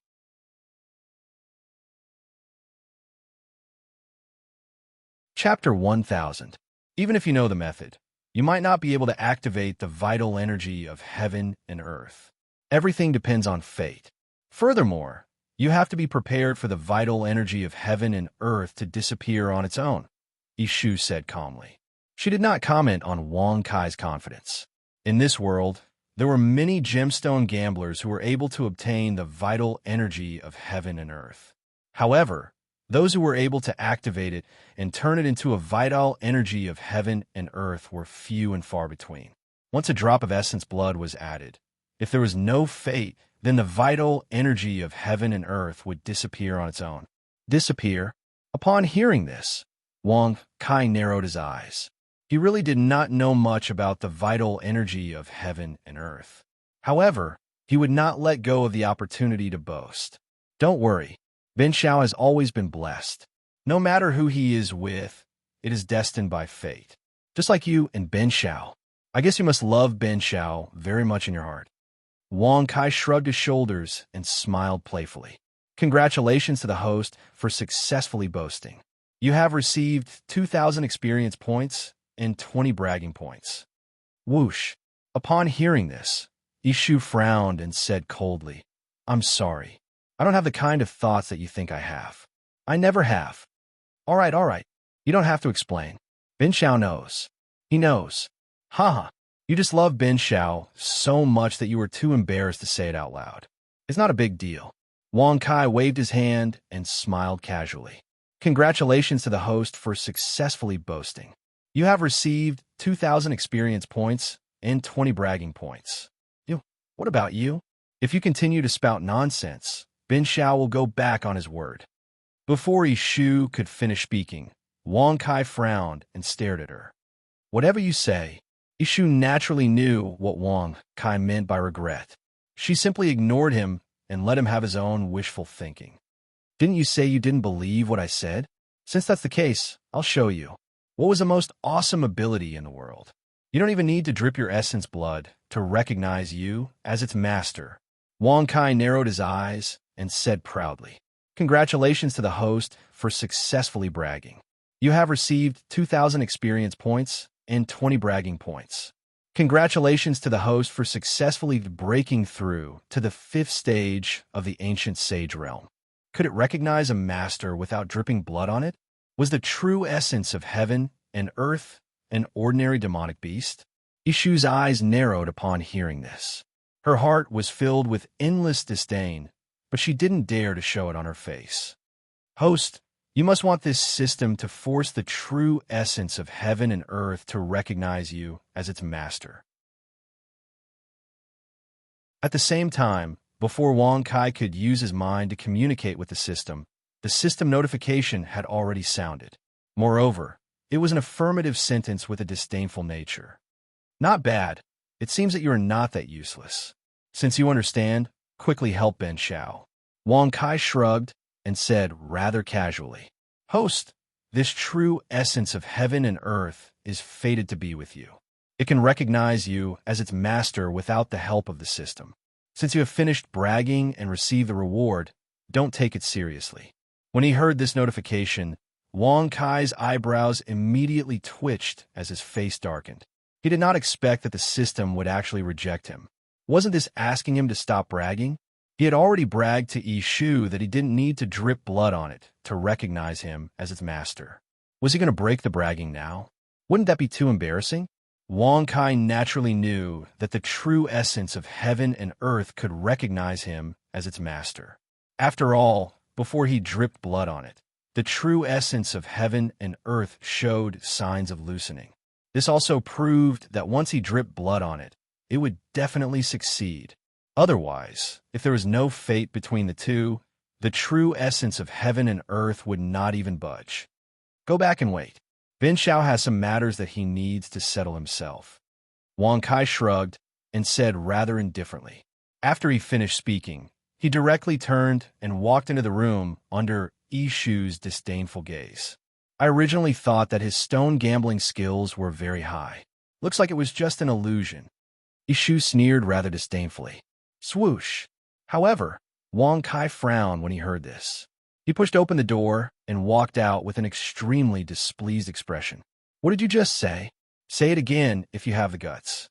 Chapter 1000. Even if you know the method, you might not be able to activate the vital energy of heaven and earth. Everything depends on fate. Furthermore, you have to be prepared for the vital energy of heaven and earth to disappear on its own, Ishu said calmly. She did not comment on Wang Kai's confidence. In this world, there were many gemstone gamblers who were able to obtain the vital energy of heaven and earth. However, those who were able to activate it and turn it into a vital energy of heaven and earth were few and far between. Once a drop of essence blood was added, if there was no fate, then the vital energy of heaven and earth would disappear on its own. Disappear? Upon hearing this, Wang Kai narrowed his eyes. He really did not know much about the vital energy of heaven and earth. However, he would not let go of the opportunity to boast. Don't worry, Ben Shao has always been blessed. No matter who he is with, it is destined by fate. Just like you and Ben Shao. I guess you must love Ben Shao very much in your heart. Wang Kai shrugged his shoulders and smiled playfully. Congratulations to the host for successfully boasting. You have received 2,000 experience points and 20 bragging points. Whoosh. Upon hearing this, Ishu frowned and said coldly, I'm sorry. I don't have the kind of thoughts that you think I have. I never have. All right. You don't have to explain. Ben Shao knows. He knows. Haha. You just love Ben Shao so much that you were too embarrassed to say it out loud. It's not a big deal. Wang Kai waved his hand and smiled casually. Congratulations to the host for successfully boasting. You have received 2,000 experience points and 20 bragging points. What about you? If you continue to spout nonsense, Ben Shao will go back on his word. Before Ishu could finish speaking, Wang Kai frowned and stared at her. Whatever you say, Ishu naturally knew what Wang Kai meant by regret. She simply ignored him and let him have his own wishful thinking. Didn't you say you didn't believe what I said? Since that's the case, I'll show you. What was the most awesome ability in the world? You don't even need to drip your essence blood to recognize you as its master. Wang Kai narrowed his eyes and said proudly, Congratulations to the host for successfully bragging. You have received 2,000 experience points and 20 bragging points. Congratulations to the host for successfully breaking through to the 5th stage of the ancient sage realm. Could it recognize a master without dripping blood on it? Was the true essence of heaven and earth an ordinary demonic beast? Ishu's eyes narrowed upon hearing this. Her heart was filled with endless disdain, but she didn't dare to show it on her face. Host, you must want this system to force the true essence of heaven and earth to recognize you as its master. At the same time, before Wang Kai could use his mind to communicate with the system notification had already sounded. Moreover, it was an affirmative sentence with a disdainful nature. Not bad. It seems that you are not that useless. Since you understand, quickly help Ben Shao. Wang Kai shrugged and said rather casually, Host, this true essence of heaven and earth is fated to be with you. It can recognize you as its master without the help of the system. Since you have finished bragging and received the reward, don't take it seriously. When he heard this notification, Wang Kai's eyebrows immediately twitched as his face darkened. He did not expect that the system would actually reject him. Wasn't this asking him to stop bragging? He had already bragged to Ishu that he didn't need to drip blood on it to recognize him as its master. Was he going to break the bragging now? Wouldn't that be too embarrassing? Wang Kai naturally knew that the true essence of heaven and earth could recognize him as its master. After all, before he dripped blood on it, the true essence of heaven and earth showed signs of loosening. This also proved that once he dripped blood on it, it would definitely succeed. Otherwise, if there was no fate between the two, the true essence of heaven and earth would not even budge. Go back and wait. Ben Shao has some matters that he needs to settle himself. Wang Kai shrugged and said rather indifferently. After he finished speaking, He directly turned and walked into the room under Ishu's disdainful gaze. I originally thought that his stone gambling skills were very high. Looks like it was just an illusion. Ishu sneered rather disdainfully. Swoosh. However, Wang Kai frowned when he heard this. He pushed open the door and walked out with an extremely displeased expression. What did you just say? Say it again if you have the guts.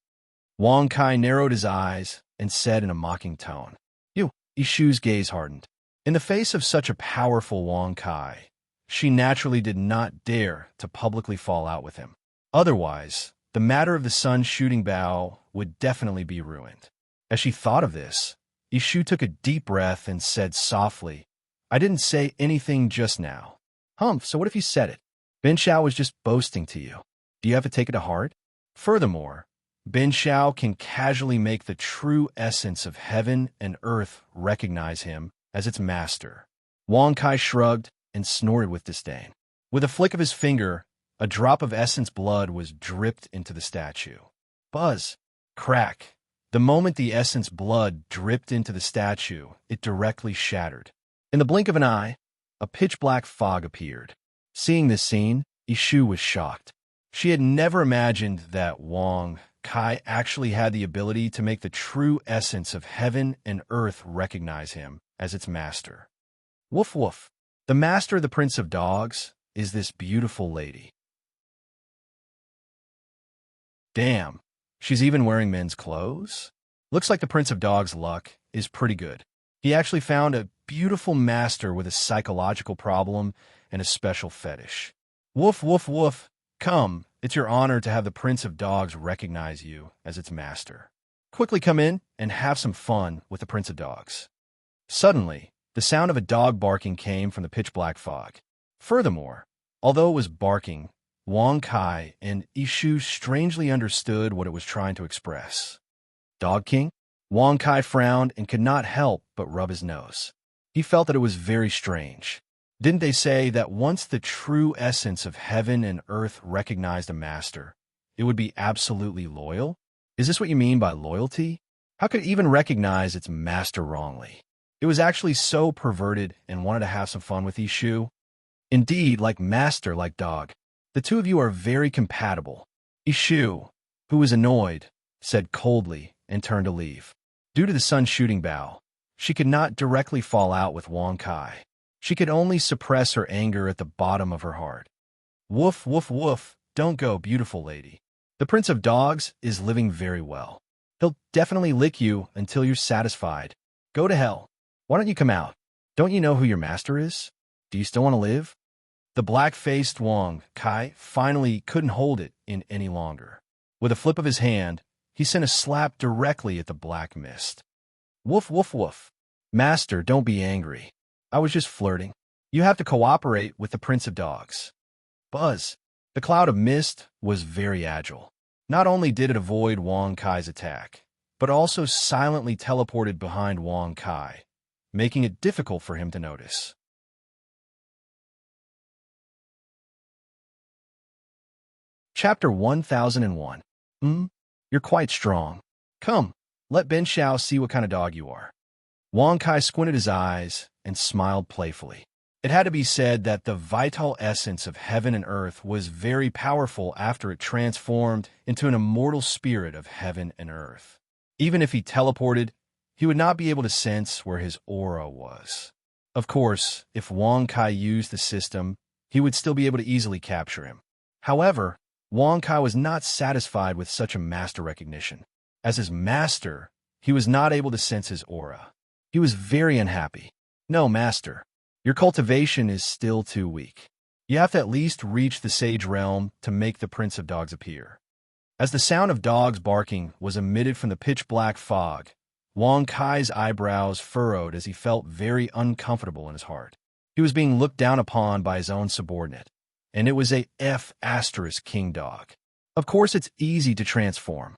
Wang Kai narrowed his eyes and said in a mocking tone. You. Ishu's gaze hardened. In the face of such a powerful Wang Kai, she naturally did not dare to publicly fall out with him. Otherwise, the matter of the sun's shooting bow would definitely be ruined. As she thought of this, Ishu took a deep breath and said softly, I didn't say anything just now. Humph, so what if you said it? Ben Xiao was just boasting to you. Do you have to take it to heart? Furthermore, Ben Xiao can casually make the true essence of heaven and earth recognize him as its master. Wang Kai shrugged and snorted with disdain. With a flick of his finger, a drop of essence blood was dripped into the statue. Buzz. Crack. The moment the essence blood dripped into the statue, it directly shattered. In the blink of an eye, a pitch-black fog appeared. Seeing this scene, Ishu was shocked. She had never imagined that Wang Kai actually had the ability to make the true essence of heaven and earth recognize him as its master. Woof woof. The master of the Prince of Dogs is this beautiful lady. Damn, she's even wearing men's clothes? Looks like the Prince of Dogs' luck is pretty good. He actually found a beautiful master with a psychological problem and a special fetish. Woof, woof, woof. Come, it's your honor to have the Prince of Dogs recognize you as its master. Quickly come in and have some fun with the Prince of Dogs. Suddenly, the sound of a dog barking came from the pitch-black fog. Furthermore, although it was barking, Wang Kai and Ishu strangely understood what it was trying to express. Dog King? Wang Kai frowned and could not help but rub his nose. He felt that it was very strange. Didn't they say that once the true essence of heaven and earth recognized a master, it would be absolutely loyal? Is this what you mean by loyalty? How could it even recognize its master wrongly? It was actually so perverted and wanted to have some fun with Ishu. Indeed, like master, like dog. The two of you are very compatible. Ishu, who was annoyed, said coldly and turned to leave. Due to the sun's shooting bow, she could not directly fall out with Wang Kai. She could only suppress her anger at the bottom of her heart. Woof, woof, woof. Don't go, beautiful lady. The Prince of Dogs is living very well. He'll definitely lick you until you're satisfied. Go to hell. Why don't you come out? Don't you know who your master is? Do you still want to live? The black-faced Wang Kai finally couldn't hold it in any longer. With a flip of his hand, he sent a slap directly at the black mist. Woof, woof, woof. Master, don't be angry. I was just flirting. You have to cooperate with the Prince of Dogs. Buzz. The cloud of mist was very agile. Not only did it avoid Wang Kai's attack, but also silently teleported behind Wang Kai, making it difficult for him to notice. Chapter 1001. You're quite strong. Come, let Ben Xiao see what kind of dog you are. Wang Kai squinted his eyes and smiled playfully. It had to be said that the vital essence of heaven and earth was very powerful after it transformed into an immortal spirit of heaven and earth. Even if he teleported, he would not be able to sense where his aura was. Of course, if Wang Kai used the system, he would still be able to easily capture him. However, Wang Kai was not satisfied with such a master recognition. As his master, he was not able to sense his aura. He was very unhappy. No, master. Your cultivation is still too weak. You have to at least reach the Sage Realm to make the Prince of Dogs appear. As the sound of dogs barking was emitted from the pitch-black fog, Wang Kai's eyebrows furrowed as he felt very uncomfortable in his heart. He was being looked down upon by his own subordinate, and it was a F***king dog. Of course it's easy to transform.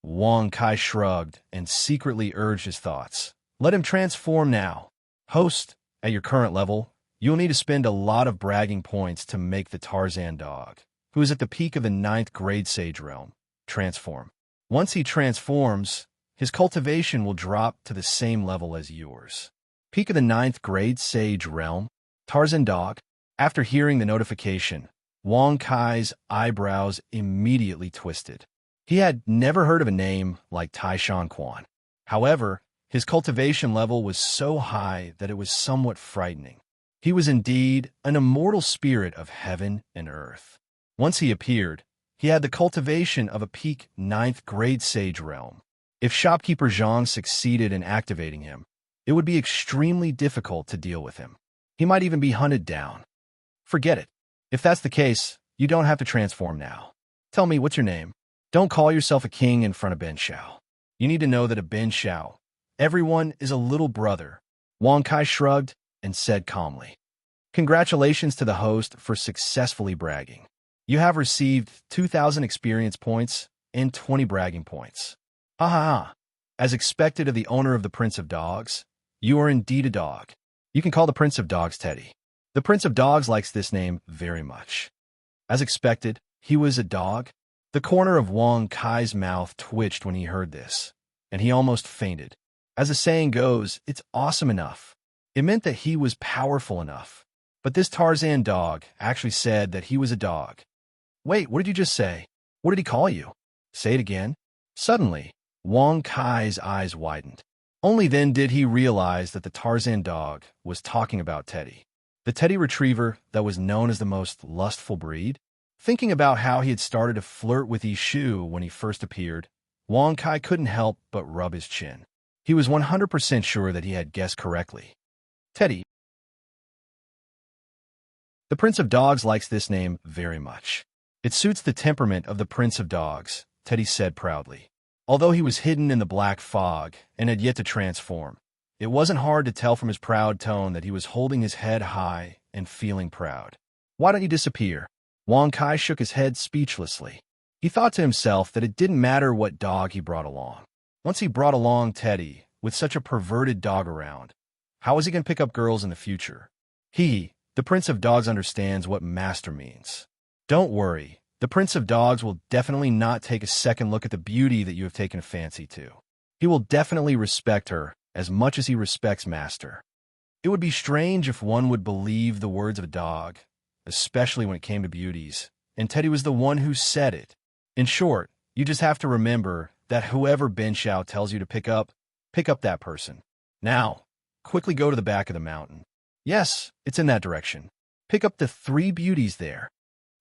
Wang Kai shrugged and secretly urged his thoughts. Let him transform now. Host, at your current level, you'll need to spend a lot of bragging points to make the Tarzan dog, who is at the peak of the 9th grade Sage Realm, transform. Once he transforms, his cultivation will drop to the same level as yours. Peak of the 9th grade Sage Realm, Tarzan Dog. After hearing the notification, Wang Kai's eyebrows immediately twisted. He had never heard of a name like Taishan Quan. However, his cultivation level was so high that it was somewhat frightening. He was indeed an immortal spirit of heaven and earth. Once he appeared, he had the cultivation of a peak 9th grade Sage Realm. If shopkeeper Zhang succeeded in activating him, it would be extremely difficult to deal with him. He might even be hunted down. Forget it. If that's the case, you don't have to transform now. Tell me, what's your name? Don't call yourself a king in front of Ben Shao. You need to know that a Ben Shao, everyone is a little brother. Wang Kai shrugged and said calmly. Congratulations to the host for successfully bragging. You have received 2,000 experience points and 20 bragging points. Ha ha ha. As expected of the owner of the Prince of Dogs, you are indeed a dog. You can call the Prince of Dogs Teddy. The Prince of Dogs likes this name very much. As expected, he was a dog. The corner of Wang Kai's mouth twitched when he heard this, and he almost fainted. As the saying goes, it's awesome enough. It meant that he was powerful enough. But this Tarzan dog actually said that he was a dog. Wait, what did you just say? What did he call you? Say it again. Suddenly, Wang Kai's eyes widened. Only then did he realize that the Tarzan dog was talking about Teddy. The Teddy retriever that was known as the most lustful breed. Thinking about how he had started to flirt with Yishu when he first appeared, Wang Kai couldn't help but rub his chin. He was 100% sure that he had guessed correctly. Teddy. The Prince of Dogs likes this name very much. It suits the temperament of the Prince of Dogs, Teddy said proudly. Although he was hidden in the black fog and had yet to transform, it wasn't hard to tell from his proud tone that he was holding his head high and feeling proud. Why don't you disappear? Wang Kai shook his head speechlessly. He thought to himself that it didn't matter what dog he brought along. Once he brought along Teddy, with such a perverted dog around, how was he going to pick up girls in the future? He, the Prince of Dogs, understands what master means. Don't worry, the Prince of Dogs will definitely not take a second look at the beauty that you have taken a fancy to. He will definitely respect her as much as he respects master. It would be strange if one would believe the words of a dog, especially when it came to beauties, and Teddy was the one who said it. In short, you just have to remember that whoever Ben Shao tells you to pick up that person. Now, quickly go to the back of the mountain. Yes, it's in that direction. Pick up the 3 beauties there.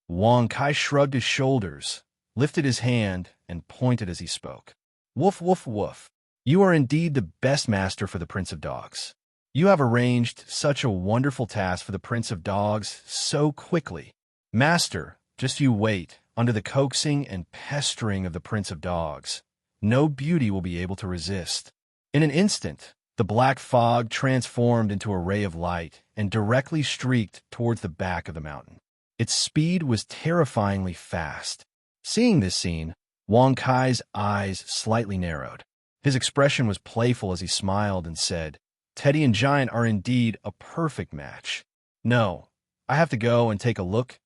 Wang Kai shrugged his shoulders, lifted his hand, and pointed as he spoke. Woof, woof, woof. You are indeed the best master for the Prince of Dogs. You have arranged such a wonderful task for the Prince of Dogs so quickly. Master, just you wait. Under the coaxing and pestering of the Prince of Dogs, no beauty will be able to resist. In an instant, the black fog transformed into a ray of light and directly streaked towards the back of the mountain. Its speed was terrifyingly fast. Seeing this scene, Wang Kai's eyes slightly narrowed. His expression was playful as he smiled and said, Teddy and Giant are indeed a perfect match. No, I have to go and take a look.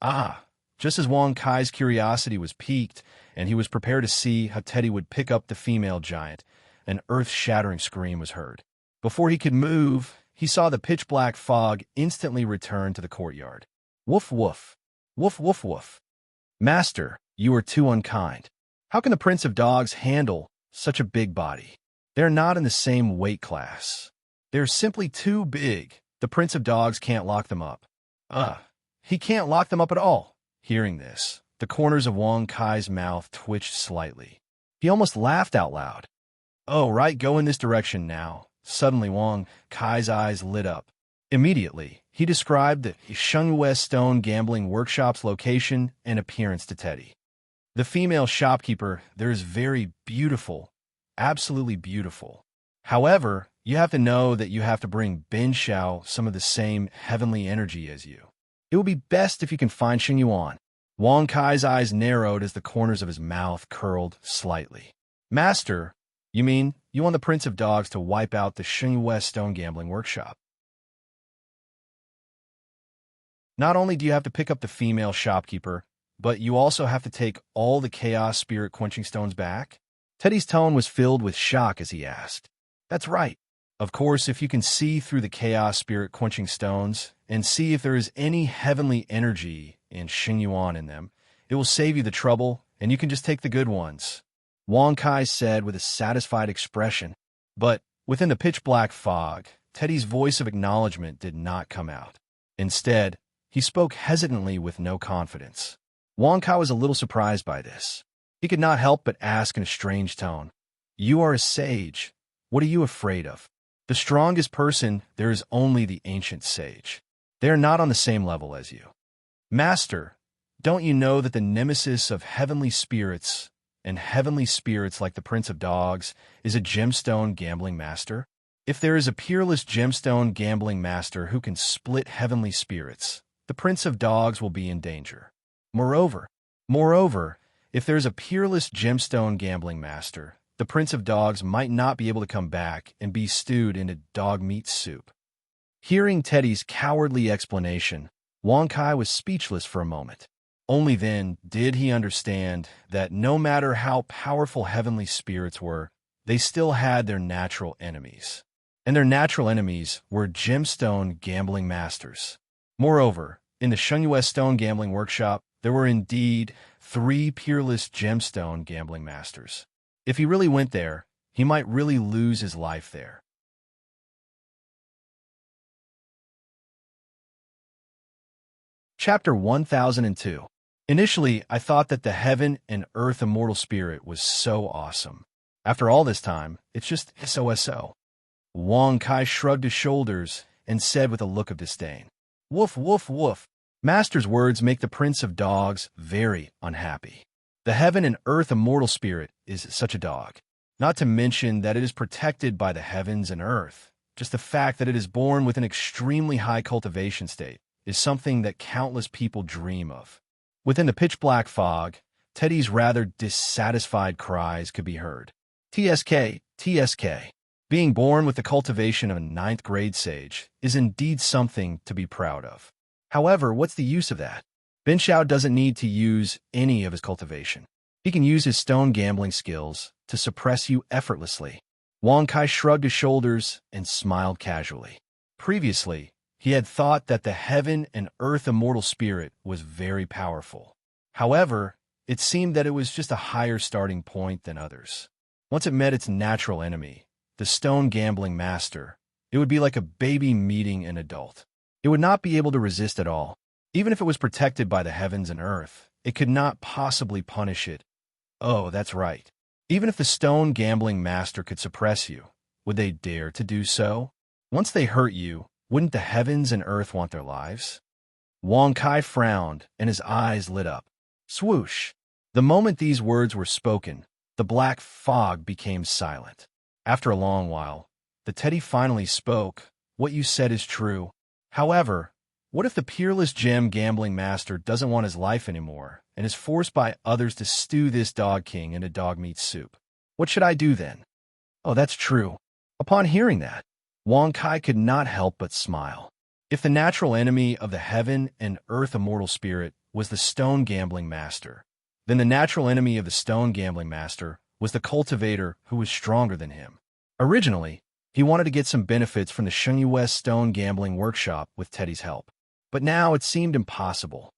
Ah, just as Wang Kai's curiosity was piqued and he was prepared to see how Teddy would pick up the female giant, an earth-shattering scream was heard. Before he could move, he saw the pitch-black fog instantly return to the courtyard. Woof, woof. Woof, woof, woof. Master, you are too unkind. How can the Prince of Dogs handle such a big body? They're not in the same weight class. They're simply too big. The Prince of Dogs can't lock them up. He can't lock them up at all. Hearing this, the corners of Wang Kai's mouth twitched slightly. He almost laughed out loud. Oh, right, go in this direction now. Suddenly, Wang Kai's eyes lit up. Immediately, he described the Shengyue Stone Gambling Workshop's location and appearance to Teddy. The female shopkeeper there is very beautiful, absolutely beautiful. However, you have to know that you have to bring Ben Shao some of the same heavenly energy as you. It would be best if you can find Xingyuan. Wang Kai's eyes narrowed as the corners of his mouth curled slightly. Master, you mean you want the Prince of Dogs to wipe out the Shengyue Stone Gambling Workshop? Not only do you have to pick up the female shopkeeper, but you also have to take all the Chaos Spirit Quenching Stones back? Teddy's tone was filled with shock as he asked. That's right. Of course, if you can see through the chaos spirit quenching stones and see if there is any heavenly energy in Xingyuan in them, it will save you the trouble, and you can just take the good ones, Wang Kai said with a satisfied expression. But within the pitch-black fog, Teddy's voice of acknowledgement did not come out. Instead, he spoke hesitantly with no confidence. Wang Kai was a little surprised by this. He could not help but ask in a strange tone, "You are a sage. What are you afraid of? The strongest person, there is only the ancient sage. They are not on the same level as you. Master, don't you know that the nemesis of heavenly spirits, and heavenly spirits like the Prince of Dogs, is a gemstone gambling master? If there is a peerless gemstone gambling master who can split heavenly spirits, the Prince of Dogs will be in danger. Moreover, if there is a peerless gemstone gambling master, the Prince of Dogs might not be able to come back and be stewed into dog meat soup." Hearing Teddy's cowardly explanation, Wang Kai was speechless for a moment. Only then did he understand that no matter how powerful heavenly spirits were, they still had their natural enemies. And their natural enemies were gemstone gambling masters. Moreover, in the Shengyue Stone Gambling Workshop, there were indeed 3 peerless gemstone gambling masters. If he really went there, he might really lose his life there. Chapter 1002. Initially, I thought that the heaven and earth immortal spirit was so awesome. After all this time, it's just so. Wang Kai shrugged his shoulders and said with a look of disdain, "Woof, woof, woof." Master's words make the Prince of Dogs very unhappy. The heaven and earth immortal spirit is such a dog. Not to mention that it is protected by the heavens and earth. Just the fact that it is born with an extremely high cultivation state is something that countless people dream of. Within the pitch-black fog, Teddy's rather dissatisfied cries could be heard. TSK, TSK. Being born with the cultivation of a 9th grade sage is indeed something to be proud of. However, what's the use of that? Bin Xiao doesn't need to use any of his cultivation. He can use his stone gambling skills to suppress you effortlessly. Wang Kai shrugged his shoulders and smiled casually. Previously, he had thought that the heaven and earth immortal spirit was very powerful. However, it seemed that it was just a higher starting point than others. Once it met its natural enemy, the stone gambling master, it would be like a baby meeting an adult. It would not be able to resist at all. Even if it was protected by the heavens and earth, it could not possibly punish it. Oh, that's right. Even if the stone gambling master could suppress you, would they dare to do so? Once they hurt you, wouldn't the heavens and earth want their lives? Wang Kai frowned, and his eyes lit up. Swoosh! The moment these words were spoken, the black fog became silent. After a long while, the Teddy finally spoke. "What you said is true. However, what if the peerless gem gambling master doesn't want his life anymore and is forced by others to stew this dog king into dog meat soup? What should I do then?" Oh, that's true. Upon hearing that, Wang Kai could not help but smile. If the natural enemy of the heaven and earth immortal spirit was the stone gambling master, then the natural enemy of the stone gambling master was the cultivator who was stronger than him. Originally, he wanted to get some benefits from the Shengyue Stone Gambling Workshop with Teddy's help, but now it seemed impossible.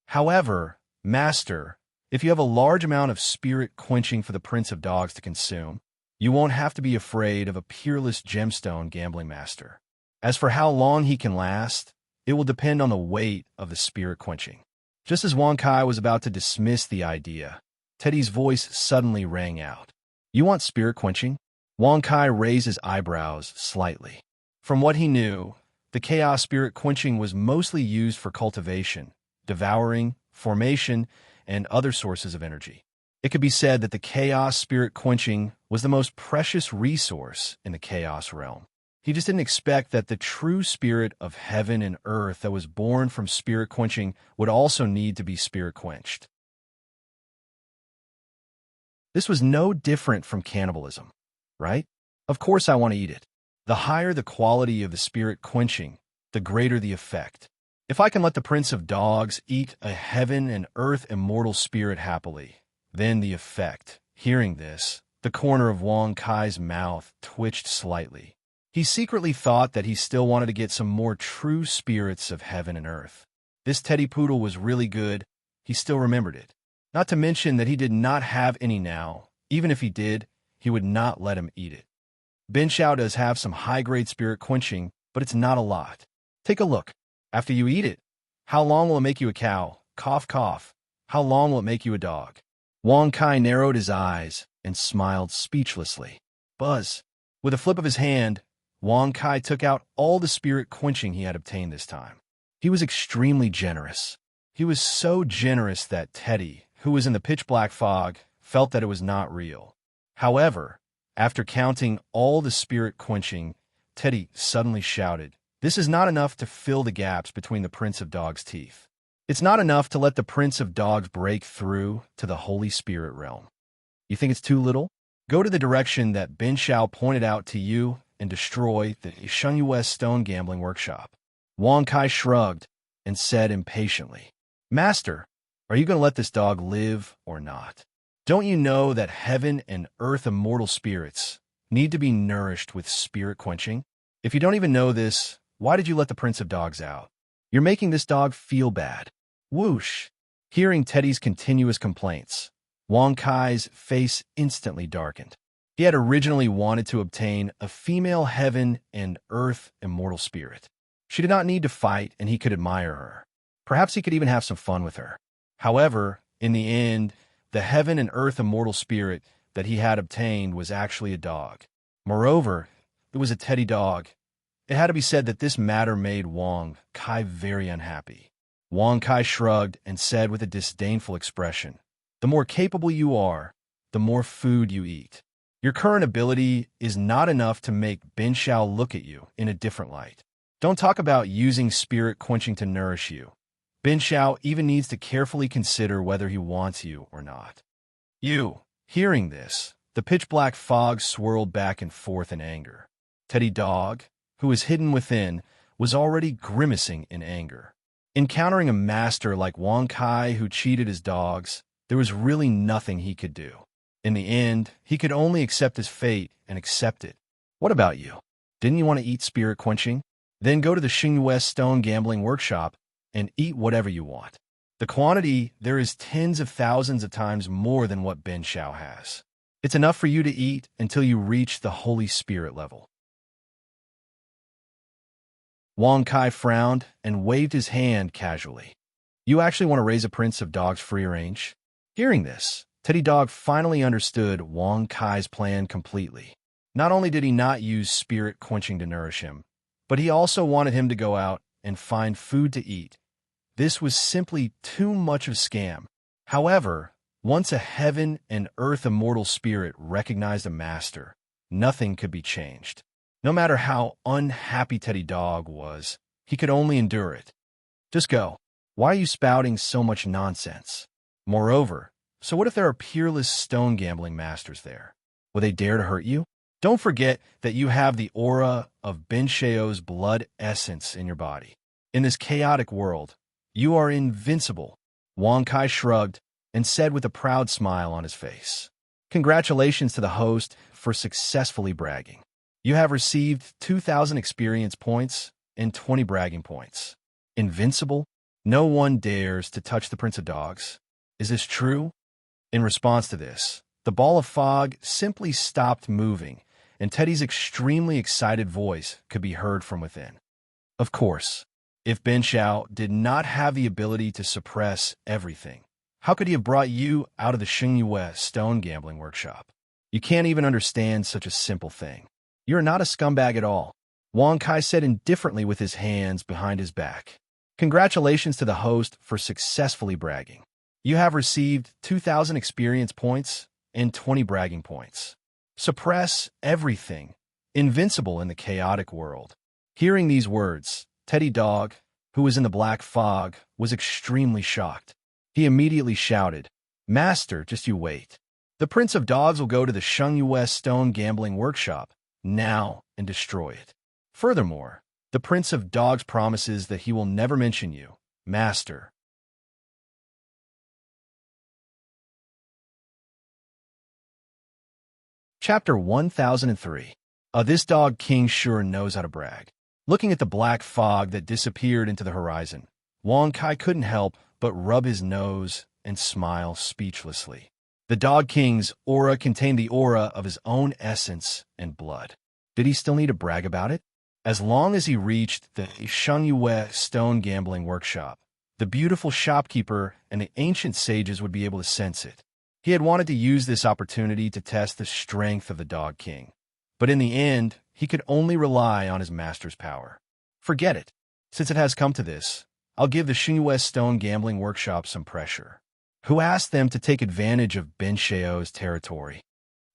However, Master, if you have a large amount of spirit quenching for the Prince of Dogs to consume, you won't have to be afraid of a peerless gemstone gambling master. As for how long he can last, it will depend on the weight of the spirit quenching. Just as Wang Kai was about to dismiss the idea, Teddy's voice suddenly rang out. "You want spirit quenching?" Wang Kai raised his eyebrows slightly. From what he knew, the chaos spirit quenching was mostly used for cultivation, devouring, formation, and other sources of energy. It could be said that the chaos spirit quenching was the most precious resource in the chaos realm. He just didn't expect that the true spirit of heaven and earth that was born from spirit quenching would also need to be spirit quenched. This was no different from cannibalism, right? Of course I want to eat it. The higher the quality of the spirit quenching, the greater the effect. If I can let the Prince of Dogs eat a heaven and earth immortal spirit happily, then the effect. Hearing this, The corner of Wang Kai's mouth twitched slightly. He secretly thought that he still wanted to get some more true spirits of heaven and earth. This teddy poodle was really good. He still remembered it. Not to mention that he did not have any now. Even if he did, he would not let him eat it. Bin Xiao does have some high-grade spirit quenching, but it's not a lot. Take a look. After you eat it, how long will it make you a cow? Cough, cough. How long will it make you a dog? Wang Kai narrowed his eyes and smiled speechlessly. Buzz. With a flip of his hand, Wang Kai took out all the spirit quenching he had obtained this time. He was extremely generous. He was so generous that Teddy, who was in the pitch-black fog, felt that it was not real. However, after counting all the spirit quenching, Teddy suddenly shouted, "This is not enough to fill the gaps between the Prince of Dogs' teeth. It's not enough to let the Prince of Dogs break through to the Holy Spirit realm. You think it's too little? Go to the direction that Bin Xiao pointed out to you and destroy the Shengyue Stone Gambling Workshop." Wang Kai shrugged and said impatiently, "Master, are you going to let this dog live or not? Don't you know that heaven and earth immortal spirits need to be nourished with spirit quenching? If you don't even know this, why did you let the Prince of Dogs out? You're making this dog feel bad." Whoosh! Hearing Teddy's continuous complaints, Wang Kai's face instantly darkened. He had originally wanted to obtain a female heaven and earth immortal spirit. She did not need to fight, and he could admire her. Perhaps he could even have some fun with her. However, in the end, the heaven and earth immortal spirit that he had obtained was actually a dog. Moreover, it was a teddy dog. It had to be said that this matter made Wang Kai very unhappy. Wang Kai shrugged and said with a disdainful expression, "The more capable you are, the more food you eat. Your current ability is not enough to make Bin Xiao look at you in a different light. Don't talk about using spirit quenching to nourish you. Bin Xiao even needs to carefully consider whether he wants you or not." You. Hearing this, the pitch-black fog swirled back and forth in anger. Teddy Dog, who was hidden within, was already grimacing in anger. Encountering a master like Wang Kai who cheated his dogs, there was really nothing he could do. In the end, he could only accept his fate and accept it. What about you? Didn't you want to eat spirit quenching? Then go to the Shengyue Stone Gambling Workshop and eat whatever you want. The quantity there is tens of thousands of times more than what Bin Xiao has. It's enough for you to eat until you reach the Holy Spirit level. Wang Kai frowned and waved his hand casually. You actually want to raise a Prince of Dogs free range? Hearing this, Teddy Dog finally understood Wang Kai's plan completely. Not only did he not use spirit quenching to nourish him, but he also wanted him to go out and find food to eat. This was simply too much of a scam. However, once a heaven and earth immortal spirit recognized a master, nothing could be changed. No matter how unhappy Teddy Dog was, he could only endure it. Just go. Why are you spouting so much nonsense? Moreover, so what if there are peerless stone gambling masters there? Will they dare to hurt you? Don't forget that you have the aura of Bin Xiao's blood essence in your body. In this chaotic world, you are invincible. Wang Kai shrugged and said with a proud smile on his face, "Congratulations to the host for successfully bragging. You have received 2,000 experience points and 20 bragging points. Invincible? No one dares to touch the Prince of Dogs. Is this true?" In response to this, the ball of fog simply stopped moving, and Teddy's extremely excited voice could be heard from within. Of course, if Bin Xiao did not have the ability to suppress everything, how could he have brought you out of the Shengyue Stone Gambling Workshop? You can't even understand such a simple thing. You're not a scumbag at all, Wang Kai said indifferently with his hands behind his back. Congratulations to the host for successfully bragging. You have received 2,000 experience points and 20 bragging points. Suppress everything. Invincible in the chaotic world. Hearing these words, Teddy Dog, who was in the black fog, was extremely shocked. He immediately shouted, "Master, just you wait. The Prince of Dogs will go to the Shengyue Stone Gambling Workshop now and destroy it. Furthermore, the Prince of Dogs promises that he will never mention you, Master, Chapter 1003. This dog king sure knows how to brag. Looking at the black fog that disappeared into the horizon, Wang Kai couldn't help but rub his nose and smile speechlessly. The dog king's aura contained the aura of his own essence and blood. Did he still need to brag about it? As long as he reached the Shengyue stone gambling workshop, the beautiful shopkeeper and the ancient sages would be able to sense it. He had wanted to use this opportunity to test the strength of the dog king. But in the end, he could only rely on his master's power. Forget it. Since it has come to this, I'll give the Shengyue stone gambling workshop some pressure. Who asked them to take advantage of Ben Xiao's territory?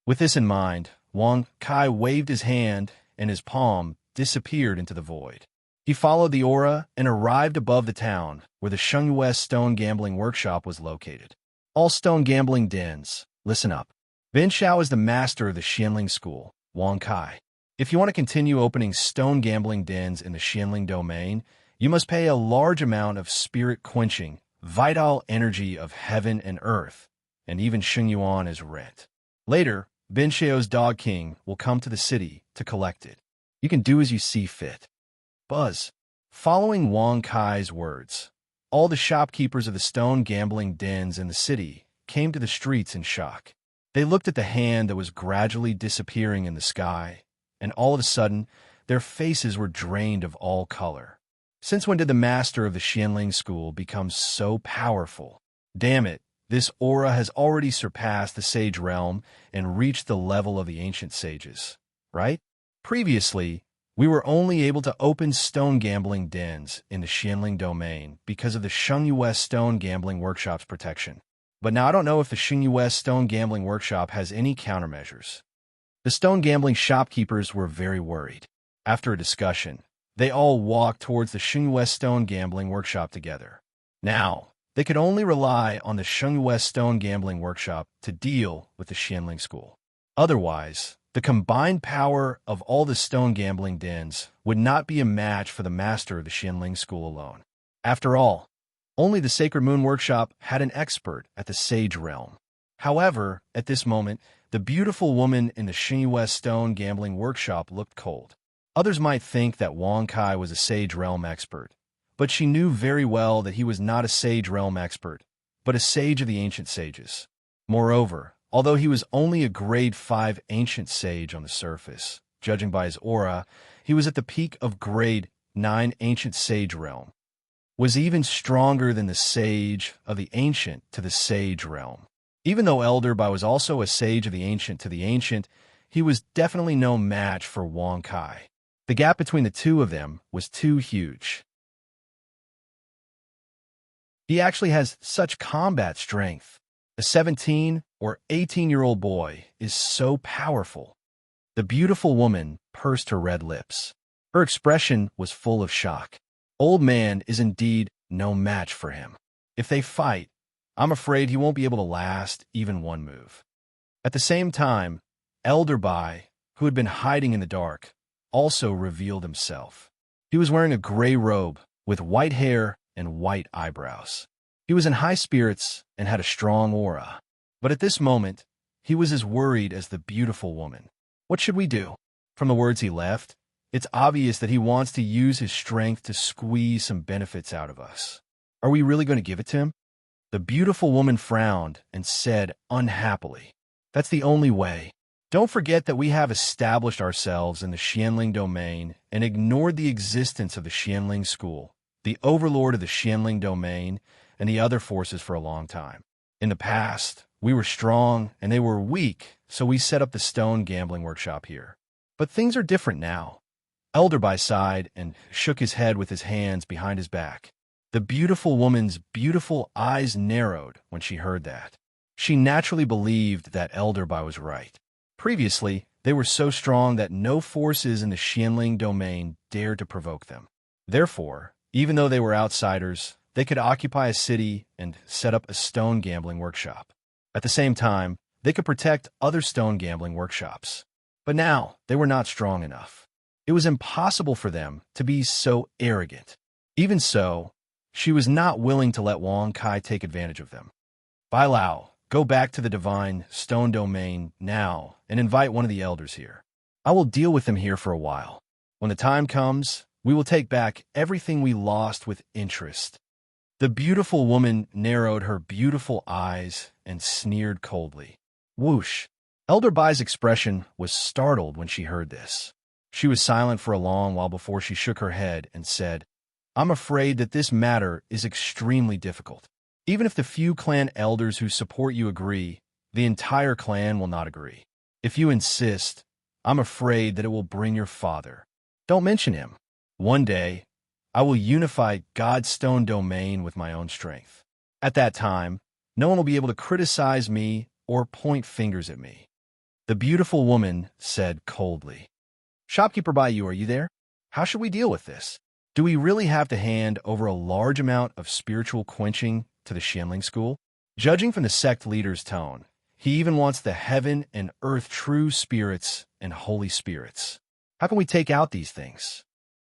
With this in mind, Wang Kai waved his hand and his palm disappeared into the void. He followed the aura and arrived above the town where the Shengyue stone gambling workshop was located. All stone gambling dens, listen up. Ben Xiao is the master of the Xianling school, Wang Kai. If you want to continue opening stone gambling dens in the Xianling domain, you must pay a large amount of spirit-quenching, vital energy of heaven and earth, and even Xingyuan as rent. Later, Ben Xiao's dog king will come to the city to collect it. You can do as you see fit. Buzz. Following Wang Kai's words, all the shopkeepers of the stone gambling dens in the city came to the streets in shock. They looked at the hand that was gradually disappearing in the sky, and all of a sudden, their faces were drained of all color. Since when did the master of the Xianling school become so powerful? Damn it, this aura has already surpassed the sage realm and reached the level of the ancient sages, right? Previously, we were only able to open stone gambling dens in the Xianling domain because of the Shengyue stone gambling workshop's protection. But now I don't know if the Shengyue stone gambling workshop has any countermeasures. The stone gambling shopkeepers were very worried. After a discussion, they all walked towards the Shengyue stone gambling workshop together. Now, they could only rely on the Shengyue stone gambling workshop to deal with the Xianling school. Otherwise, the combined power of all the stone gambling dens would not be a match for the master of the Xianling school alone. After all, only the Sacred Moon Workshop had an expert at the Sage Realm. However, at this moment, the beautiful woman in the Shengyue stone gambling workshop looked cold. Others might think that Wang Kai was a Sage Realm expert, but she knew very well that he was not a Sage Realm expert, but a sage of the ancient sages. Moreover, although he was only a grade 5 ancient sage on the surface, judging by his aura, he was at the peak of grade 9 ancient sage realm, was even stronger than the sage of the ancient to the sage realm. Even though Elder Bai was also a sage of the ancient to the ancient, he was definitely no match for Wang Kai. The gap between the two of them was too huge. He actually has such combat strength. A 17 or 18-year-old boy is so powerful. The beautiful woman pursed her red lips. Her expression was full of shock. Old man is indeed no match for him. If they fight, I'm afraid he won't be able to last even one move. At the same time, Elder Bai, who had been hiding in the dark, also revealed himself. He was wearing a gray robe with white hair and white eyebrows. He was in high spirits and had a strong aura. But at this moment, he was as worried as the beautiful woman. What should we do? From the words he left, it's obvious that he wants to use his strength to squeeze some benefits out of us. Are we really going to give it to him? The beautiful woman frowned and said unhappily, "That's the only way. Don't forget that we have established ourselves in the Xianling domain and ignored the existence of the Xianling school, the overlord of the Xianling domain, and the other forces for a long time. In the past, we were strong and they were weak, so we set up the stone gambling workshop here. But things are different now." Elder Bai sighed and shook his head with his hands behind his back. The beautiful woman's beautiful eyes narrowed when she heard that. She naturally believed that Elder Bai was right. Previously, they were so strong that no forces in the Xianling domain dared to provoke them. Therefore, even though they were outsiders, they could occupy a city and set up a stone gambling workshop. At the same time, they could protect other stone gambling workshops. But now, they were not strong enough. It was impossible for them to be so arrogant. Even so, she was not willing to let Wang Kai take advantage of them. "Bai Lao, Go back to the divine stone domain now and invite one of the elders here. I will deal with them here for a while. When the time comes, we will take back everything we lost with interest." The beautiful woman narrowed her beautiful eyes and sneered coldly. Whoosh! Elder Bai's expression was startled when she heard this. She was silent for a long while before she shook her head and said, "I'm afraid that this matter is extremely difficult. Even if the few clan elders who support you agree, the entire clan will not agree. If you insist, I'm afraid that it will bring your father. Don't mention him. One day, I will unify God's stone domain with my own strength. At that time, no one will be able to criticize me or point fingers at me." The beautiful woman said coldly, "Shopkeeper Bayou, are you there? How should we deal with this? Do we really have to hand over a large amount of spiritual quenching to the Xianling school?" Judging from the sect leader's tone, he even wants the heaven and earth true spirits and holy spirits. How can we take out these things?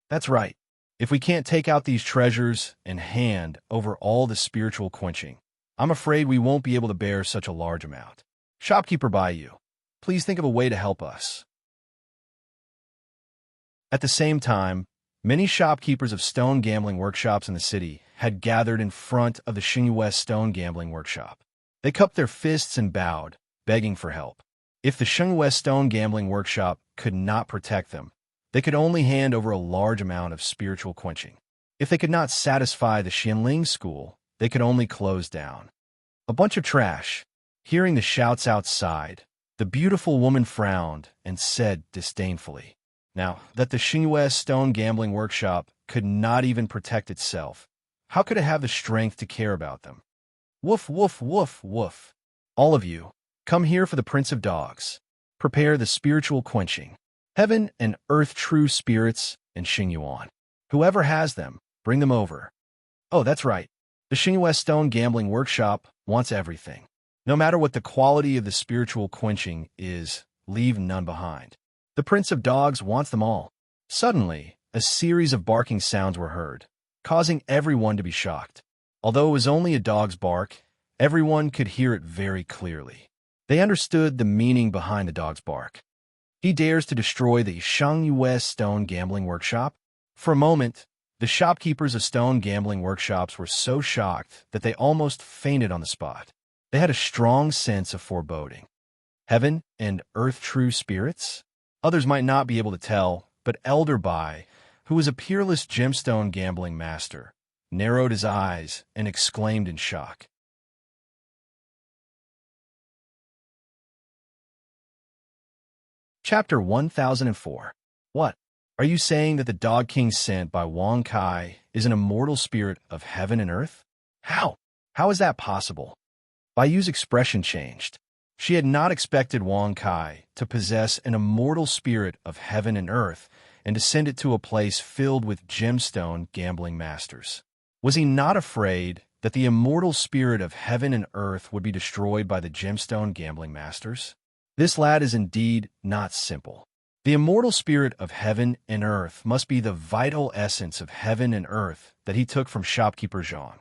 That's right. If we can't take out these treasures and hand over all the spiritual quenching, I'm afraid we won't be able to bear such a large amount. Shopkeeper Bayou, please think of a way to help us. At the same time, many shopkeepers of stone gambling workshops in the city had gathered in front of the Xingyue stone gambling workshop. They cupped their fists and bowed, begging for help. If the Xingyue stone gambling workshop could not protect them, they could only hand over a large amount of spiritual quenching. If they could not satisfy the Xianling school, they could only close down. A bunch of trash. Hearing the shouts outside, the beautiful woman frowned and said disdainfully, "Now that the Xingyue stone gambling workshop could not even protect itself, how could it have the strength to care about them? Woof, woof, woof, woof. All of you, come here for the Prince of Dogs. Prepare the spiritual quenching. Heaven and earth true spirits and Xingyuan. Whoever has them, bring them over." Oh, that's right. The Xingyue Stone Gambling Workshop wants everything. No matter what the quality of the spiritual quenching is, leave none behind. The Prince of Dogs wants them all. Suddenly, a series of barking sounds were heard, causing everyone to be shocked. Although it was only a dog's bark, everyone could hear it very clearly. They understood the meaning behind the dog's bark. He dares to destroy the Xingyue Stone Gambling Workshop? For a moment, the shopkeepers of stone gambling workshops were so shocked that they almost fainted on the spot. They had a strong sense of foreboding. Heaven and earth true spirits? Others might not be able to tell, but Elder Bai, who was a peerless gemstone gambling master, narrowed his eyes and exclaimed in shock. Chapter 1004. What? Are you saying that the Dog King sent by Wang Kai is an immortal spirit of heaven and earth? How? How is that possible? Bayu's expression changed. She had not expected Wang Kai to possess an immortal spirit of heaven and earth and to send it to a place filled with gemstone gambling masters. Was he not afraid that the immortal spirit of heaven and earth would be destroyed by the gemstone gambling masters? This lad is indeed not simple. The immortal spirit of heaven and earth must be the vital essence of heaven and earth that he took from shopkeeper Zhang.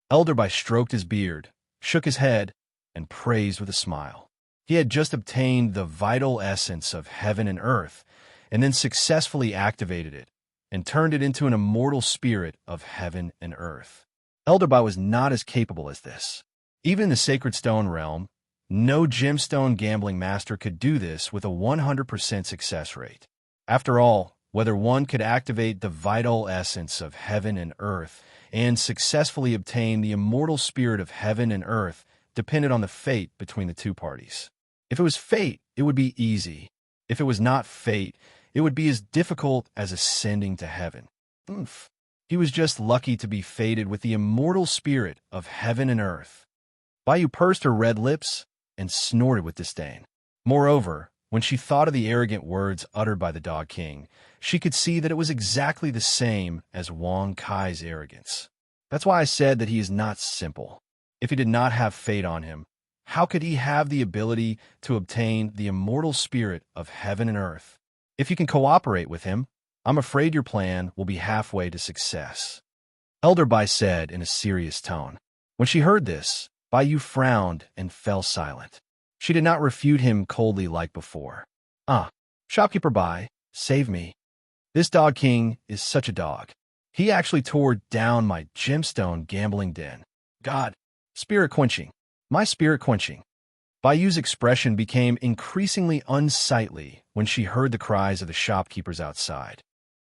Elder Bai stroked his beard, shook his head, and praised with a smile. He had just obtained the vital essence of heaven and earth, and then successfully activated it, and turned it into an immortal spirit of heaven and earth. Elder Bai was not as capable as this. Even in the Sacred Stone realm, no gemstone gambling master could do this with a 100% success rate. After all, whether one could activate the vital essence of heaven and earth and successfully obtain the immortal spirit of heaven and earth depended on the fate between the two parties. If it was fate, it would be easy. If it was not fate, it would be as difficult as ascending to heaven. Oof. He was just lucky to be fated with the immortal spirit of heaven and earth. Bayu pursed her red lips and snorted with disdain. Moreover, when she thought of the arrogant words uttered by the Dog King, she could see that it was exactly the same as Wang Kai's arrogance. That's why I said that he is not simple. If he did not have fate on him, how could he have the ability to obtain the immortal spirit of heaven and earth? If you can cooperate with him, I'm afraid your plan will be halfway to success. Elder Bai said in a serious tone. When she heard this, Bai frowned and fell silent. She did not refute him coldly like before. "Ah, shopkeeper Bai, save me. This Dog King is such a dog. He actually tore down my gemstone gambling den. God, spirit quenching. My spirit quenching." Bayu's expression became increasingly unsightly when she heard the cries of the shopkeepers outside.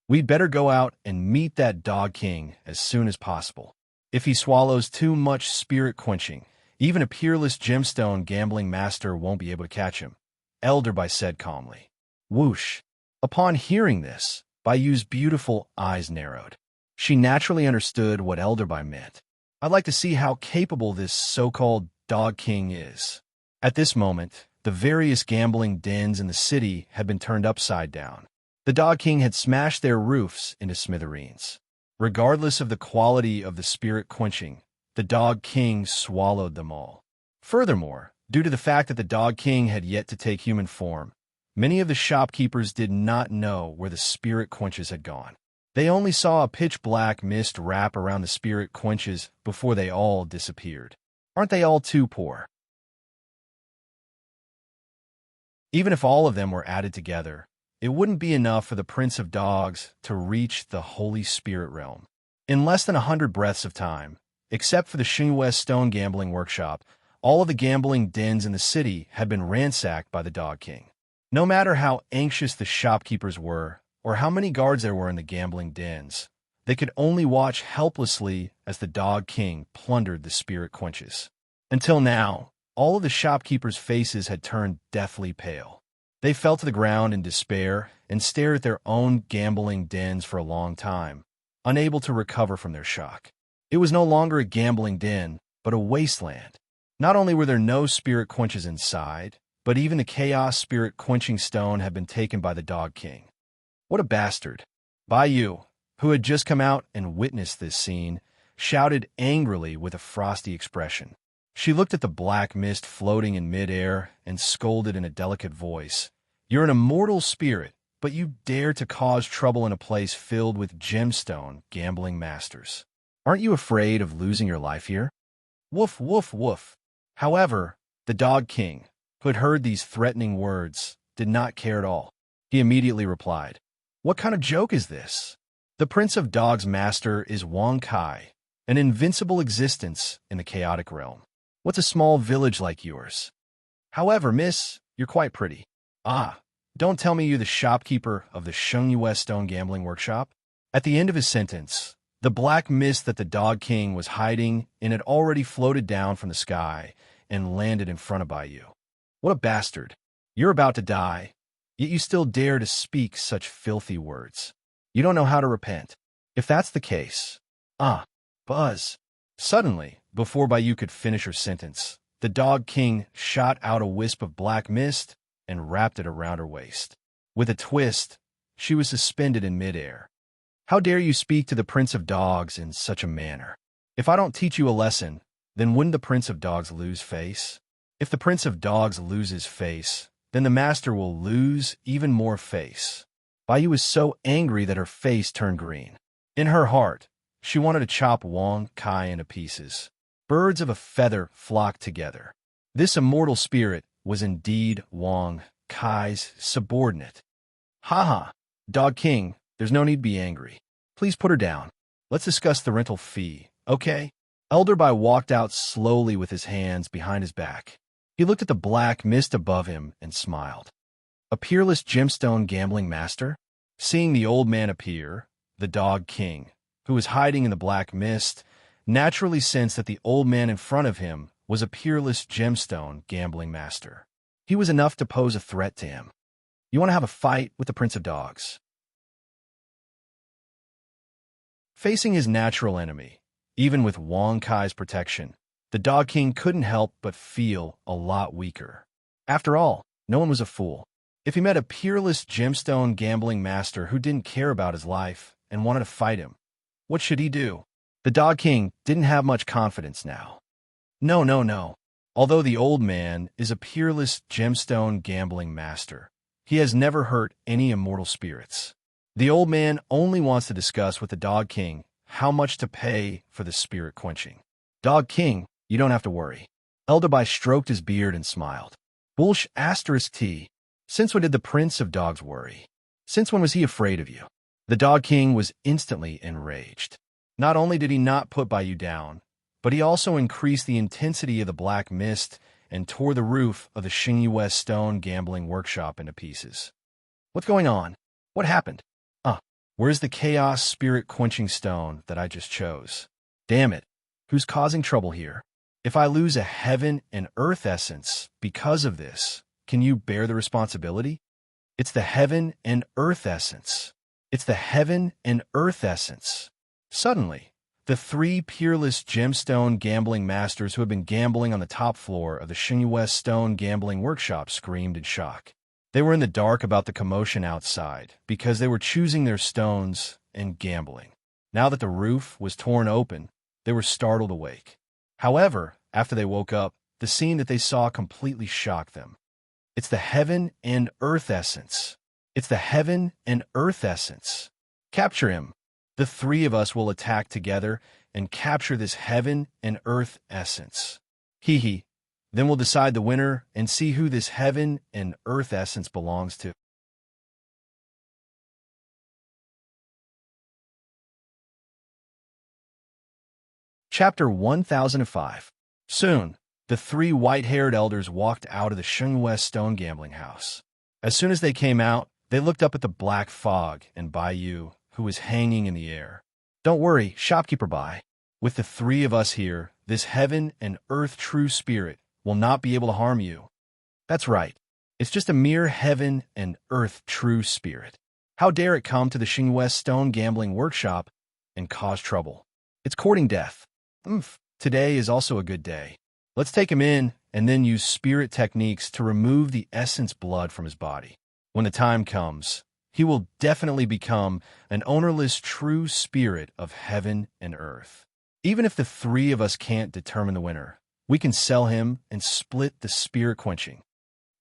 "We'd better go out and meet that Dog King as soon as possible. If he swallows too much spirit quenching, even a peerless gemstone gambling master won't be able to catch him," Elderby said calmly. Whoosh! Upon hearing this, Bayu's beautiful eyes narrowed. She naturally understood what Elderby meant. "I'd like to see how capable this so-called Dog King is." At this moment, the various gambling dens in the city had been turned upside down. The Dog King had smashed their roofs into smithereens. Regardless of the quality of the spirit quenching, the Dog King swallowed them all. Furthermore, due to the fact that the Dog King had yet to take human form, many of the shopkeepers did not know where the spirit quenches had gone. They only saw a pitch-black mist wrap around the spirit quenches before they all disappeared. Aren't they all too poor? Even if all of them were added together, it wouldn't be enough for the Prince of Dogs to reach the Holy Spirit realm. In less than 100 breaths of time, except for the Xingyue Stone Gambling Workshop, all of the gambling dens in the city had been ransacked by the Dog King. No matter how anxious the shopkeepers were, or how many guards there were in the gambling dens, they could only watch helplessly as the Dog King plundered the spirit quenches. Until now, all of the shopkeepers' faces had turned deathly pale. They fell to the ground in despair and stared at their own gambling dens for a long time, unable to recover from their shock. It was no longer a gambling den, but a wasteland. Not only were there no spirit quenches inside, but even the chaos spirit quenching stone had been taken by the Dog King. What a bastard! Bayu, who had just come out and witnessed this scene, shouted angrily with a frosty expression. She looked at the black mist floating in midair and scolded in a delicate voice. "You're an immortal spirit, but you dare to cause trouble in a place filled with gemstone gambling masters. Aren't you afraid of losing your life here?" Woof, woof, woof. However, the Dog King, who had heard these threatening words, did not care at all. He immediately replied, "What kind of joke is this? The Prince of Dogs' master is Wang Kai, an invincible existence in the chaotic realm. What's a small village like yours? However, miss, you're quite pretty. Ah, don't tell me you're the shopkeeper of the Xingyue Stone Gambling Workshop?" At the end of his sentence, the black mist that the Dog King was hiding in had already floated down from the sky and landed in front of Bayu. What a bastard! You're about to die, yet you still dare to speak such filthy words. You don't know how to repent. If that's the case... Buzz. Suddenly, before Bayu could finish her sentence, the Dog King shot out a wisp of black mist and wrapped it around her waist. With a twist, she was suspended in midair. "How dare you speak to the Prince of Dogs in such a manner? If I don't teach you a lesson, then wouldn't the Prince of Dogs lose face? If the Prince of Dogs loses face, then the Master will lose even more face." Bayu was so angry that her face turned green. In her heart, she wanted to chop Wang Kai into pieces. Birds of a feather flocked together. This immortal spirit was indeed Wang Kai's subordinate. "Ha! Dog King, there's no need to be angry. Please put her down. Let's discuss the rental fee, okay?" Elderby walked out slowly with his hands behind his back. He looked at the black mist above him and smiled. A peerless gemstone gambling master? Seeing the old man appear, the Dog King, who was hiding in the black mist, naturally sensed that the old man in front of him was a peerless gemstone gambling master. He was enough to pose a threat to him. "You want to have a fight with the Prince of Dogs?" Facing his natural enemy, even with Wang Kai's protection, the Dog King couldn't help but feel a lot weaker. After all, no one was a fool. If he met a peerless gemstone gambling master who didn't care about his life and wanted to fight him, what should he do? The Dog King didn't have much confidence now. No. Although the old man is a peerless gemstone gambling master, he has never hurt any immortal spirits. The old man only wants to discuss with the Dog King how much to pay for the spirit quenching. "Dog King, You don't have to worry. Elderby stroked his beard and smiled. Bullsh asterisk T. Since when did the Prince of Dogs worry? Since when was he afraid of you? The Dog King was instantly enraged. Not only did he not put Bayou down, but he also increased the intensity of the black mist and tore the roof of the Xingyi West Stone Gambling Workshop into pieces. What's going on? What happened? Where's the chaos spirit quenching stone that I just chose? Damn it. Who's causing trouble here? If I lose a heaven and earth essence because of this, can you bear the responsibility? It's the heaven and earth essence. It's the heaven and earth essence. Suddenly, the three peerless gemstone gambling masters who had been gambling on the top floor of the Xingyi West Stone Gambling Workshop screamed in shock. They were in the dark about the commotion outside because they were choosing their stones and gambling. Now that the roof was torn open, they were startled awake. However, after they woke up, the scene that they saw completely shocked them. It's the heaven and earth essence. It's the heaven and earth essence. Capture him. The three of us will attack together and capture this heaven and earth essence. Hee hee. Then we'll decide the winner and see who this heaven and earth essence belongs to. Chapter 1005. Soon, the three white-haired elders walked out of the Xingyi West Stone Gambling House. As soon as they came out, they looked up at the black fog and Bayou, who was hanging in the air. Don't worry, shopkeeper Bai. With the three of us here, this heaven and earth true spirit will not be able to harm you. That's right. It's just a mere heaven and earth true spirit. How dare it come to the Xingyi West Stone Gambling Workshop and cause trouble? It's courting death. Today is also a good day. Let's take him in and then use spirit techniques to remove the essence blood from his body. When the time comes, he will definitely become an ownerless true spirit of heaven and earth. Even if the three of us can't determine the winner, we can sell him and split the spirit quenching.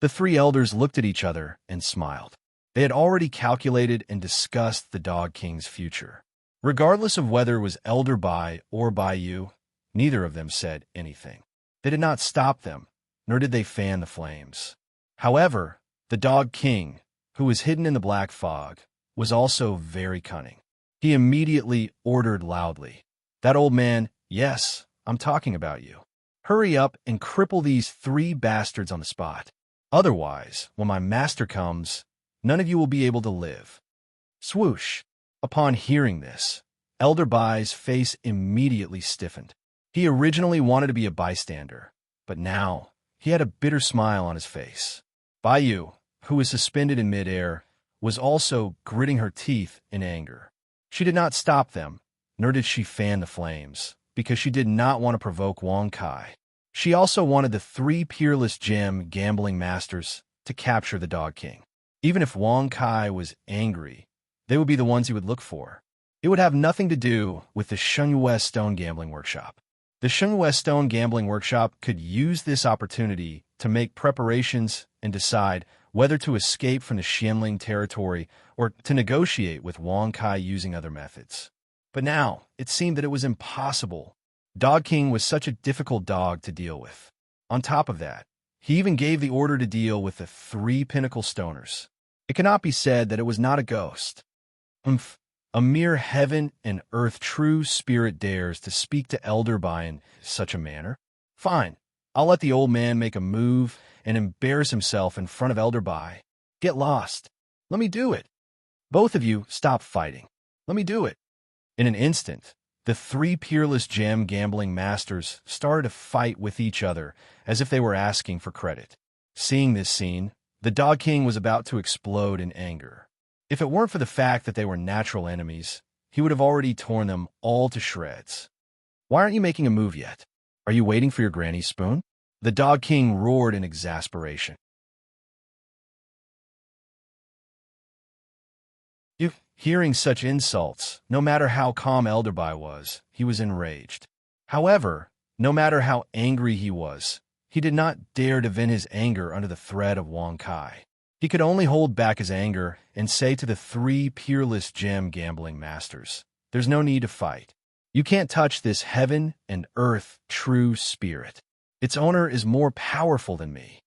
The three elders looked at each other and smiled. They had already calculated and discussed the Dog King's future. Regardless of whether it was Elder Bai or Bayou, neither of them said anything. They did not stop them, nor did they fan the flames. However, the Dog King, who was hidden in the black fog, was also very cunning. He immediately ordered loudly, "That old man, yes, I'm talking about you. Hurry up and cripple these three bastards on the spot. Otherwise, when my master comes, none of you will be able to live." Swoosh! Upon hearing this, Elder Bai's face immediately stiffened. He originally wanted to be a bystander, but now he had a bitter smile on his face. Bayou, who was suspended in midair, was also gritting her teeth in anger. She did not stop them, nor did she fan the flames, because she did not want to provoke Wang Kai. She also wanted the three peerless gem gambling masters to capture the Dog King. Even if Wang Kai was angry, they would be the ones he would look for. It would have nothing to do with the Xingyi West Stone Gambling Workshop. The Xingyi West Stone Gambling Workshop could use this opportunity to make preparations and decide whether to escape from the Xianling territory or to negotiate with Wang Kai using other methods. But now, it seemed that it was impossible. Dog King was such a difficult dog to deal with. On top of that, he even gave the order to deal with the three pinnacle stoners. It cannot be said that it was not a ghost. A mere heaven and earth true spirit dares to speak to Elder Bai in such a manner? Fine, I'll let the old man make a move and embarrass himself in front of Elder Bai. Get lost. Let me do it. Both of you, stop fighting. Let me do it. In an instant, the three peerless gem gambling masters started to fight with each other as if they were asking for credit. Seeing this scene, the Dog King was about to explode in anger. If it weren't for the fact that they were natural enemies, he would have already torn them all to shreds. Why aren't you making a move yet? Are you waiting for your granny's spoon? The Dog King roared in exasperation. Hearing such insults, no matter how calm Elder Bai was, he was enraged. However, no matter how angry he was, he did not dare to vent his anger under the threat of Wang Kai. He could only hold back his anger and say to the three peerless gem gambling masters, "There's no need to fight. You can't touch this heaven and earth true spirit. Its owner is more powerful than me.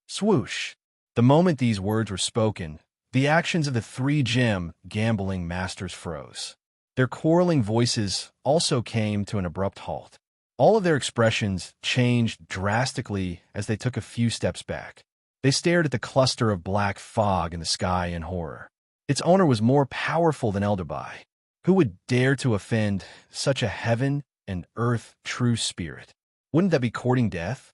Swoosh. The moment these words were spoken, the actions of the three gem gambling masters froze. Their quarreling voices also came to an abrupt halt. All of their expressions changed drastically as they took a few steps back. They stared at the cluster of black fog in the sky in horror. Its owner was more powerful than Elderby. Who would dare to offend such a heaven and earth true spirit? Wouldn't that be courting death?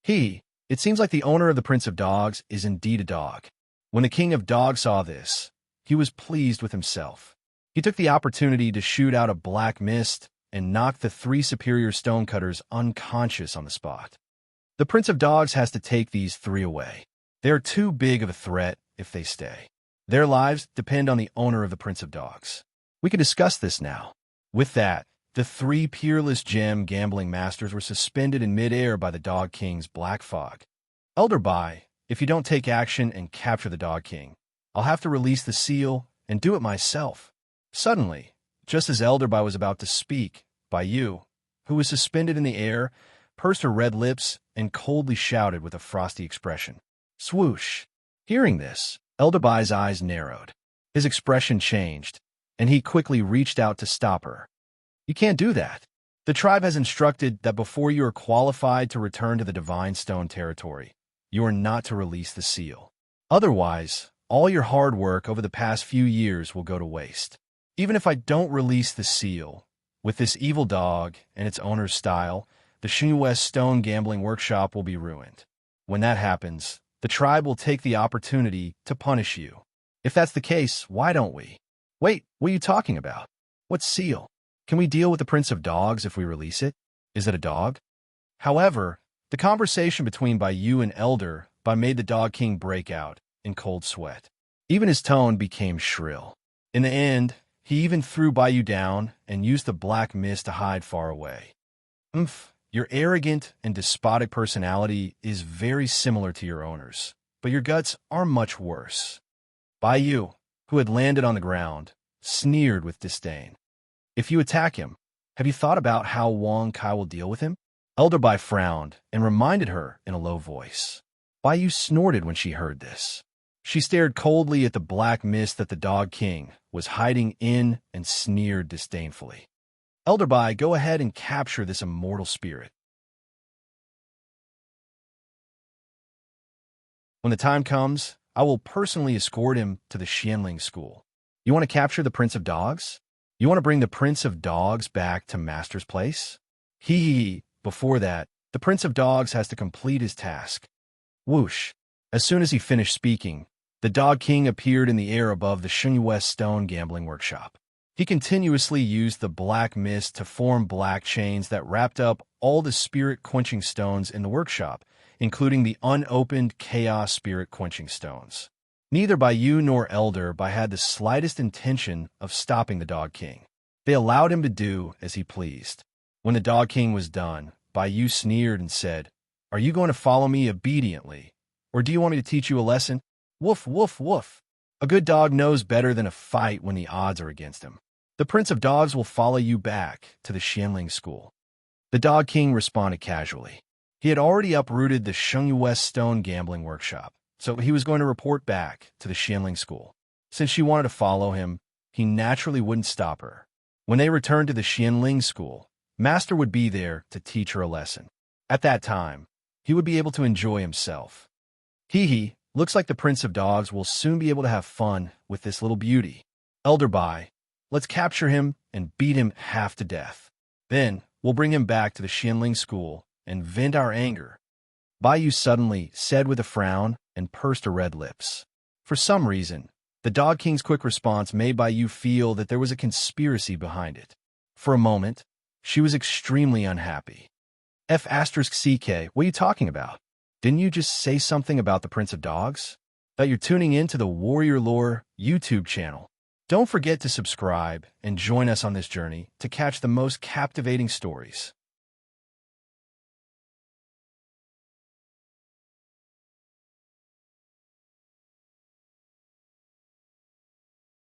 It seems like the owner of the Prince of Dogs is indeed a dog. When the King of Dogs saw this, he was pleased with himself. He took the opportunity to shoot out a black mist and knock the three superior stonecutters unconscious on the spot. The Prince of Dogs has to take these three away. They are too big of a threat if they stay. Their lives depend on the owner of the Prince of Dogs. We can discuss this now. With that, the three peerless gem gambling masters were suspended in midair by the Dog King's black fog. Elderby, if you don't take action and capture the Dog King, I'll have to release the seal and do it myself. Suddenly, just as Elderby was about to speak, Bayou, who was suspended in the air, pursed her red lips and coldly shouted with a frosty expression. Swoosh! Hearing this, Elderby's eyes narrowed. His expression changed, and he quickly reached out to stop her. You can't do that. The tribe has instructed that before you are qualified to return to the Divine Stone territory, you are not to release the seal. Otherwise, all your hard work over the past few years will go to waste. Even if I don't release the seal, with this evil dog and its owner's style, the Shinwest Stone Gambling Workshop will be ruined. When that happens, the tribe will take the opportunity to punish you. If that's the case, why don't we? Wait, what are you talking about? What seal? Can we deal with the Prince of Dogs if we release it? Is it a dog? However, the conversation between Bayou and Elderby made the Dog King break out in cold sweat. Even his tone became shrill. In the end, he even threw Bayou down and used the black mist to hide far away. Your arrogant and despotic personality is very similar to your owner's, but your guts are much worse. Bayou, who had landed on the ground, sneered with disdain. If you attack him, have you thought about how Wong Kai will deal with him? Elderby frowned and reminded her in a low voice. Bayou snorted when she heard this. She stared coldly at the black mist that the Dog King was hiding in and sneered disdainfully. Elderby, go ahead and capture this immortal spirit. When the time comes, I will personally escort him to the Xianling school. You want to capture the Prince of Dogs? You want to bring the Prince of Dogs back to Master's place? Before that, the Prince of Dogs has to complete his task. Whoosh! As soon as he finished speaking, the Dog King appeared in the air above the Shinwest Stone Gambling Workshop. He continuously used the black mist to form black chains that wrapped up all the spirit-quenching stones in the workshop, including the unopened Chaos Spirit-quenching stones. Neither Bayou nor Elderby had the slightest intention of stopping the Dog King. They allowed him to do as he pleased. When the Dog King was done, Bayou sneered and said, "Are you going to follow me obediently, or do you want me to teach you a lesson?" Woof, woof, woof. A good dog knows better than a fight when the odds are against him. The Prince of Dogs will follow you back to the Xianling school. The Dog King responded casually. He had already uprooted the Shinwest Stone Gambling Workshop, so he was going to report back to the Xianling school. Since she wanted to follow him, he naturally wouldn't stop her. When they returned to the Xianling school, Master would be there to teach her a lesson. At that time, he would be able to enjoy himself. Looks like the Prince of Dogs will soon be able to have fun with this little beauty. Elderby, let's capture him and beat him half to death. Then, we'll bring him back to the Xianling school and vent our anger. Bayou suddenly said with a frown and pursed her red lips. For some reason, the Dog King's quick response made Bayou feel that there was a conspiracy behind it. For a moment, she was extremely unhappy. CK, what are you talking about? Didn't you just say something about the Prince of Dogs? That you're tuning in to the Warrior Lore YouTube channel. Don't forget to subscribe and join us on this journey to catch the most captivating stories.